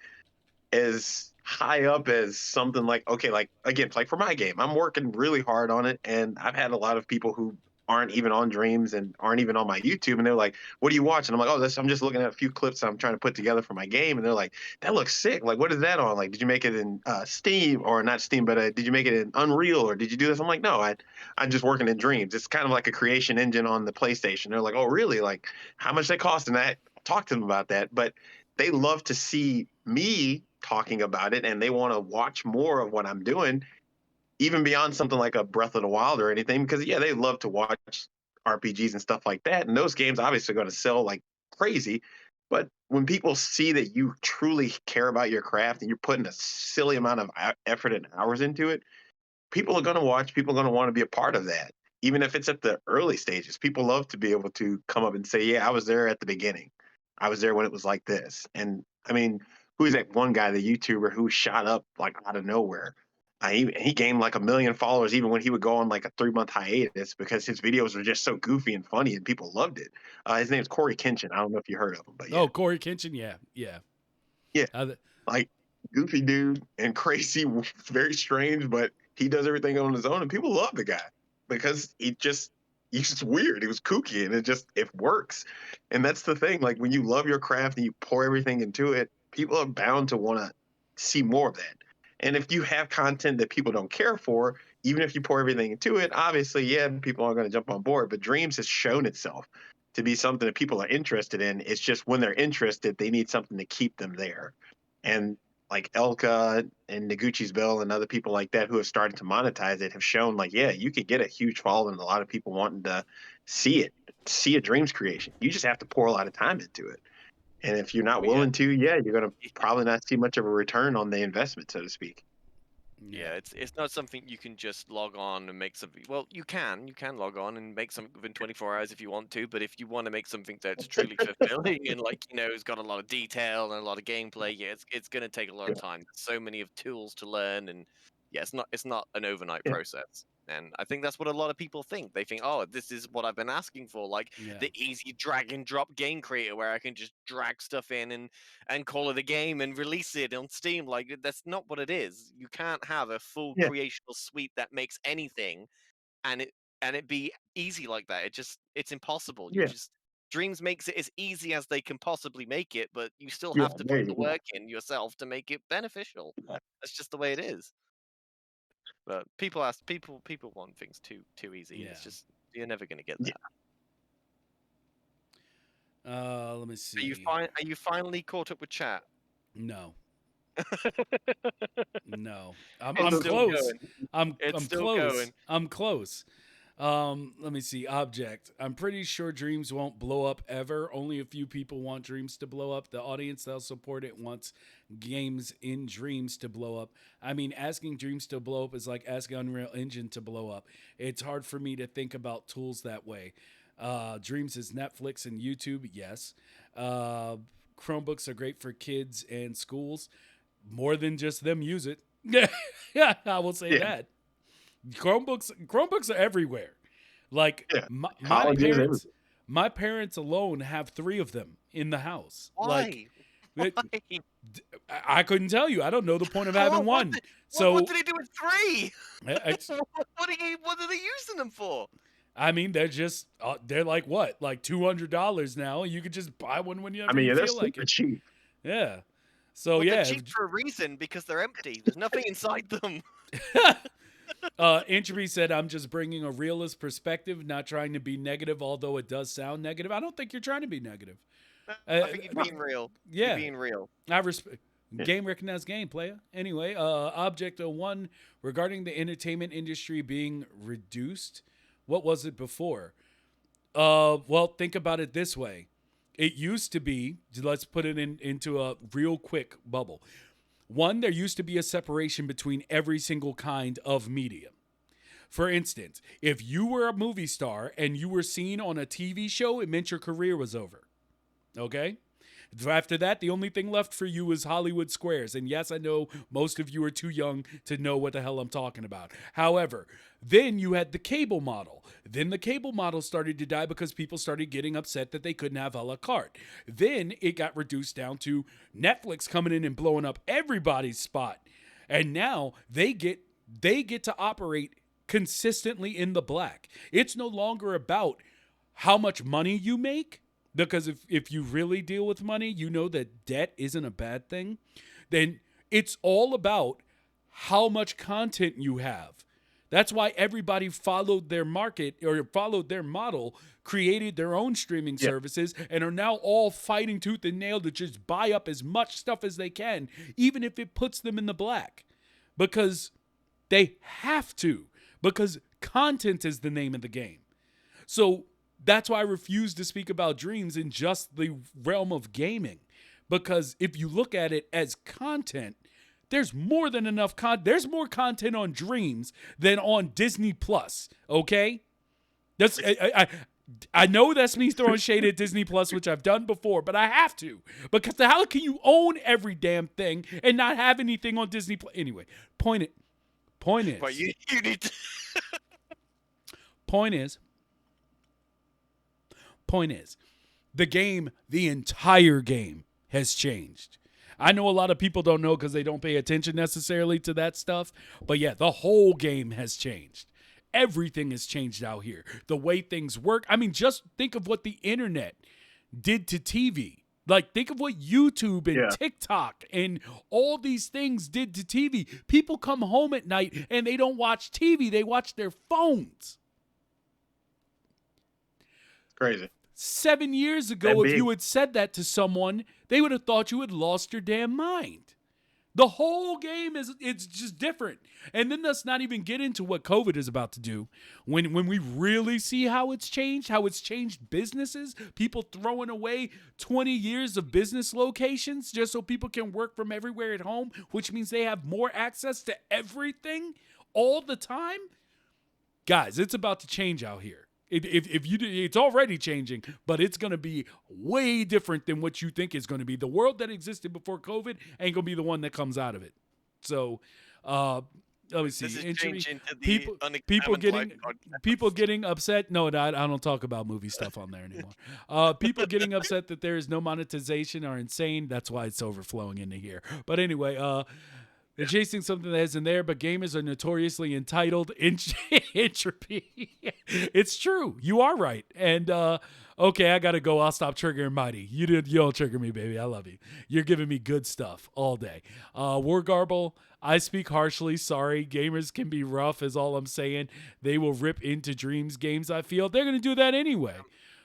as high up as something like okay, like again, like for my game, I'm working really hard on it, and I've had a lot of people who aren't even on Dreams and aren't even on my YouTube, and they're like, "What are you watching?" I'm like, "Oh, I'm just looking at a few clips I'm trying to put together for my game," and they're like, "That looks sick! Like, what is that on? Like, did you make it in Steam or not Steam, but did you make it in Unreal or did you do this?" I'm like, "No, I'm just working in Dreams. It's kind of like a creation engine on the PlayStation." They're like, "Oh, really? Like, how much they cost?" And I talk to them about that, but they love to see me talking about it and they want to watch more of what I'm doing, even beyond something like a Breath of the Wild or anything, because yeah, they love to watch RPGs and stuff like that. And those games obviously are going to sell like crazy. But when people see that you truly care about your craft and you're putting a silly amount of effort and hours into it, people are going to watch, people are going to want to be a part of that. Even if it's at the early stages, people love to be able to come up and say, yeah, I was there at the beginning. I was there when it was like this. And I mean, who's that one guy, the YouTuber who shot up like out of nowhere? He gained like 1 million followers even when he would go on like a 3 month hiatus because his videos were just so goofy and funny and people loved it. His name's Corey Kenshin. I don't know if you heard of him, but yeah. Oh, Corey Kenshin, yeah. Yeah. Like goofy dude and crazy, very strange, but he does everything on his own, and people love the guy because he's just weird. He was kooky, and it works. And that's the thing. Like when you love your craft and you pour everything into it, people are bound to want to see more of that. And if you have content that people don't care for, even if you pour everything into it, obviously, yeah, people aren't going to jump on board. But Dreams has shown itself to be something that people are interested in. It's just when they're interested, they need something to keep them there. And like Elka and Noguchi's Bell and other people like that who have started to monetize it have shown like, yeah, you could get a huge following and a lot of people wanting to see a Dreams creation. You just have to pour a lot of time into it. And if you're not Oh, yeah. willing to, yeah, you're going to probably not see much of a return on the investment, so to speak. Yeah, it's not something you can just log on and make something. Well, you can log on and make something within 24 hours if you want to, but if you want to make something that's truly fulfilling and like it's got a lot of detail and a lot of gameplay, yeah, it's gonna take a lot Yeah. of time. So many of tools to learn, and yeah, it's not an overnight Yeah. process. And I think that's what a lot of people think. They think, oh, this is what I've been asking for, like Yeah. the easy drag and drop game creator where I can just drag stuff in and call it a game and release it on Steam. Like that's not what it is. You can't have a full Yeah. creational suite that makes anything and it be easy like that. It's impossible. You Yeah. just Dreams makes it as easy as they can possibly make it, but you still Yeah. have to There put you the go. work in yourself to make it beneficial. That's just the way it is. But people want things too easy. Yeah. It's just you're never gonna get Yeah. that. Let me see. Are you finally caught up with chat? No. No. I'm It's I'm Also, still close. going. I'm It's I'm still close. going. I'm close. Let me see. Object. I'm pretty sure Dreams won't blow up ever. Only a few people want Dreams to blow up. The audience that'll support it wants games in Dreams to blow up. I mean, asking Dreams to blow up is like asking Unreal Engine to blow up. It's hard for me to think about tools that way. Dreams is Netflix and YouTube, yes. Uh, Chromebooks are great for kids and schools. More than just them use it. Yeah, I will say yeah. that. Chromebooks are everywhere. Like Yeah. my Colleges, parents, everything. my parents alone have 3 of them in the house. Like Why? it, Why? I couldn't tell you. I don't know the point of having What? one. What So did he do with three? it's, What are they using them for? I mean, they're like what, like $200 now. You could just buy one I whenever mean, you yeah, they're feel like super it. cheap. Yeah. So Well, they're yeah, cheap for a reason because they're empty. There's nothing inside them. Entropy said, I'm just bringing a realist perspective, not trying to be negative, although it does sound negative. I don't think you're trying to be negative. I think you're being real. You're Yeah, being real. I respect. Yeah. Game recognized game, player. Anyway, Object 01 regarding the entertainment industry being reduced. What was it before? Well, think about it this way. It used to be, let's put it into a real quick bubble. One, there used to be a separation between every single kind of medium. For instance, if you were a movie star and you were seen on a TV show, it meant your career was over. Okay? After that, the only thing left for you was Hollywood Squares. And yes, I know most of you are too young to know what the hell I'm talking about. However, then you had the cable model. Then the cable model started to die because people started getting upset that they couldn't have a la carte. Then it got reduced down to Netflix coming in and blowing up everybody's spot. And now they get to operate consistently in the black. It's no longer about how much money you make, because if you really deal with money, you know that debt isn't a bad thing. Then it's all about how much content you have. That's why everybody followed their market or followed their model, created their own streaming Yeah. services, and are now all fighting tooth and nail to just buy up as much stuff as they can, even if it puts them in the black. Because they have to, because content is the name of the game. So that's why I refuse to speak about Dreams in just the realm of gaming. Because if you look at it as content, there's more than enough there's more content on Dreams than on Disney Plus. Okay, that's I know that's me throwing shade at Disney Plus, which I've done before, but I have to, because how can you own every damn thing and not have anything on Disney Plus? Anyway, point is, But you need to. point is, the entire game has changed. I know a lot of people don't know because they don't pay attention necessarily to that stuff. But yeah, the whole game has changed. Everything has changed out here. The way things work. I mean, just think of what the internet did to TV. Like, think of what YouTube and Yeah. TikTok and all these things did to TV. People come home at night and they don't watch TV. They watch their phones. Crazy. 7 years That ago, if big. you had said that to someone, they would have thought you had lost your damn mind. The whole game it's just different. And then let's not even get into what COVID is about to do. When we really see how it's changed businesses, people throwing away 20 years of business locations just so people can work from everywhere at home, which means they have more access to everything all the time. Guys, it's about to change out here. If you it's already changing, but it's going to be way different than what you think is going to be. The world that existed before COVID ain't going to be the one that comes out of it. So, let me This see. is Entropy. changing to the People people Unexamined Life getting people podcast. getting upset. No, I don't talk about movie stuff on there anymore. People getting upset that there is no monetization are insane. That's why it's overflowing into here. But anyway, they're chasing something that isn't there, but gamers are notoriously entitled. Entropy. It's true. You are right. And okay, I gotta go. I'll stop triggering Mighty. You did. You don't trigger me, baby. I love you. You're giving me good stuff all day. War Garble. I speak harshly. Sorry. Gamers can be rough. Is all I'm saying. They will rip into Dreams games. I feel they're gonna do that anyway.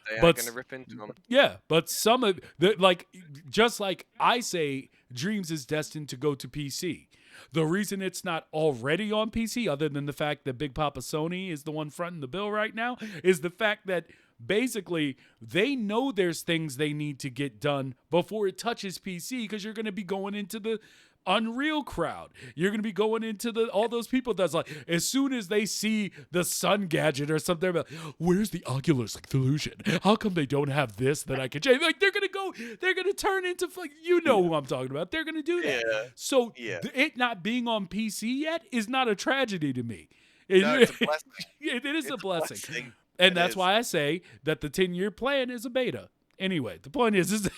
They are going to But rip into them. yeah, but some of the like, just like I say, Dreams is destined to go to PC. The reason it's not already on PC, other than the fact that Big Papa Sony is the one fronting the bill right now, is the fact that basically they know there's things they need to get done before it touches PC, because you're going to be going into the Unreal crowd. You're gonna be going into the all those people that's like, as soon as they see the Sun gadget or something, they're like, where's the Oculus solution? How come they don't have this that I can change? Like they're gonna turn into you know who I'm talking about. They're gonna do that. Yeah. So Yeah. it not being on PC yet is not a tragedy to me. No, it's a blessing. It is It's a blessing. It And that's is. why I say that the 10-year plan is a beta. Anyway, the point is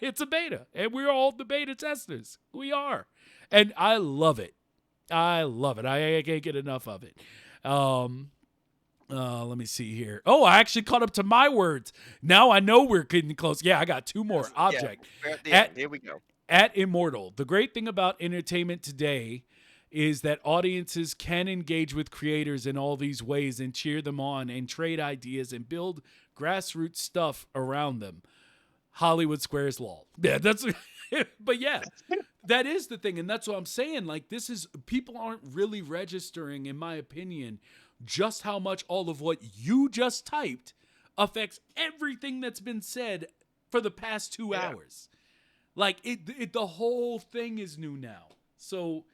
it's a beta, and we're all the beta testers. We are, and I love it. I love it. I can't get enough of it. Let me see here. Oh, I actually caught up to my words. Now I know we're getting close. Yeah, I got two more. Object. We're at the end. Here we go. At Immortal. The great thing about entertainment today is that audiences can engage with creators in all these ways and cheer them on and trade ideas and build grassroots stuff around them. Hollywood Squares lol. Yeah, that's but yeah, that is the thing, and that's what I'm saying. Like, this is, people aren't really registering, in my opinion, just how much all of what you just typed affects everything that's been said for the past 2 hours. Like it the whole thing is new now. So,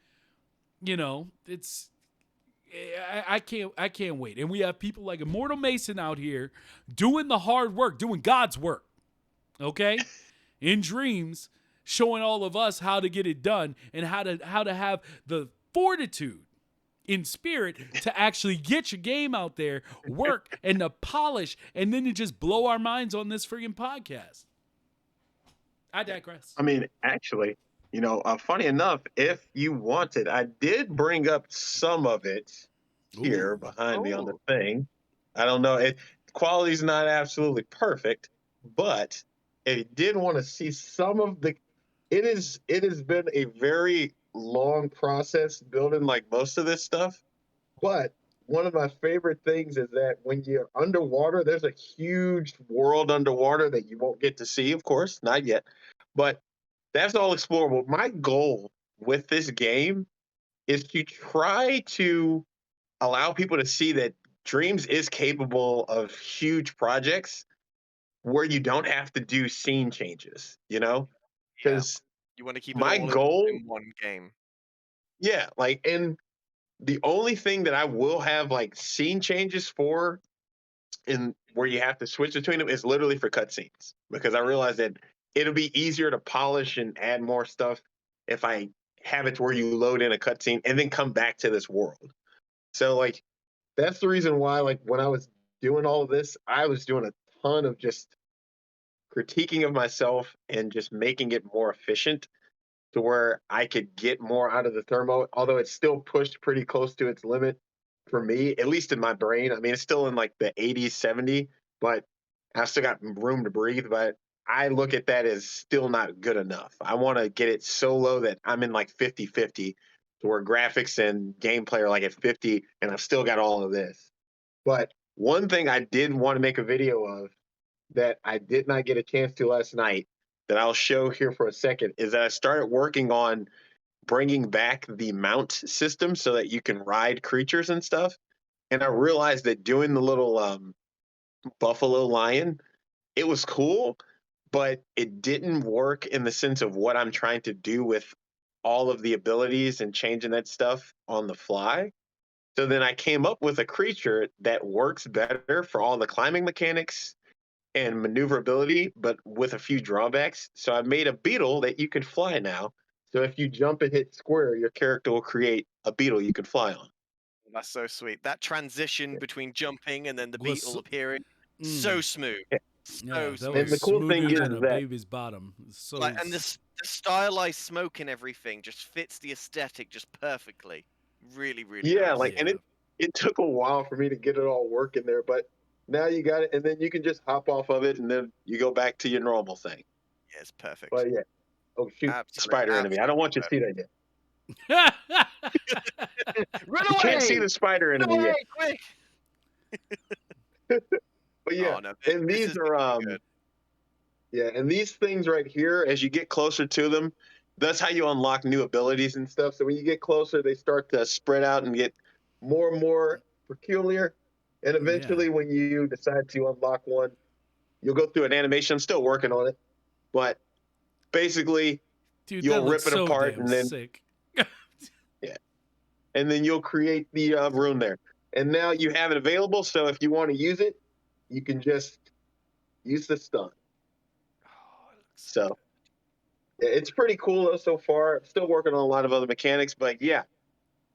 it's I can't wait. And we have people like Immortal Mason out here doing the hard work, doing God's work. Okay? In Dreams, showing all of us how to get it done and how to have the fortitude in spirit to actually get your game out there, work, and to polish, and then to just blow our minds on this friggin' podcast. I digress. I mean, actually, funny enough, if you wanted, I did bring up some of it here Ooh. behind me on the thing. I don't know. Quality's not absolutely perfect, but if you did want to see some of it has been a very long process building like most of this stuff. But one of my favorite things is that when you're underwater, there's a huge world underwater that you won't get to see, of course, not yet. But that's all explorable. My goal with this game is to try to allow people to see that Dreams is capable of huge projects where you don't have to do scene changes, Yeah. Because You want to keep it my all goal, in one game. yeah, like, and the only thing that I will have like scene changes for in where you have to switch between them is literally for cutscenes, because I realize that it'll be easier to polish and add more stuff if I have it to where you load in a cutscene and then come back to this world. So like that's the reason why, like, when I was doing all of this, I was doing a ton of just critiquing of myself and just making it more efficient to where I could get more out of the thermo, although it's still pushed pretty close to its limit for me, at least in my brain. I mean, it's still in like the 80s, 70, but I've still got room to breathe. But I look at that as still not good enough. I want to get it so low that I'm in like 50-50, to where graphics and gameplay are like at 50, and I've still got all of this. But one thing I did want to make a video of that I did not get a chance to last night, that I'll show here for a second, is that I started working on bringing back the mount system so that you can ride creatures and stuff. And I realized that doing the little buffalo lion, it was cool, but it didn't work in the sense of what I'm trying to do with all of the abilities and changing that stuff on the fly. So then I came up with a creature that works better for all the climbing mechanics and maneuverability, but with a few drawbacks. So I made a beetle that you can fly now. So if you jump and hit square, your character will create a beetle you can fly on. That's so sweet. That transition Yeah. between jumping and then the Was beetle so- appearing, so mm, smooth, yeah, so that And was the smooth. cool thing smoother is than a that baby's bottom. Like, and the stylized smoke and everything just fits the aesthetic just perfectly. Really, really yeah, nice. like and Yeah. it took a while for me to get it all working there, but now you got it, and then you can just hop off of it, and then you go back to your normal thing. Yeah, it's perfect. But yeah, oh shoot, spider enemy! I don't Absolutely want you to see perfect. that yet. Run You can't see away! the spider Run enemy away, yet. quick! But yeah, Oh no, and this these is are gonna be good. yeah, and these things right here, as you get closer to them, that's how you unlock new abilities and stuff. So when you get closer, they start to spread out and get more and more peculiar. And yeah. eventually, when you decide to unlock one, you'll go through an animation. I'm still working on it, but basically, Dude, that you'll looks rip it so apart, damn and then sick. yeah, and then you'll create the rune there. And now you have it available. So if you want to use it, you can just use the stun. Oh, it looks so So yeah, it's pretty cool though so far. I'm still working on a lot of other mechanics, but yeah,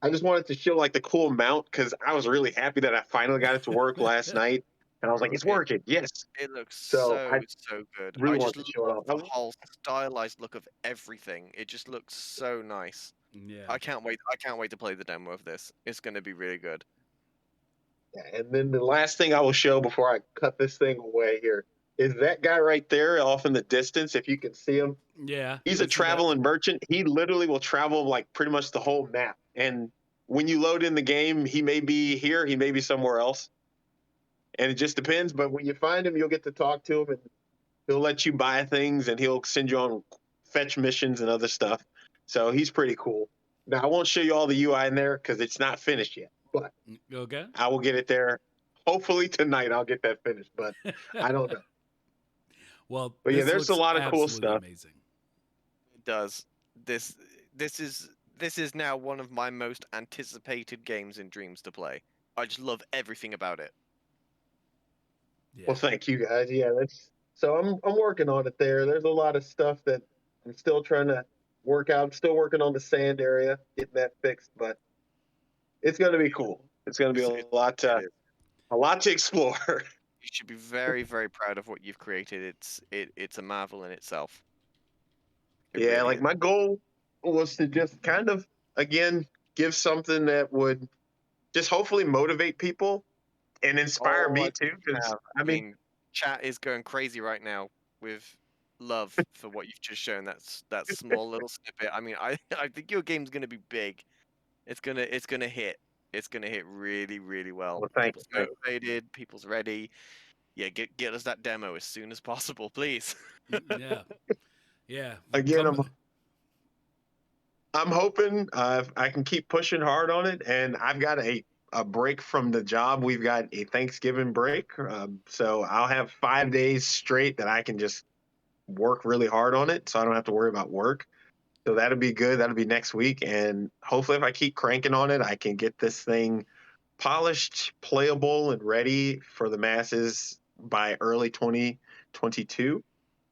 I just wanted to show like the cool mount because I was really happy that I finally got it to work last night, and I was like, it's good. working, yes. It looks So I so good. really I wanted just to show it love off. the whole stylized look of everything. It just looks so nice. yeah. I can't wait to play the demo of this. It's gonna be really good. And then the last thing I will show before I cut this thing away here is that guy right there off in the distance. If you can see him, Yeah. he's I a see that. traveling merchant. He literally will travel like pretty much the whole map. And when you load in the game, he may be here, he may be somewhere else, and it just depends. But when you find him, you'll get to talk to him, and he'll let you buy things, and he'll send you on fetch missions and other stuff. So he's pretty cool. Now I won't show you all the UI in there because it's not finished yet, but Okay. I will get it there. Hopefully tonight I'll get that finished, but I don't know. Well, But yeah, this there's a looks lot of cool absolutely stuff. amazing. It does. This this is this is now one of my most anticipated games in Dreams to play. I just love everything about it. Yeah. Well, thank you guys. Yeah, that's so I'm working on it there. There's a lot of stuff that I'm still trying to work out. I'm still working on the sand area, getting that fixed, but it's going to be cool. It's going to be It's, it, it is. a lot to explore. You should be very, very proud of what you've created. It's a marvel in itself. It Yeah, really like is. my goal was to just kind of again give something that would just hopefully motivate people and inspire Oh, me I too. think you Because have. I I mean, mean, chat is going crazy right now with love for what you've just shown. That small little snippet. I mean, I think your game's gonna be big. It's gonna hit. It's gonna hit really, really well. well, thank you, People's thank you. motivated. People's ready. Yeah, get us that demo as soon as possible, please. Yeah. Yeah. Again, Come. I'm hoping I can keep pushing hard on it, and I've got a break from the job. We've got a Thanksgiving break, so I'll have 5 days straight that I can just work really hard on it, so I don't have to worry about work. So that'll be good. That'll be next week, and hopefully, if I keep cranking on it, I can get this thing polished, playable, and ready for the masses by early 2022.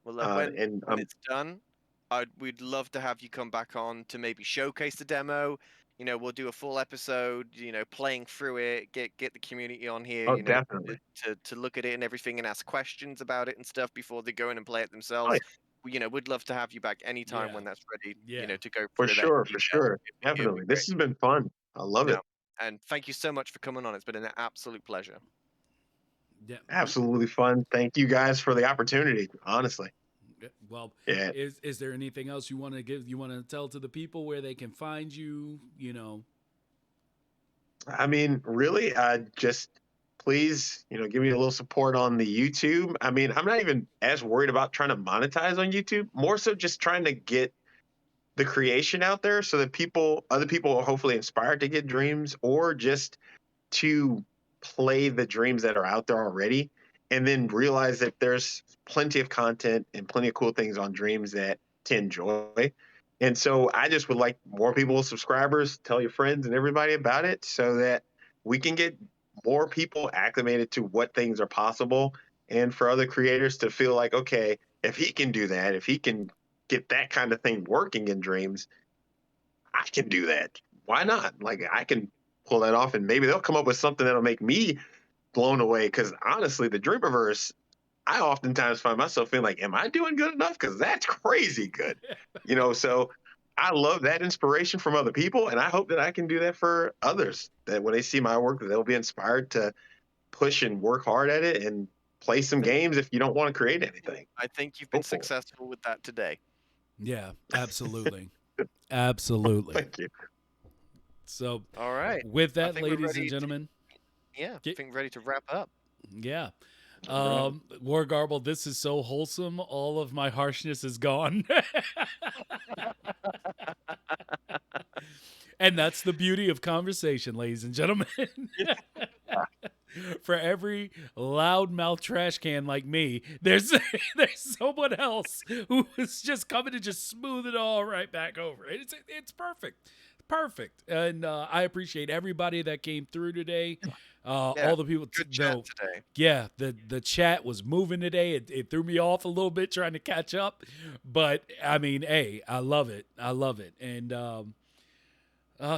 Well, And when it's done, we'd love to have you come back on to maybe showcase the demo. You know, we'll do a full episode. You know, playing through it, get the community on here. oh, You know, definitely. to look at it and everything, and ask questions about it and stuff before they go in and play it Oh, themselves. yeah, You know, we'd love to have you back anytime Yeah. when that's ready. You Yeah. know, to go for through that sure, in for detail. sure, It'd be definitely. great. This has been fun. I love No, it. and thank you so much for coming on. It's been an absolute pleasure. Yeah. Absolutely fun. Thank you guys for the opportunity. Honestly, Well, yeah. is there anything else you want to give? You want to tell to the people where they can find you? You know. I mean, really, just please, give me a little support on the YouTube. I mean, I'm not even as worried about trying to monetize on YouTube. More so, just trying to get the creation out there so that other people are hopefully inspired to get dreams or just to play the dreams that are out there already and then realize that there's plenty of content and plenty of cool things on dreams that to enjoy. And so I just would like more people, subscribers, tell your friends and everybody about it so that we can get more people acclimated to what things are possible and for other creators to feel like, okay, if he can do that, if he can get that kind of thing working in dreams, I can do that. Why not? Like I can pull that off, and maybe they'll come up with something that'll make me blown away. Because honestly, the Dreamiverse, I oftentimes find myself feeling like, am I doing good enough? Because that's crazy good. So I love that inspiration from other people, and I hope that I can do that for others. That when they see my work, that they'll be inspired to push and work hard at it and play some Think games if you don't want to create anything. I think you've Go been for it. successful with that today. Yeah, absolutely. Absolutely. Thank you. So, All right. with I that, think we're ladies and ready. gentlemen, Yeah, I get, think we're ready to wrap up. yeah. All right. War Garble, this is so wholesome. All of my harshness is gone. And that's the beauty of conversation, ladies and gentlemen. For every loudmouth trash can like me, there's someone else who is just coming to just smooth it all right back over. It's perfect, perfect. And I appreciate everybody that came through today. Yeah, All the people, good chat today. yeah, the chat was moving today. It threw me off a little bit trying to catch up, but I mean, hey, I love it. I love it, and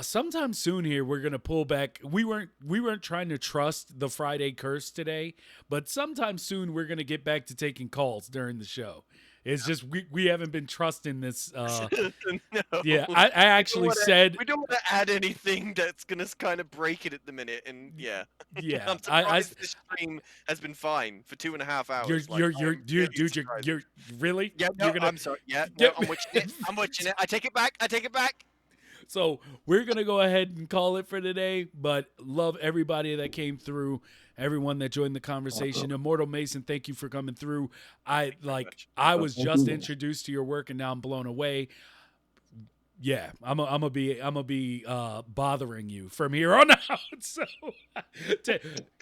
sometime soon here we're gonna pull back. We weren't trying to trust the Friday curse today, but sometime soon we're gonna get back to taking calls during the show. It's just we haven't been trusting this. No, Yeah, I actually said we don't want to add anything that's gonna kind of break it at the minute. And yeah, yeah. I'm surprised this stream has been fine for 2.5 hours. You're I'm really dude surprised. you're really Yeah, no, you're gonna I'm sorry. Yeah, no, get I'm watching it. I'm watching it. I take it back. I take it back. So we're gonna go ahead and call it for today. But love everybody that came through, everyone that joined the conversation. Immortal Mason, thank you for coming through. Thank you very much. I was Thank just you. introduced to your work and now I'm blown away. Yeah, I'm gonna be bothering you from here on out. So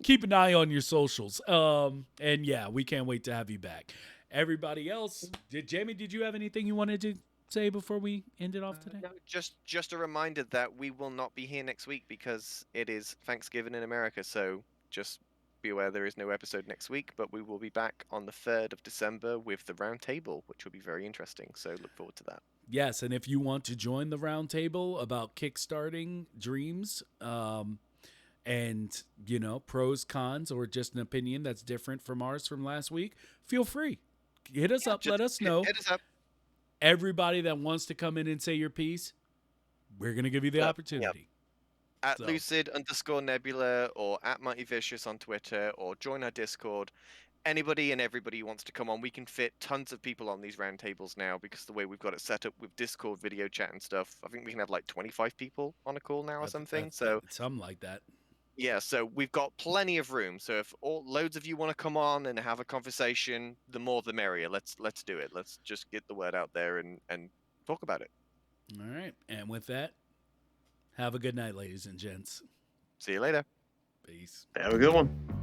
keep an eye on your socials. And yeah, we can't wait to have you back. Everybody else, Jamie, did you have anything you wanted to say before we end it off today? No, just a reminder that we will not be here next week because it is Thanksgiving in America. So just be aware there is no episode next week, but we will be back on the 3rd of December with the round table, which will be very interesting. So look forward to that. Yes, and if you want to join the roundtable about kickstarting dreams, and pros, cons, or just an opinion that's different from ours from last week, feel free. Hit us Yeah, up. just Let us know. hit us up. Everybody that wants to come in and say your piece, we're gonna give you the Yeah. opportunity. At So, lucid_nebula or at Mighty Vicious on Twitter or join our Discord. Anybody and everybody who wants to come on, we can fit tons of people on these roundtables now because the way we've got it set up with Discord video chat and stuff. I think we can have like 25 people on a call now or something. So something like that. yeah, so we've got plenty of room. So if loads of you want to come on and have a conversation, the more the merrier. Let's do it. Let's just get the word out there and talk about it. All right, and with that, have a good night, ladies and gents. See you later. Peace. Have a good one.